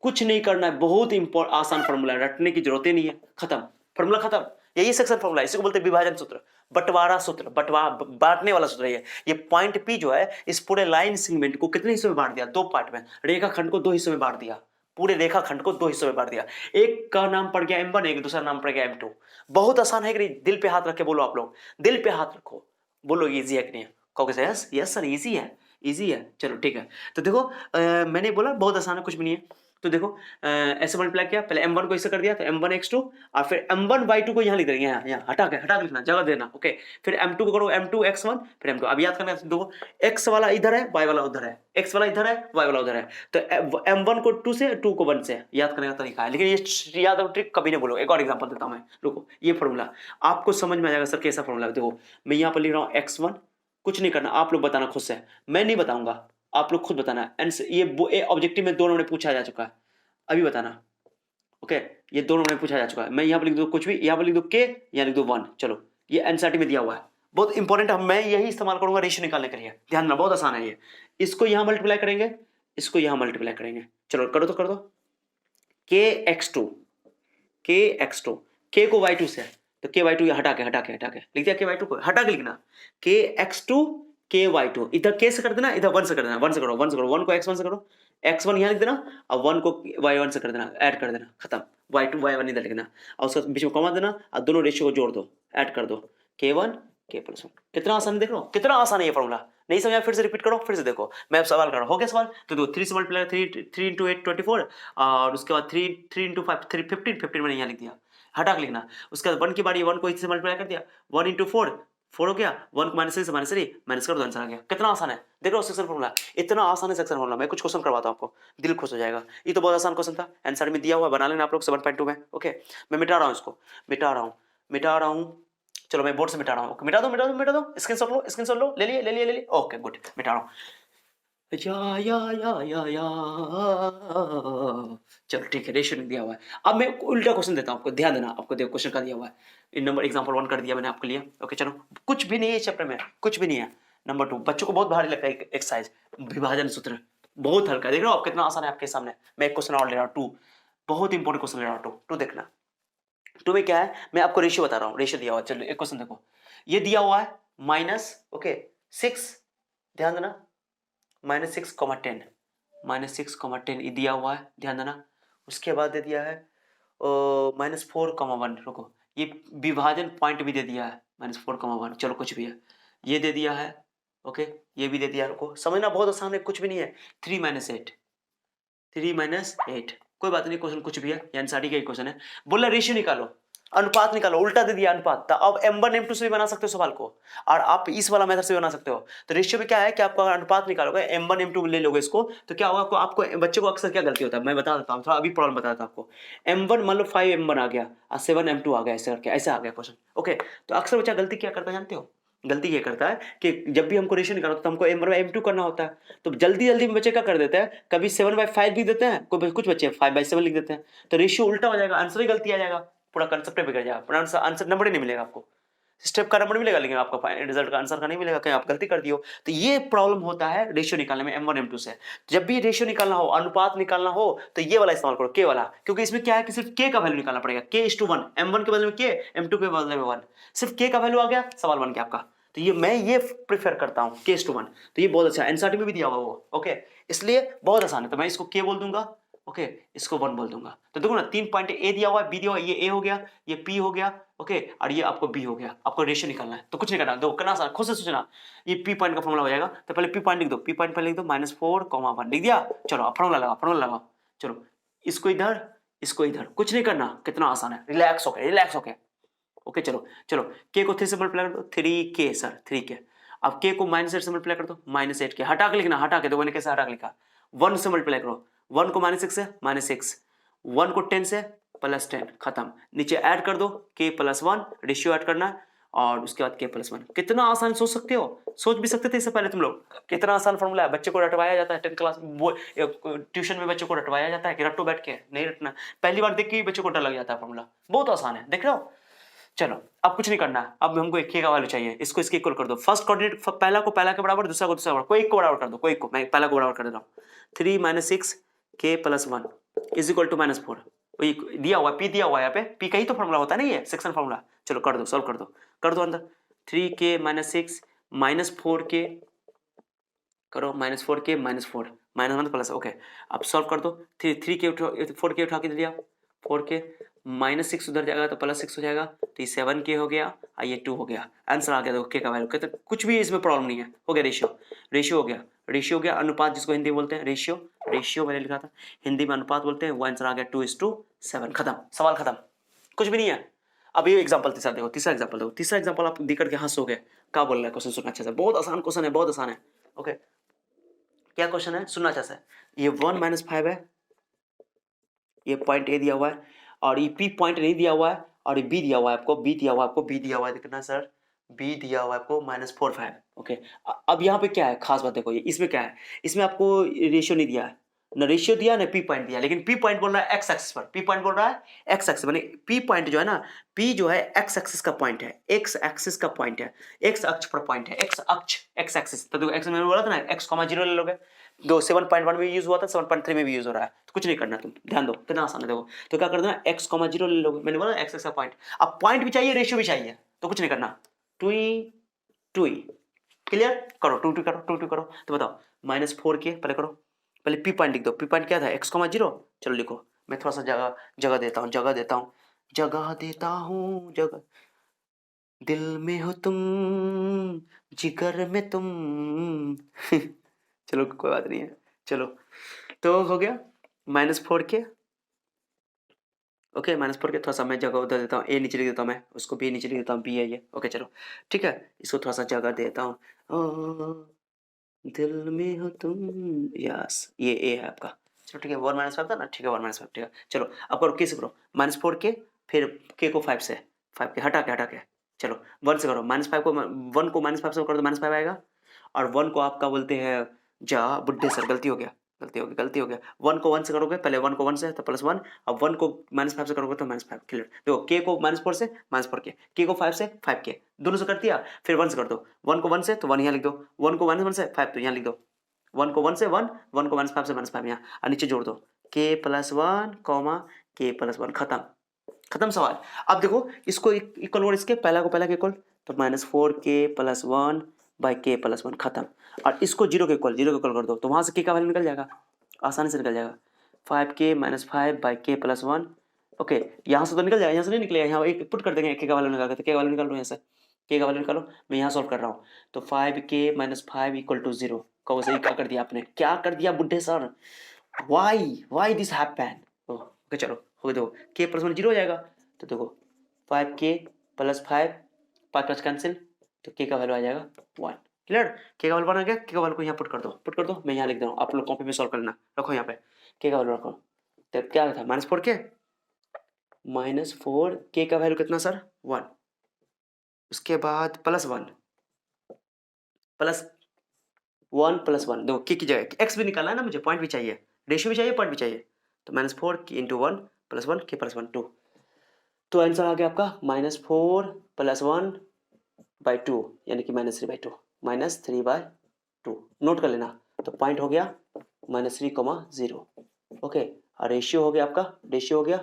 कुछ नहीं करना है, बहुत आसान फॉर्मूला है, रटने की जरूरत ही नहीं है, खत्म, फॉर्मूला खत्म। यही सेक्शन फॉर्मूला है, इसी को बोलते हैं विभाजन सूत्र, बंटवारा सूत्र, बांटने वाला सूत्र है ये पॉइंट पी जो है, इस पूरे लाइन सेगमेंट को कितने हिस्सों में बांट दिया, 2 पार्ट में, रेखाखंड को 2 हिस्सों में बांट दिया, पूरे रेखाखंड को 2 हिस्सों में बांट दिया। एक का नाम पड़ गया m1, एक दूसरा नाम पड़ गया m2। बहुत आसान है कि दिल पे हाथ रख के बोलो, आप लोग दिल पे हाथ रखो, बोलो इजी है कि नहीं, कहोगे यस यस सर इजी है, इजी है, चलो ठीक है। तो देखो मैंने बोला बहुत आसान है, कुछ भी नहीं है। तो देखो ऐसे मल्टीप्लाई किया, पहले m1 को ऐसे कर दिया, तो m1 x2, और फिर m1 y2 को यहाँ लिख देंगे, यहाँ हटा के लिखना, जगह देना, ओके। फिर m2 को करो m2 x1, फिर m2, अब याद करना, देखो x वाला इधर है, y वाला उधर है, x वाला इधर है, y वाला उधर है, तो m1 को 2 से, 2 को 1 से याद करने का तरीका है, लेकिन ये याद ट्रिक कभी नहीं बोलो। एक और एग्जाम्पल देता हूँ मैं, रुको, ये फॉर्मूला आपको समझ में आ जाएगा, सर कैसा फॉर्मूला। देखो मैं यहाँ पर लिख रहा हूँ x1, कुछ नहीं करना, आप लोग बताना खुद से, मैं नहीं बताऊंगा, आप लोग खुद बताना। ये ऑब्जेक्टिव में 2 नंबर पूछा जा चुका है, अभी बताना, ओके। ये 2 नंबर पूछा जा चुका है, मैं यहाँ पर लिख दो कुछ भी, यहाँ पर लिख दो k, यहाँ लिख दो 1, चलो ये एनसीईआरटी में दिया हुआ है, बहुत इंपॉर्टेंट है, मैं यही इस्तेमाल करूंगा रेशियो निकालने के लिए, ध्यान देना, बहुत आसान है ये। इसको यहाँ मल्टीप्लाई करेंगे, इसको यहाँ मल्टीप्लाई करेंगे, चलो करो तो कर दो, kx2, k को y2 से, तो ky2 हटा के लिख दिया, ky2 को हटा के लिखना, kx2 ky2, इधर k से कर देना, इधर 1 से कर देना, 1 से करो, 1 को x1 से करो, x1 यहाँ लिख देना, और 1 को y1 से कर देना, ऐड कर देना, खत्म, y2 y1 इधर लिखना, और उसका बीच में कॉमा देना, और दोनों रेशियो को जोड़ दो, ऐड कर दो, k1 k+1। कितना आसान, देख लो कितना आसान है ये फॉर्मूला। नहीं समझा, फिर से रिपीट करो, फिर से देखो, मैं अब सवाल कर रहा हूँ, हो गया सवाल। तो देखो 3 से मल्टीप्लाई, 3 × 8 24, और उसके बाद 3 × 5 15 मैंने यहाँ लिख दिया, हटा के लिखना। उसके बाद 1 की बारी 1 को इससे मल्टीप्लाई कर दिया, 1 इंटू 4 4 हो गया, 1 को माइनस 3 से माइनस 3 माइनस कर दो, आंसर आ गया। कितना आसान है, देख रहे हो सेक्शन फॉर्मूला, इतना आसान है सेक्शन फॉर्मूला। मैं कुछ क्वेश्चन करवाता हूं आपको, दिल खुश हो जाएगा। ये तो बहुत आसान क्वेश्चन था, आंसर में दिया हुआ, बना लेना आप लोग 7.2 में। ओके मैं मिटा रहा हूँ इसको, मिटा रहा हूँ। चलो मैं बोर्ड से मिटा रहा हूँ, मिटा दो, स्क्रीनशॉट लो, ले लिए। ओके गुड, मिटा रहा हूँ। या चलो ठीक है, रेशियो नहीं दिया हुआ है। अब मैं उल्टा क्वेश्चन देता हूँ आपको, ध्यान देना। आपको देखो क्वेश्चन का दिया हुआ है, इन नंबर एग्जांपल 1 कर दिया मैंने आपके लिए। ओके चलो, कुछ भी नहीं है इस चैप्टर में, कुछ भी नहीं है। नंबर 2 बच्चों को बहुत भारी लगता है एक्सरसाइज, विभाजन सूत्र, बहुत हल्का। देख रहे हो आप कितना आसान है आपके सामने। मैं एक क्वेश्चन और ले रहा हूँ 2, बहुत इंपॉर्टेंट क्वेश्चन ले रहा हूँ 2 देखना। 2 में क्या है, मैं आपको रेशियो बता रहा हूँ, रेशियो दिया हुआ है। चलो एक क्वेश्चन देखो, ये दिया हुआ है माइनस ओके 6, ध्यान देना, -6, 10 ये दिया हुआ है, ध्यान देना। उसके बाद दे दिया है -4, 1, रुको, ये विभाजन पॉइंट भी दे दिया है -4, 1, चलो कुछ भी है, ये दे दिया है। ओके ये भी दे दिया, रुको समझना बहुत आसान है, कुछ भी नहीं है। 3 - 8 कोई बात नहीं, क्वेश्चन कुछ भी है, यानी साड़ी का ही क्वेश्चन है। बोला रेशियो निकालो, अनुपात निकालो, उल्टा दे दिया अनुपात। तो अब m1 m2 से भी बना सकते हो सवाल को, और आप इस वाला मेथड से भी बना सकते हो। तो रेशियो में क्या है कि आपको अनुपात निकालोगे, m1 m2 ले लोगे इसको, तो क्या होगा, आपको बच्चे को अक्सर क्या गलती होता है, मैं बता देता हूँ थोड़ा, अभी प्रॉब्लम बता देता हूँ आपको। m1 मान लो 5 m1 आ गया और 7 m2 आ गया, ऐसे करके ऐसे आ गया क्वेश्चन। ओके तो अक्सर बच्चा गलती क्या करता है जानते हो, गलती ये करता है कि जब भी हमको रेशियो निकालना होता है, तो हमको m1 m2 करना होता है, तो जल्दी में बच्चे क्या कर देते हैं, कभी 7/5 लिख देते हैं, कुछ बच्चे 5/7 लिख देते हैं, तो रेशियो उल्टा हो जाएगा, आंसर ही गलती आ जाएगा, पूरा कंसेप्ट बिगड़ जाएगा, आंसर नंबर ही नहीं मिलेगा आपको, स्टेप का नंबर मिलेगा लेकिन आपका रिजल्ट का आंसर का नहीं मिलेगा, कहीं आप गलती कर दियो। तो ये प्रॉब्लम होता है रेशियो निकालने में m1 m2 से। जब भी रेशियो निकालना हो, अनुपात निकालना हो, तो ये वाला इस्तेमाल करो, के वाला, क्योंकि इसमें क्या है कि सिर्फ के का वैल्यू निकालना पड़ेगा, k:1, m1 के बदले में k, m2 के बदले में 1, सिर्फ के का वैल्यू आ गया, सवाल बन गया आपका। तो ये मैं ये प्रेफर करता हूँ k:1, तो ये बहुत अच्छा है, एनसीईआरटी में भी दिया हुआ वो। ओके इसलिए बहुत आसान है, तो मैं इसको k बोल दूंगा, ओके इसको 1 बोल दूंगा। तो देखो ना 3 पॉइंट ए दिया हुआ है, बी दिया हुआ है, ये ए हो गया, ये पी हो गया, ओके और ये आपको बी हो गया। आपको रेशियो निकालना है तो कुछ नहीं करना, दो करना आसान, खुद से सोचना। ये पी पॉइंट का फॉर्मूला हो जाएगा, तो पहले पी पॉइंट लिख दो, पी पॉइंट पहले लिख दो, -4, 1 लिख दिया। चलो अब फॉर्मूला लगाओ, चलो इसको इधर, कुछ नहीं करना, कितना आसान है, रिलैक्स होके। ओके चलो के को 3 से मल्टीप्लाई कर दो, 3k सर 3k। अब के को -8 से मल्टीप्लाई कर दो, -8 के, हटा के लिखना, हटा के, तो मैंने कैसे हटा के लिखा, 1 से मल्टीप्लाई करो, 1 को -6 से -6, 1 को 10 से +10, खत्म। नीचे ऐड कर दो k+1, रेशियो ऐड करना है, और उसके बाद k+1। कितना आसान, सोच सकते हो, सोच भी सकते थे इससे पहले तुम लोग, कितना आसान फॉर्मूला है। बच्चे को रटवाया जाता है 10th क्लास वो ट्यूशन में, बच्चे को रटवाया जाता है कि रटो बैठ के, नहीं रटना, पहली बार देख के ही बच्चे को डर लग जाता है। फॉर्मूला बहुत आसान है, देख रहे हो। चलो अब कुछ नहीं करना है, अब हमको एक का वैल्यू चाहिए, इसको इसके इक्वल कर दो। फर्स्ट कोऑर्डिनेट पहला को पहला के बराबर, दूसरा को दूसरा बराबर, कोई एक को बराबर कर दो, कोई को, मैं पहला को बराबर कर दे रहा हूँ। 3 - 6 k+1 इज इक्वल टू -4, दिया हुआ p दिया हुआ है यहाँ पे, p का ही तो फॉर्मूला होता है ना ये सेक्शन फॉर्मूला। चलो कर दो, सॉल्व कर दो अंदर, 3k - 6 -4k करो, -4k -4 -1 प्लस, ओके अब सॉल्व कर दो। 4k उठा के दे दिया, 4k -6 उधर जाएगा तो +6 हो जाएगा, तो ये 7k हो गया और ये 2 हो गया, आंसर आ गया। देखो k का वैल्यू कहते कुछ भी इसमें प्रॉब्लम नहीं है, हो गया रेशियो हो गया, अनुपात जिसको हिंदी में बोलते हैं, रेशियो मैंने लिखा था, हिंदी में अनुपात बोलते हैं, वो आंसर आ गया 2:7, खत्म, सवाल खत्म, कुछ भी नहीं है। अब ये एग्जांपल तीसरा एग्जांपल आप देख करके हंसोगे, क्या बोल रहा है क्वेश्चन, सुनना अच्छे से, बहुत आसान क्वेश्चन है, बहुत आसान है। ओके क्या क्वेश्चन है, सुनना अच्छा से। ये 1 - 5 है, ये पॉइंट ए दिया हुआ है, और ये पी पॉइंट नहीं दिया हुआ है, और ये बी दिया हुआ है आपको, बी दिया हुआ है, देखना सर, बी दिया हुआ है आपको -4 5। ओके अब यहाँ पे क्या है खास बात, देखो ये इसमें क्या है, इसमें आपको रेशियो नहीं दिया है, न रेशियो दिया न पी पॉइंट दिया, लेकिन पी पॉइंट बोल रहा है एक्स एक्सिस पर, पी पॉइंट बोल रहा है एक्स एक्सिस, माने पी पॉइंट जो है ना, पी जो है एक्स एक्सिस का पॉइंट है, एक्स एक्सिस का पॉइंट है, एक्स अक्ष पर पॉइंट है, एक्स एक्सिस। तो एक्स मैंने बोला था ना, x,0 ले लोगे, 7.1 में यूज हुआ था, 7.3 में भी यूज हो रहा है, तो कुछ नहीं करना, तुम ध्यान दो कितना आसान है। देखो तो क्या करना है, x,0 ले लोगे, मैंने बोला एक्स एक्स का पॉइंट, अब पॉइंट भी चाहिए, रेशियो भी चाहिए, तो कुछ नहीं करना, टू क्लियर करो, टू करो। तो बताओ -4k पहले करो, पहले पी पॉइंट लिख दो, पी पॉइंट क्या था, x,0, चलो लिखो, मैं थोड़ा सा जगह देता हूँ, दिल में हो तुम, जिगर में तुम चलो कोई बात नहीं है, चलो तो हो गया -4k ओके -4 के थोड़ा सा मैं जगह उधर देता हूँ, ए नीचे लिख देता हूँ मैं, उसको बी नीचे लिख देता हूँ, बी है ये। ओके चलो ठीक है, इसको थोड़ा सा जगह देता हूँ। दिल में हो तुम, यस ये ए है आपका। चलो ठीक है, 1 -5 था ना, ठीक है 1 -5 ठीक है। चलो अब करो के से करो, -4 के, फिर के को 5 से, 5 के हटा के चलो 1 से करो, -5 को 1 को -5 से कर दो, -5 आएगा। और 1 को आपका बोलते हैं जा बुड्ढे सर, गलती हो गया, गलती हो गया। 1 को 1 से करोगे, पहले 1 को 1 से तो +1, अब 1 को -5 से करोगे तो -5, क्लियर। देखो के को -4 से -4 के को 5 से 5 के, दोनों से कर दिया, फिर 1 से कर दो। 1 को 1 से तो 1 यहाँ लिख दो, 1 को -1 से 5 तो यहाँ लिख दो, 1 को 1 से 1, 1 को -5 से -5 यहाँ, और नीचे जोड़ दो के +1 के +1, खत्म, खत्म सवाल। अब देखो इसको इक्वल वर्ड इसके पहला को पहला के इक्वल, तो -4 के +1 बाई के +1, खत्म। और इसको जीरो के इक्वल कर दो, तो वहां से के का वैल्यू निकल जाएगा, आसानी से निकल जाएगा। 5k -5 बाई के +1, ओके यहाँ से तो निकल जाएगा, यहाँ से नहीं निकलेगा, यहाँ एक पुट कर देंगे, के का वैल्यू निकाल के, के का वैल्यू निकाल लो यहाँ से, के का वैल्यू निकालो, मैं यहाँ सॉल्व कर रहा हूँ। तो 5k -5 = 0, कहो सही क्या कर दिया आपने, क्या कर दिया बुड्ढे sir, why this happen. Okay चलो हो गया, देखो के +1 0 हो जाएगा, तो देखो 5k +5 5 कैंसिल, तो के का वैल्यू आ जाएगा 1, क्लियर। के का वैल्यू 1 आ गया, के का वैल्यू को यहाँ पुट कर दो, मैं यहाँ लिख दे रहा हूँ, आप लोग कॉपी में सॉल्व कर लेना, रखो यहाँ पे के का वैल्यू रखो। तो क्या था -4 के, -4 के का वैल्यू कितना सर 1, उसके बाद +1 +1 देखो के की जगह एक्स भी निकालना है ना मुझे, पॉइंट भी चाहिए, रेशियो भी चाहिए, पॉइंट भी चाहिए, तो -4 × 1 +1 के +1 2, तो आंसर आ गया आपका -4 +1 / 2 यानी कि -3/2, -3/2 नोट कर लेना। तो पॉइंट हो गया -3, 0, ओके। और रेशियो हो गया आपका, रेशियो हो गया,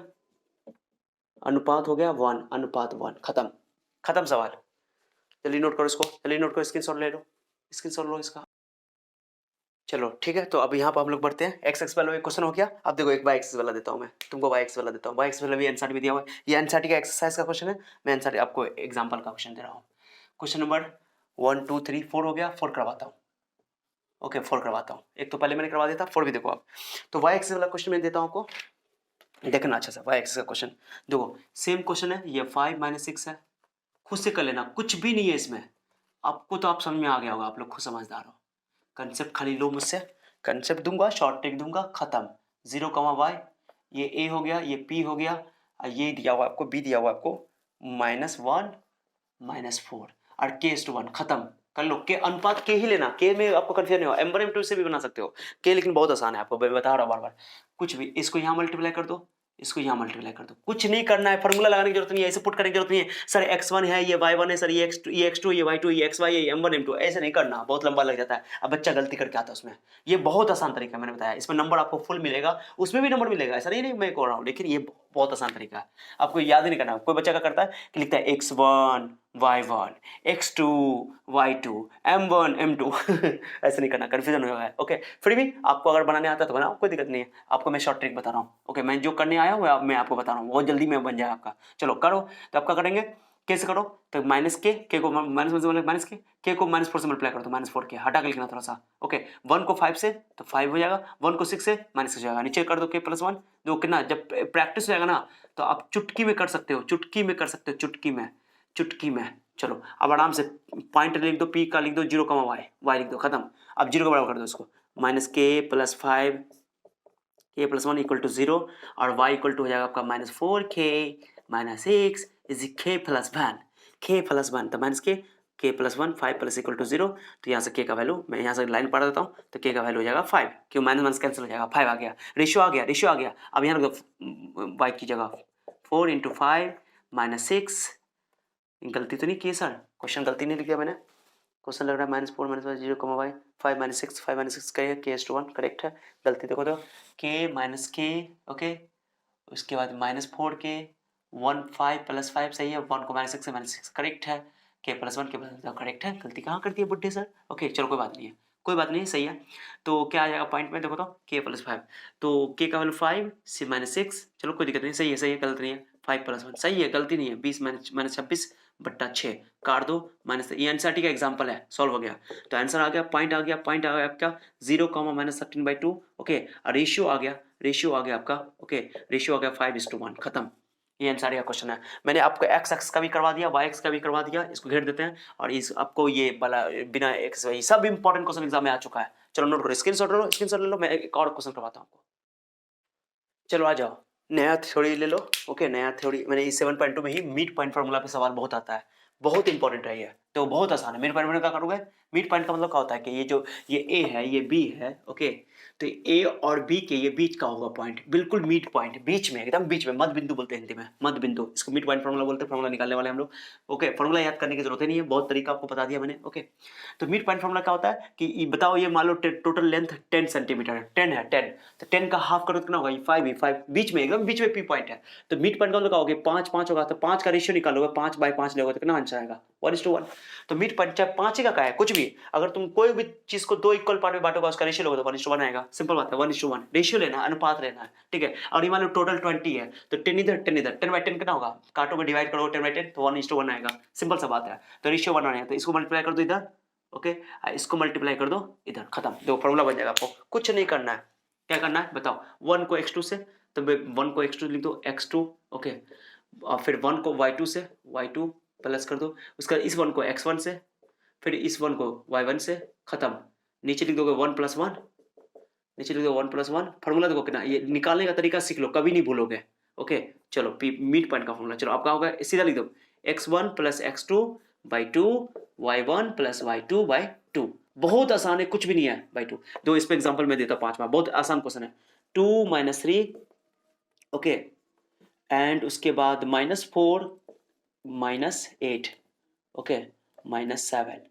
अनुपात हो गया 1:1, खत्म सवाल। जल्दी नोट करो इसको, जल्दी नोट करो, स्क्रीनशॉट ले लो, स्क्रीनशॉट लो इसका। चलो ठीक है, तो अब यहाँ पर हम लोग बढ़ते हैं, एक्स वाला एक क्वेश्चन हो गया। अब देखो एक y एक्सिस वाला देता हूँ मैं तुमको, y एक्सिस वाला देता हूँ, y एक्सिस वाला भी एनसीईआरटी में दिया हुआ है, ये एनसीईआरटी का एक्सरसाइज का क्वेश्चन है, मैं एनसीईआरटी आपको एग्जांपल का क्वेश्चन दे रहा हूँ। क्वेश्चन नंबर 1 2 3 4 हो गया, 4 करवाता हूँ, ओके 4 करवाता हूँ, एक तो पहले मैंने करवा दिया था, 4 भी देखो आप। तो y एक्सिस वाला क्वेश्चन मैं देता हूँ आपको, देखना अच्छा सा y एक्सिस का क्वेश्चन, देखो सेम क्वेश्चन है, ये 5 - 6 है, खुद से कर लेना, कुछ भी नहीं है इसमें, आपको तो आप समझ में आ गया होगा, आप लोग खुद समझदार हो, कंसेप्ट खाली लो मुझसे, कंसेप्ट दूंगा, शॉर्ट ट्रिक दूंगा, खत्म। 0, y, ये a हो गया, ये p हो गया, ये दिया हुआ आपको, b दिया हुआ आपको, -1 -4 और k/1, खत्म कर लो। के अनुपात के ही लेना, के में आपको कंफ्यूजन नहीं हो, m1 m2 से भी बना सकते हो, के लेकिन बहुत आसान है, आपको मैं बता रहा हूँ बार बार। कुछ भी, इसको यहाँ मल्टीप्लाई कर दो, इसको यहाँ मल्टीप्लाई कर दो, कुछ नहीं करना है, फॉर्मूला लगाने की जरूरत नहीं है, ऐसे पुट करने की जरूरत नहीं है, सर x1 है, ये y1 है, सर ये x2 ये y2 ये xy है, ये m1 m2, ऐसे नहीं करना, बहुत लंबा लग जाता है, अब बच्चा गलती करके आता है उसमें। ये बहुत आसान तरीका मैंने बताया, इसमें नंबर आपको फुल मिलेगा, उसमें भी नंबर मिलेगा, ऐसा नहीं मैं कह रहा हूँ, लेकिन ये बहुत आसान तरीका है, आपको याद ही नहीं करना। कोई बच्चा क्या करता है कि लिखता है x1 y1 x2 y2 m1 m2 ऐसे नहीं करना, कंफ्यूजन होगा, ओके। फिर भी आपको अगर बनाने आता है तो बनाओ, कोई दिक्कत नहीं है, आपको मैं शॉर्ट ट्रिक बता रहा हूँ, ओके। मैं जो करने आया हूँ मैं आपको बता रहा हूँ, बहुत जल्दी में बन जाए आपका। चलो करो, तो आप क्या करेंगे, कैसे करो, तो के को माइनस के को -4 से मल्टीप्लाई करो, तो -4 के हटा के लिखना थोड़ा सा, ओके। 1 को 5 से तो 5 हो जाएगा, 1 को 6 से -6 हो जाएगा, नीचे कर दो के +1, जो कितना, जब प्रैक्टिस हो जाएगा ना तो आप चुटकी में कर सकते हो, चुटकी में कर सकते हो, चुटकी में। चलो अब आराम से पॉइंट लिख दो, p का लिख दो 0, y लिख दो, खत्म। अब 0 के बराबर कर दो इसको, -k + 5 k + 1 = 0 और y = हो जाएगा आपका -4k - 6 is k + 1 तो k + 1 5 + = 0, तो यहाँ से k का वैल्यू मैं यहाँ से लाइन पढ़ा देता हूँ, तो k का वैल्यू हो जाएगा 5, क्यों -1 कैंसिल हो जाएगा, 5 आ गया, रेशियो आ गया। अब यहाँ रख दो y की जगह 4 × 5 - 6, गलती तो नहीं की सर, क्वेश्चन गलती नहीं लिख दिया मैंने, क्वेश्चन लग रहा है -4 - 5 0, y 5 - 6 करेगा, k/1 करेक्ट है, गलती देखो तो k - k, ओके, उसके बाद -4k 1 5 + 5 सही है, 1 को -6 से -6 करेक्ट है, k + 1 के + करेक्ट है, गलती कहाँ कर दी है बुड्ढे सर, ओके चलो कोई बात नहीं सही है। तो क्या आ जाएगा पॉइंट में, देखो तो k + 5, तो k का वैल्यू 5 से -6, चलो कोई दिक्कत नहीं, सही है, गलती नहीं है, 5 + 1 सही है, गलती नहीं है, 20 -26/6 काट दो, माइनस, ये एनसीईआरटी का एग्जांपल है, सॉल्व हो गया, तो आंसर आ गया, पॉइंट आ गया आपका 0, -13/2, ओके। और रेशियो आ गया आपका, ओके, रेशियो आ गया 5:1, खत्म। ये आंसर का क्वेश्चन है। मैंने आपको एक्स एक्स का भी करवा दिया, वाई एक्स का भी करवा दिया, इसको घेर देते हैं और इस आपको ये वाला बिना एक्स वाई सब इंपॉर्टेंट क्वेश्चन एग्जाम में आ चुका है। चलो नोट करो, स्क्रीनशॉट ले लो, मैं एक और क्वेश्चन करवाता हूँ आपको। चलो आ जाओ, नया थ्योरी ले लो। ओके, नया थ्योरी मैंने इस 7.2 में ही मिड पॉइंट फार्मूला पे सवाल बहुत आता है, बहुत इंपॉर्टेंट है ये, तो बहुत आसान है। मिड पॉइंट में क्या करोगे, मिड पॉइंट का मतलब क्या होता है कि ये जो ये ए है ये बी है, ओके, तो ए और बी के ये बीच का होगा पॉइंट, बिल्कुल मिड पॉइंट, बीच में, एकदम बीच में, मध्य बिंदु बोलते हैं हिंदी में, मध्य बिंदु, इसको मिड पॉइंट फार्मूला बोलते हैं। फार्मूला निकालने वाले हम लोग, ओके, फार्मूला याद करने की जरूरत ही नहीं है, बहुत तरीका आपको बता दिया मैंने, ओके। तो मिड पॉइंट फार्मूला क्या होता है कि बताओ ये मान लो टोटल लेंथ 10 सेंटीमीटर है, 10 है, 10, तो 10 का हाफ करो कितना होगा, 5 ही, 5 बीच में, एकदम बीच में पी पॉइंट है, तो मिड पॉइंट का मतलब होगा 5 5 होगा, तो 5 का रेशियो निकालोगे, 5/5 लोगे तो कितना आंसर आएगा, 1:1। तो मिड पॉइंट चाहे 5 ही का है, कुछ भी, अगर तुम कोई भी चीज को 2 इक्वल पार्ट में बांटोगे उसका रेशियो लोगे तो 1:1 आएगा, सिंपल बात है, 1:1 रेशियो लेना है, अनुपात लेना है, ठीक है। और ये मान लो टोटल 20 है, तो 10 इधर 10 इधर, 10/10 कितना होगा, काटोगे डिवाइड करोगे 10/10 तो 1:1 आएगा, सिंपल सा बात है। तो रेशियो 1 आएगा, तो इसको मल्टीप्लाई कर दो इधर, ओके, इसको मल्टीप्लाई कर दो इधर, खत्म, दो फॉर्मूला बन जाएगा। आपको कुछ नहीं करना है, क्या करना है बताओ, 1 को x2 से, तो 1 को x2 लिख दो, x2, ओके, और फिर 1 को y2 से, y2 प्लस कर दो, उसका इस 1 को x1 से, फिर इस 1 को y1 से, खत्म, नीचे लिख दोगे 1 + 1, नीचे लिख दो 1 + 1, फॉर्मूला देखो कितना, ये निकालने का तरीका सीख लो, कभी नहीं भूलोगे, ओके। चलो मिड पॉइंट का फॉर्मूला, चलो आपका होगा सीधा लिख दो, x1 + x2/2 y1 + y2/2, बहुत आसान है, कुछ भी नहीं है बाई 2। दो इस पे एग्जांपल मैं देता हूं, 5वां बहुत आसान क्वेश्चन है, 2 - 3, ओके, एंड उसके बाद -4 - 8, ओके, -7,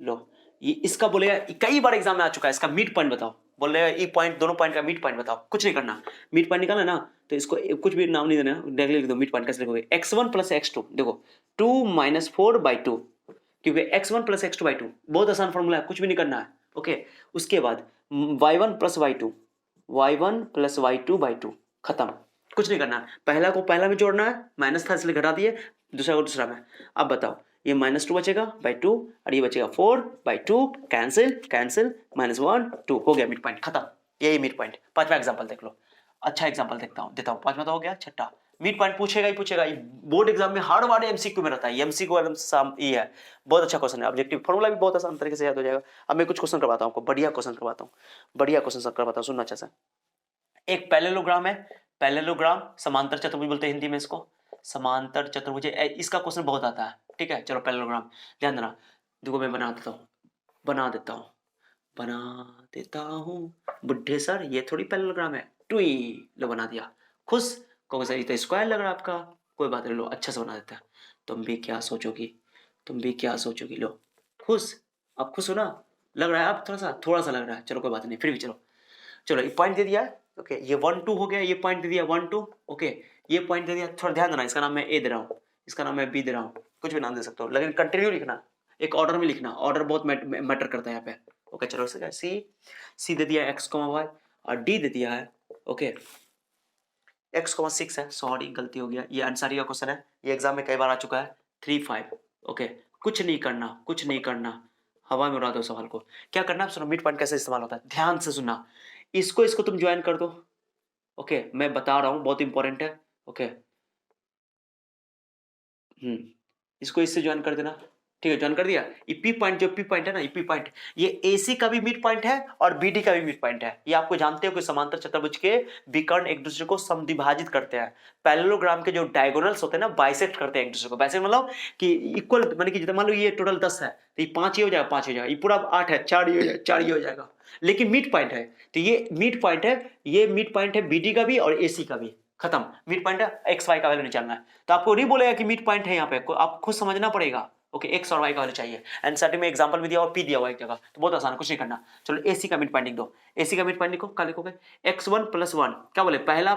लो, ये इसका बोलेगा, कई बार एग्जाम में आ चुका है, इसका मिड पॉइंट बताओ, बोलेगा ई पॉइंट, दोनों पॉइंट का मिड पॉइंट बताओ, कुछ नहीं करना, मिड पॉइंट निकालना ना, तो इसको कुछ भी नाम नहीं देना, डायरेक्टली लिख दो मिड पॉइंट, कैसे लिखोगे, x1 + x2, देखो 2 - 4/2, क्योंकि x1 + x2/2 बहुत आसान फॉर्मूला है, कुछ भी नहीं करना है, ओके। उसके बाद y1 + y2, y1 + y2/2, खत्म, कुछ नहीं करना, पहला को पहला में जोड़ना है, माइनस था इसलिए घटा दिए, दूसरा को दूसरा में। अब बताओ, ये -2 बचेगा /2 और ये बचेगा 4/2, कैंसिल कैंसिल, -1 2, हो गया मिड पॉइंट, खत्म, यही मिड पॉइंट। 5वां एग्जांपल देख लो, अच्छा एग्जांपल देता हूँ, 5वां तो हो गया, छठा मिड पॉइंट पूछेगा ही पूछेगा, बोर्ड एग्जाम में हर बार एमसीक्यू में रहता है, एमसीक्यू ये है, बहुत अच्छा क्वेश्चन है, ऑब्जेक्टिव फॉर्मूला भी बहुत आसान तरीके से याद हो जाएगा। अब मैं कुछ क्वेश्चन करवाता हूँ आपको, बढ़िया क्वेश्चन करवाता हूँ, सुनना अच्छा से। एक पैरेललोग्राम है, पैरेललोग्राम, समांतर चतुर्भुज बोलते हैं हिंदी में इसको, समांतर चतुर्भुज, इसका क्वेश्चन बहुत आता है, ठीक है। चलो पैरेललोग्राम ध्यान देना, देखो मैं बना देता हूँ बुढ़े सर, ये थोड़ी पैरेललोग्राम है, टुई, लो बना दिया, खुश, कहोगे सर ये तो स्क्वायर लग रहा है आपका, कोई बात नहीं, लो अच्छा से बना देता है, तुम भी क्या सोचोगी, लो, खुश, अब खुश हो ना, लग रहा है आप थोड़ा सा लग रहा है, चलो कोई बात नहीं, फिर भी चलो ये पॉइंट दे दिया है, ओके, ये 1 2 हो गया, ये पॉइंट दे दिया 1 2, ओके, ये पॉइंट दे दिया, थोड़ा ध्यान देना, इसका नाम मैं ए दे रहा हूँ, इसका नाम मैं बी दे रहा हूँ, कुछ भी नाम दे सकते हो, लेकिन कंटिन्यू लिखना, एक ऑर्डर में लिखना, ऑर्डर बहुत मैटर करता है यहाँ पे, ओके। चलो सी दे दिया x, y, और डी दे दिया है, ओके, x, 6 है, सॉरी गलती हो गया, ये आंसर का क्वेश्चन है, ये एग्जाम में कई बार आ चुका है, 3 5, ओके, कुछ नहीं करना, हवा में उड़ा दो सवाल को, क्या करना, सुनो मिड पॉइंट कैसे इस्तेमाल होता है, ध्यान से सुनना, इसको तुम ज्वाइन कर दो, ओके, मैं बता रहा हूं, बहुत इंपॉर्टेंट है, ओके, इसको इससे ज्वाइन कर देना, ठीक है, ज्वाइन कर दिया, ये पी पॉइंट, जो पी पॉइंट है ना, ये पी पॉइंट, ये एसी का भी मिड पॉइंट है और बीडी का भी मिड पॉइंट है, ये आपको जानते हो कि समांतर चतुर्भुज के विकर्ण एक दूसरे को समद्विभाजित करते हैं, पैरेललोग्राम के जो डायगोनल्स होते हैं ना, बाइसेक्ट करते हैं एक दूसरे को, बाइसेक्ट मतलब कि इक्वल, माने कि मान लो ये टोटल 10 है, तो ये 5 ही हो जाएगा, 5 ही हो जाएगा, ये पूरा 8 है, 4 ही हो जाएगा, 4 ही हो जाएगा, लेकिन मिड पॉइंट है, तो ये मिड पॉइंट है, ये मिड पॉइंट है बीडी का भी और एसी का भी, खत्म, मिड पॉइंट है, एक्स वाई का वैल्यू निकालना है, तो आपको नहीं बोलेगा कि मिड पॉइंट है, यहाँ पे आपको खुद समझना पड़ेगा, ओके, एक्स और वाई का वैल्यू चाहिए, एनसीईआरटी में एग्जांपल में दिया और पी दिया हुआ एक जगह, तो बहुत आसान है, कुछ नहीं करना। चलो एसी का मिड पॉइंट लिख दो, एसी का मिड पॉइंट लिखो, क्या लिखोगे, x1 + 1, क्या बोले, पहला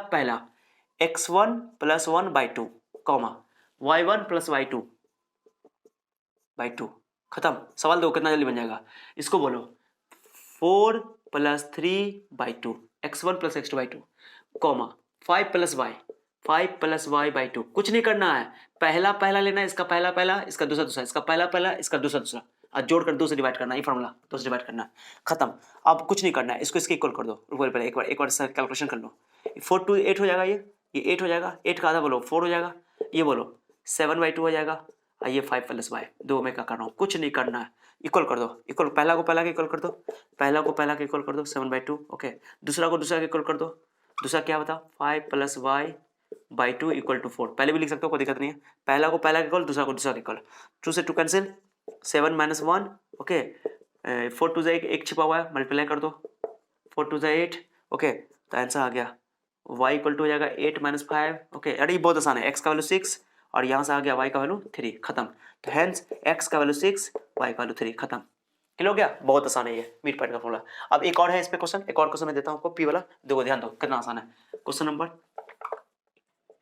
x1 + 1/2, कॉमा, y1 + y2/2, खत्म, सवाल दो कितना जल्दी बन जाएगा, इसको बोलो 4 + 3/2, x1 + x2/2, कॉमा, 5 + y/2, कुछ नहीं करना है, पहला लेना है, इसका पहला, इसका दूसरा, इसका पहला, इसका दूसरा, और जोड़कर 2 से डिवाइड करना, ये फॉर्मूला 2 से डिवाइड करना, खत्म। अब कुछ नहीं करना है, इसको इसके इक्वल कर दो, पहले एक बार कैलकुलेशन कर लो, 4 × 2 = 8 हो जाएगा, ये ये 8 हो जाएगा, 8 का आधा बोलो 4 हो जाएगा, ये बोलो 7/2 हो जाएगा, और ये 5 + y। दो में क्या कर रहा हूँ, कुछ नहीं करना है, इक्वल कर दो, इक्वल पहला को पहला के इक्वल कर दो, पहला को पहला के इक्वल कर दो 7/2, ओके। दूसरा को दूसरा के इक्वल कर दो, दूसरा क्या बता 5 + y/2 = 4। पहले भी लिख सकते हो, कोई दिक्कत नहीं है। पहला को पहला के इक्वल, दूसरा को दूसरा के इक्वल, 2 से 2 कैंसिल, 7 - 1, ओके। 4 2 एक छिपा हुआ है, मल्टीप्लाई कर दो, 4 2 8, ओके। तो आंसर आ गया y = हो जाएगा 8 - 5, ओके। अरे ये बहुत आसान है, x का वैल्यू 6 और यहाँ से आ गया y का वैल्यू 3, खत्म। तो हेंस x का वैल्यू 6, y का वैल्यू 3, खत्म। क्लियर हो गया, बहुत आसान है ये मिड पॉइंट का फॉर्मूला। अब एक और है इस पे क्वेश्चन, एक और क्वेश्चन मैं देता हूँ आपको, p वाला, देखो ध्यान दो कितना आसान है question number,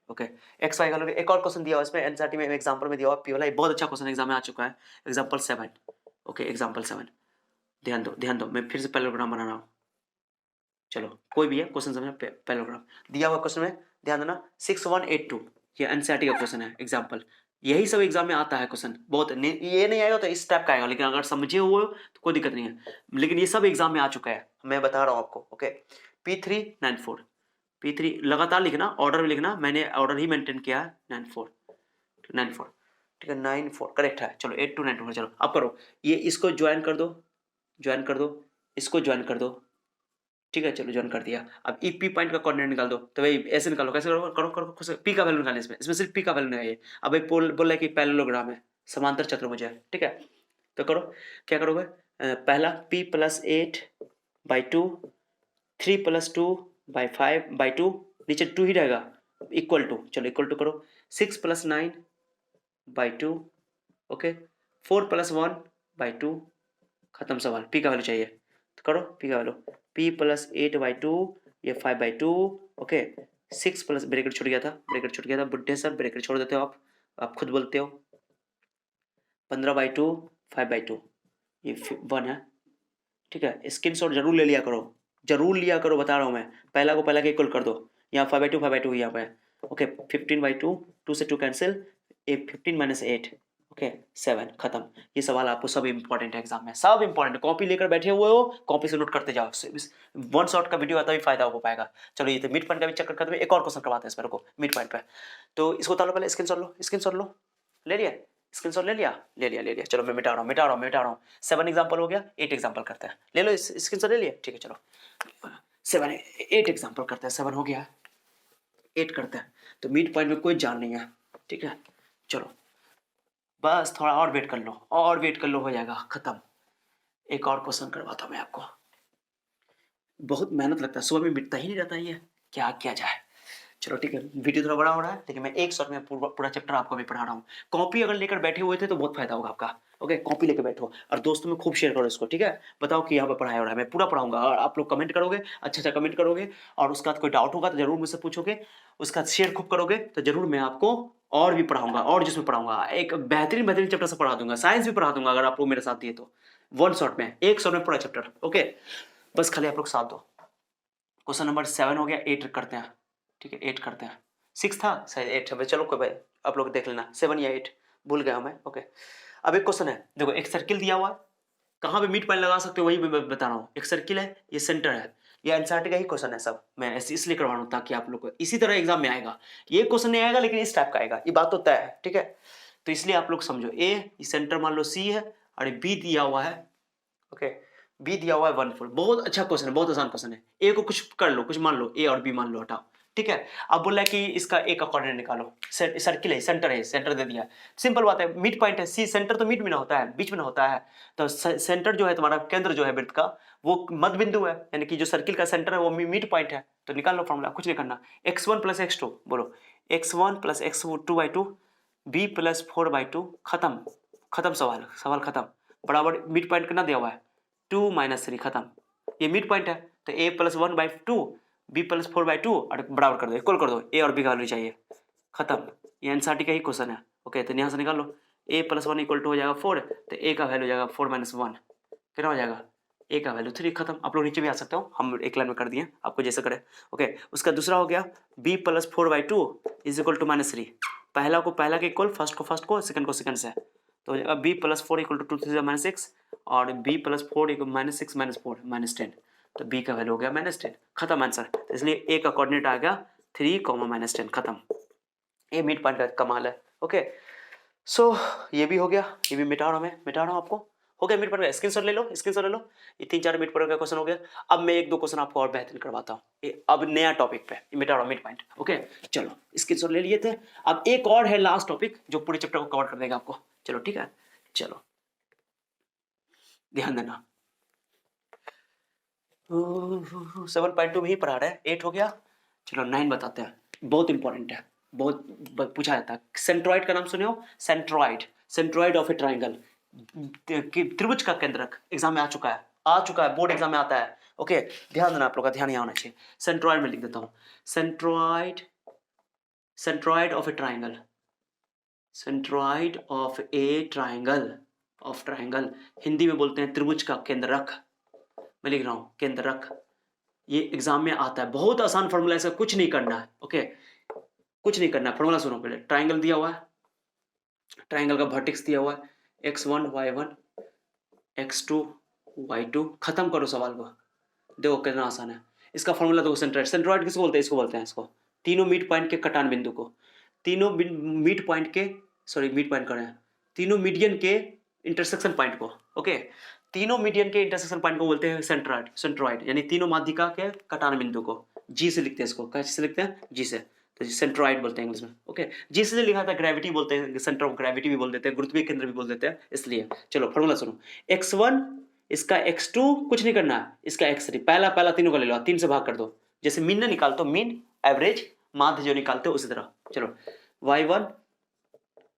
okay. x y का वैल्यू, एक और क्वेश्चन दिया हुआ इसमें एनसीईआरटी में एग्जांपल में दिया हुआ p वाला, ये बहुत अच्छा क्वेश्चन एग्जाम में आ चुका है, एग्जांपल 7, ओके। एग्जांपल 7 ध्यान दो, मैं फिर से पैरेललोग्राम बना रहा हूँ। चलो कोई भी है क्वेश्चन समझना, पैरेललोग्राम दिया हुआ क्वेश्चन में ध्यान देना, 6182, ये एनसीईआरटी का क्वेश्चन है एग्जांपल। यही सब एग्जाम में आता है क्वेश्चन, बहुत ये नहीं आएगा तो इस टाइप का आएगा, लेकिन अगर समझे हुए हो तो कोई दिक्कत नहीं है, लेकिन ये सब एग्जाम में आ चुका है, मैं बता रहा हूँ आपको, ओके। P394, P3 लगातार लिखना, ऑर्डर में लिखना, मैंने ऑर्डर ही मेंटेन किया है, 94, ठीक है, 94 करेक्ट है। चलो 8294, चलो अब करो, ये इसको ज्वाइन कर दो, इसको ज्वाइन कर दो, ठीक है। चलो ज्वाइन कर दिया। अब ई पी पॉइंट का कोऑर्डिनेट निकाल दो, तो भाई ऐसे निकालो, कैसे करो करो करो, पी का वैल्यू निकालना, इसमें सिर्फ पी का वैल्यू निकालिए। अब भाई बोल रहा है कि पैरेललोग्राम है, समांतर चतुर्भुज है, ठीक है। तो करो, क्या करोगे, पहला p + 8/2, 3 + 2/5/2, नीचे 2 ही रहेगा, इक्वल टू, चलो इक्वल टू करो, 6 + 9/2, ओके। 4 + 1/2, खत्म सवाल। p का वैल्यू चाहिए तो करो, p का वैल्यू, p + 8/2, ये 5/2, ओके। 6 प्लस, ब्रैकेट छूट गया था, बुढ़े सर ब्रैकेट छोड़ देते हो आप खुद बोलते हो, 15/2, 5/2, ये 1 है, ठीक है। स्क्रीनशॉट जरूर ले लिया करो, बता रहा हूँ मैं। पहला को पहला के इक्वल कर दो, यहाँ 5/2 यहाँ पे, ओके। 15/2, 2 से 2 कैंसिल, 15 - 8, ओके 7, खत्म। ये सवाल आपको सब इंपॉर्टेंट है एग्जाम में, सब इंपॉर्टेंट। कॉपी लेकर बैठे हुए हो, कॉपी से नोट करते जाओ, वन शॉट का वीडियो आता भी फायदा हो पाएगा। चलो ये तो मिड पॉइंट का भी चक्कर खत्म है, एक और क्वेश्चन करवाते हैं इसमें, रुको मिड पॉइंट पे। तो इसको उतारो, पहले स्क्रीनशॉट लो, ले लिया स्क्रीनशॉट, ले लिया। चलो मैं मिटा रहा हूँ। 7 एग्जाम्पल हो गया, 8 एग्जाम्पल करते हैं, ले लो स्क्रीनशॉट, ले लिया, ठीक है। चलो 8 एग्जाम्पल करते हैं, 7 हो गया, 8 करते हैं। तो मिड पॉइंट में कोई जान नहीं है, ठीक है। चलो बस थोड़ा और वेट कर लो, हो जाएगा खत्म। एक और क्वेश्चन करवाता हूँ मैं आपको, बहुत मेहनत लगता है, सुबह में मिटता ही नहीं रहता ये, क्या किया जाए। चलो ठीक है, वीडियो थोड़ा बड़ा हो रहा है, लेकिन मैं एक शॉट में पूरा चैप्टर आपको भी पढ़ा रहा हूँ। कॉपी अगर लेकर बैठे हुए थे तो बहुत फायदा होगा आपका, ओके। कॉपी लेकर बैठो और दोस्तों में खूब शेयर करो इसको, ठीक है। बताओ कि यहाँ पर पढ़ाया हो रहा है, मैं पूरा पढ़ाऊंगा, और आप लोग कमेंट करोगे, अच्छा कमेंट करोगे, और उसका कोई डाउट होगा तो जरूर मुझसे पूछोगे, उसका शेयर खूब करोगे तो जरूर मैं आपको और भी पढ़ाऊंगा, और जिसमें पढ़ाऊंगा एक बेहतरीन चैप्टर से पढ़ा दूंगा, साइंस भी पढ़ा दूंगा, अगर आप लोग मेरे साथ दिए तो, वन शॉट में, एक शॉट में पूरा चैप्टर, ओके। बस खाली आप लोग साथ दो। क्वेश्चन नंबर 7 हो गया, 8 करते हैं, ठीक है। 8 करते हैं, 6 था शायद, 8 है, चलो कोई भाई आप लोग देख लेना, 7 या 8 भूल गया मैं, ओके। अब एक क्वेश्चन है, देखो एक सर्किल दिया हुआ है, कहाँ पे मिड पॉइंट लगा सकते हो वही मैं बता रहा हूँ। एक सर्किल है, ये सेंटर है, ये एनसीईआरटी का ही क्वेश्चन है सब, मैं इसलिए करवा रहा हूँ ताकि आप लोग को इसी तरह एग्जाम में आएगा। ये क्वेश्चन नहीं आएगा, लेकिन इस टाइप का आएगा, ये बात तो तय है, ठीक है। तो इसलिए आप लोग समझो, ए सेंटर मान लो सी है, और बी दिया हुआ है, ओके। बी दिया हुआ है 1 4, बहुत अच्छा क्वेश्चन है, बहुत आसान क्वेश्चन है। ए को कुछ कर लो, कुछ मान लो, ए और बी मान लो, हटाओ, ठीक है। अब बोला है कि इसका ए का कोऑर्डिनेट निकालो, सर्किल है, सेंटर दे दिया है, सिंपल बात है। मिड पॉइंट है, सी सेंटर तो मिड में ना होता है, बीच में ना होता है, तो सेंटर जो है तुम्हारा, केंद्र जो है वृत्त का, वो मध्य बिंदु है, यानी कि जो सर्किल का सेंटर है वो मिड पॉइंट है। तो निकाल लो फॉर्मूला, कुछ नहीं करना, x1 + x2, बोलो x1 + x2/2, b + 4/2, खत्म सवाल खत्म। बराबर मिड पॉइंट कितना दिया हुआ है, 2 - 3, खत्म। ये मिड पॉइंट है, तो a + 1/2, b + 4/2, और बराबर कर दो, इक्वल कर दो, a और b का वैल्यू चाहिए, खत्म। ये एनसीईआरटी का ही क्वेश्चन है, ओके। तो यहाँ से निकाल लो, a + 1 = हो जाएगा 4, तो a का वैल्यू हो जाएगा 4 - 1, कितना हो जाएगा, a का वैल्यू 3, खत्म। आप लोग नीचे भी आ सकते हो, हम एक लाइन में कर दिए, आपको जैसे करे, ओके। उसका दूसरा हो गया, b + 4/2 = -3, पहला को पहला के इक्वल, फर्स्ट को सेकंड को सेकंड से, तो हो जाएगा b + 4 = 2 3 -6, और b + 4 = -6 - 4 -10, तो b का वैल्यू हो गया -10, खत्म आंसर। इसलिए a का कोऑर्डिनेट आ गया 3 -10 खत्म। ये मिड पॉइंट का कमाल है। ओके सो ये भी हो गया, ये भी मिटा रहा हूँ आपको। हो गया मिड पॉइंट का, स्क्रीनशॉट ले लो, स्क्रीनशॉट ले लो। ये 3-4 मिड पॉइंट का क्वेश्चन हो गया। अब मैं 1-2 क्वेश्चन आपको और बेहतरीन करवाता हूँ, अब नया टॉपिक पे मिटा रहा हूँ मिड पॉइंट। ओके चलो स्क्रीनशॉट ले लिए थे। अब एक और है लास्ट टॉपिक जो पूरे चैप्टर को कवर कर देगा आपको। चलो ठीक है, चलो ध्यान देना। 7.2 में ही पढ़ा रहे हैं, 8 हो गया। चलो 9 बताते हैं, बहुत इंपॉर्टेंट है, बहुत पूछा जाता है। सेंट्रॉइड का नाम सुने हो? Centroid, centroid of A triangle, त्रिभुज का केंद्रक एग्जाम में आ चुका है, बोर्ड एग्जाम में आता है। ओके ध्यान देना, आप लोग का ध्यान यहाँ होना चाहिए। सेंट्रॉइड में लिख देता हूँ, centroid, centroid of A triangle, centroid of A triangle, of triangle Hindi में बोलते हैं त्रिभुज का केंद्रक। मैं लिख रहा हूँ केंद्रक, ये एग्जाम में आता है, बहुत आसान फॉर्मूला है, इसका कुछ नहीं करना है। ओके कुछ नहीं करना है, फॉर्मूला सुनो पहले। ट्राइंगल दिया हुआ है, ट्राइंगल का वर्टेक्स दिया हुआ है x1 y1 x2 y2, खत्म करो सवाल को। देखो कितना आसान है, इसका फॉर्मूला देखो। सेंट्रॉइड, सेंट्रॉइड किसको बोलते हैं? इसको बोलते हैं, इसको तीनों मिड पॉइंट के कटान बिंदु को, तीनों मिड पॉइंट के, सॉरी मिड पॉइंट कर रहे हैं, तीनों मीडियन के इंटरसेक्शन पॉइंट को। ओके तीनों मीडियन के इंटरसेक्शन पॉइंट को बोलते हैं सेंट्रॉइड, सेंट्रॉइड यानी तीनों माध्यिका के कटान बिंदु को। जी से लिखते हैं इसको, कैसे लिखते हैं? जी से, तो सेंट्रॉइड बोलते हैं इंग्लिश में। ओके जी से लिखा था, ग्रेविटी बोलते हैं, सेंटर ऑफ ग्रेविटी भी बोल देते हैं, गुरुत्वीय केंद्र भी बोल देते हैं, इसलिए। चलो फॉर्मूला सुनो, x1 इसका x2 कुछ नहीं करना है, इसका x3, पहला पहला तीनों का ले लो, 3 से भाग कर दो, जैसे मीन ना निकालते हो, मीन एवरेज माध्य जो निकालते हो उसी तरह। चलो y1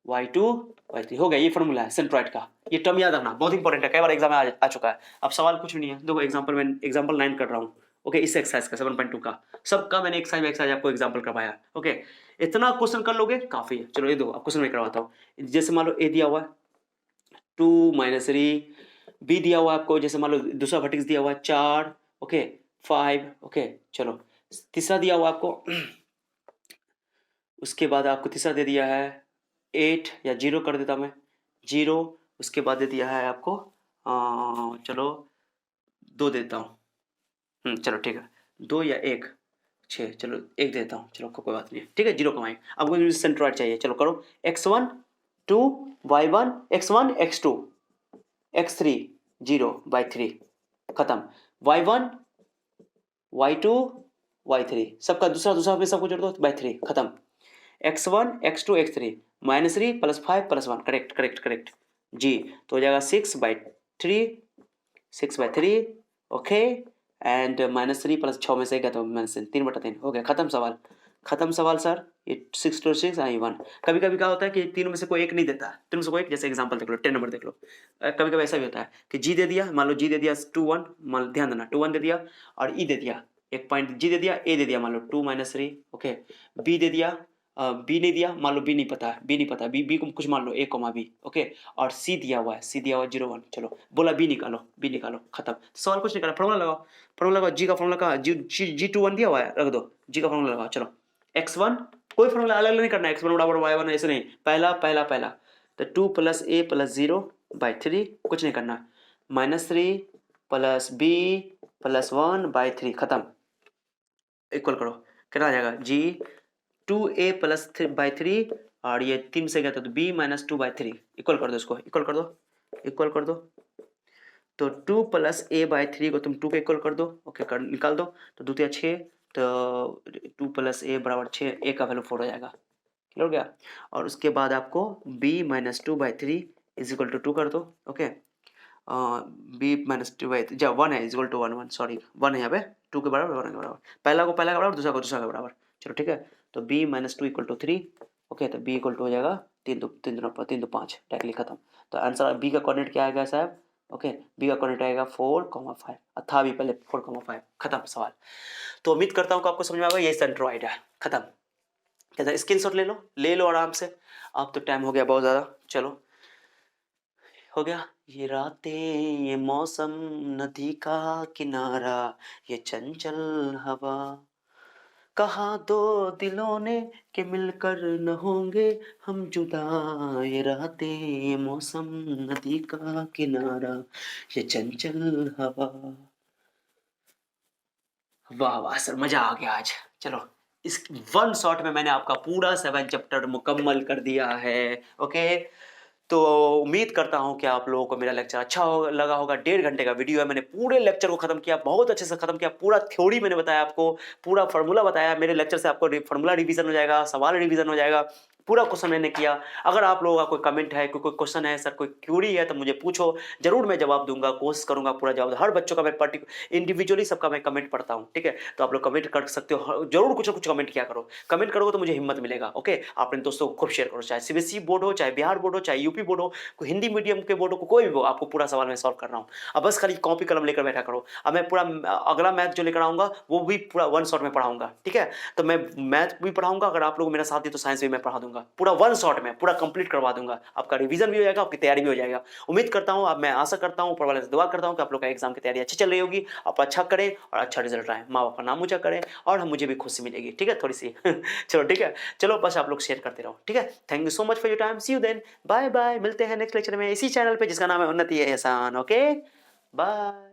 y2 y3 हो गया, ये फॉर्मूला है सेंट्रॉइड का। ये टर्म याद रखना, बहुत इंपॉर्टेंट है, कई बार एग्जाम में आ चुका है। अब सवाल कुछ भी नहीं है, देखो एग्जांपल में एग्जांपल 9 कर रहा हूँ। ओके इस एक्सरसाइज का 7.2 का, सबका मैंने एक्सरसाइज आपको एग्जांपल करवाया। ओके इतना क्वेश्चन कर लोगे काफी है। चलो ये दो अब क्वेश्चन मैं करवाता हूँ। जैसे मान लो ए दिया हुआ है 2 -3, बी दिया हुआ है आपको, जैसे मान लो दूसरा वर्टेक्स दिया हुआ है 4, ओके 5, ओके चलो तीसरा दिया हुआ आपको उसके बाद आपको तीसरा दे दिया है 8 या 0 कर देता मैं, 0। उसके बाद दे दिया है आपको चलो 2 देता हूँ, चलो ठीक है 2 या 1, 6, चलो 1 देता हूँ, चलो कोई बात नहीं, ठीक है 0 कमाएं। अब मुझे सेंट्रॉइड चाहिए, चलो करो x1 2 y1 x1 x2 x3 0/3 खत्म, y1 y2 y3 सबका दूसरा में सबको जोड़ दो /3 खत्म, x1 x2 x3 -3 +5 +1 correct correct correct जी, तो हो जाएगा 6/3 ओके एंड -3 + 6 में से गया तो -3/3 हो गया, खत्म सवाल, खत्म सवाल सर। ये 6 to 6 आई 1। कभी कभी क्या होता है कि तीनों में से कोई एक नहीं देता, तीनों में से कोई एक, जैसे एग्जांपल देख लो 10 नंबर देख लो, कभी कभी ऐसा भी होता है कि जी दे दिया, मान लो जी दे दिया 2 1, मान ध्यान देना 2 1 दे दिया, और ई दे दिया एक पॉइंट, जी दे दिया, ए दे दिया मान लो 2 -3, ओके बी दे दिया, बी नहीं दिया, मान लो बी नहीं पता है, बी को कुछ मान लो a, बी, ओके और सी दिया हुआ है, 0 1, चलो बोला बी निकालो खत्म, सवाल कुछ नहीं करना, फॉर्मूला लगाओ, जी का फॉर्मूला कहाँ, G21 दिया हुआ है, रख दो, जी का फॉर्मूला लगाओ। चलो x1 कोई फॉर्मूला अलग नहीं करना है, x1 बराबर y1 ऐसे नहीं, पहला तो 2 + a + 0/3 कुछ नहीं करना, -3 + b + 1/3 खत्म, इक्वल करो, कितना आ जाएगा जी 2a + 3/3 और ये 3 से गया तो b - 2/3 इक्वल कर दो, इसको इक्वल कर दो, तो 2 + a/3 को तुम 2 के इक्वल कर दो, ओके निकाल दो, तो 2 × 6, तो 2 + a = 6, a का वैल्यू 4 हो जाएगा, क्लियर हो गया। और उसके बाद आपको b - 2/3 = 2 कर दो, ओके b - 2/3 जब 1 है = 1 1, सॉरी 1 है यहाँ पे, 2 के बराबर 1 के बराबर, पहला का बराबर, दूसरा का बराबर, चलो ठीक है, तो b - 2 = 3, ओके तो b = हो जाएगा 3 2 5 डायरेक्टली खत्म। तो आंसर b का कोऑर्डिनेट क्या आएगा साहब, ओके b का कोऑर्डिनेट आएगा 4,5, था भी पहले 4,5, खत्म सवाल। तो उम्मीद करता हूँ कि आपको समझ में आएगा, ये सेंट्रॉइड है, खत्म। कहता है स्क्रीनशॉट ले लो आराम से, अब तो टाइम हो गया बहुत ज़्यादा, चलो हो गया। ये रातें ये मौसम नदी का किनारा ये चंचल हवा, कहा दो दिलों ने कि मिलकर न होंगे हम जुदा, ये रातें ये मौसम नदी का किनारा ये चंचल हवा। वाह वाह सर, मजा आ गया आज। चलो इस वन शॉट में मैंने आपका पूरा 7 चैप्टर मुकम्मल कर दिया है। ओके, तो उम्मीद करता हूँ कि आप लोगों को मेरा लेक्चर अच्छा लगा होगा। 1.5 घंटे का वीडियो है, मैंने पूरे लेक्चर को खत्म किया, बहुत अच्छे से खत्म किया। पूरा थ्योरी मैंने बताया आपको, पूरा फार्मूला बताया। मेरे लेक्चर से आपको फार्मूला रिवीजन हो जाएगा, सवाल रिवीजन हो जाएगा, पूरा क्वेश्चन मैंने किया। अगर आप लोगों का कोई कमेंट है, कोई क्वेश्चन है, सर कोई क्यूरी है, तो मुझे पूछो, जरूर मैं जवाब दूंगा, कोशिश करूंगा पूरा जवाब। हर बच्चों का मैं इंडिविजुअली सबका मैं कमेंट पढ़ता हूँ, ठीक है। तो आप लोग कमेंट कर सकते हो, जरूर कुछ ना कुछ कमेंट किया करो। कमेंट करोगे तो मुझे हिम्मत मिलेगा। ओके, अपने दोस्तों को खूब शेयर करो, चाहे सीबीएसई बोर्ड हो, चाहे बिहार बोर्ड हो, चाहे यूपी बोर्ड हो, कोई हिंदी मीडियम के बोर्ड हो, कोई भी हो, आपको पूरा सवाल मैं सॉल्व कर रहा हूँ। अब बस खाली कॉपी कलम लेकर बैठा करो। अब मैं पूरा अगला मैथ जो लेकर आऊंगा वो भी पूरा वन शॉट में पढ़ाऊंगा, ठीक है। तो मैं मैथ भी पढ़ाऊंगा, अगर आप लोग मेरा साथ दिए तो साइंस भी मैं पढ़ा दूंगा, पूरा वन शॉट में पूरा कंप्लीट करवा दूंगा। आपका रिवीजन भी हो जाएगा, आपकी तैयारी भी हो जाएगा। उम्मीद करता हूँ, अब मैं आशा करता हूँ, ऊपर वाले से दुआ करता हूँ कि आप लोग का एग्जाम की तैयारी अच्छी चल रही होगी, आप अच्छा करें और अच्छा रिजल्ट आए, माँ बाप का नाम ऊंचा करें, और मुझे भी खुशी मिलेगी, ठीक है, थोड़ी सी चलो ठीक है, चलो बस आप लोग शेयर करते रहो, ठीक है। Thank you so much for your time, see you then, bye bye. मिलते हैं नेक्स्ट लेक्चर में इसी चैनल पे जिसका नाम है उन्नति एहसान। Okay, bye.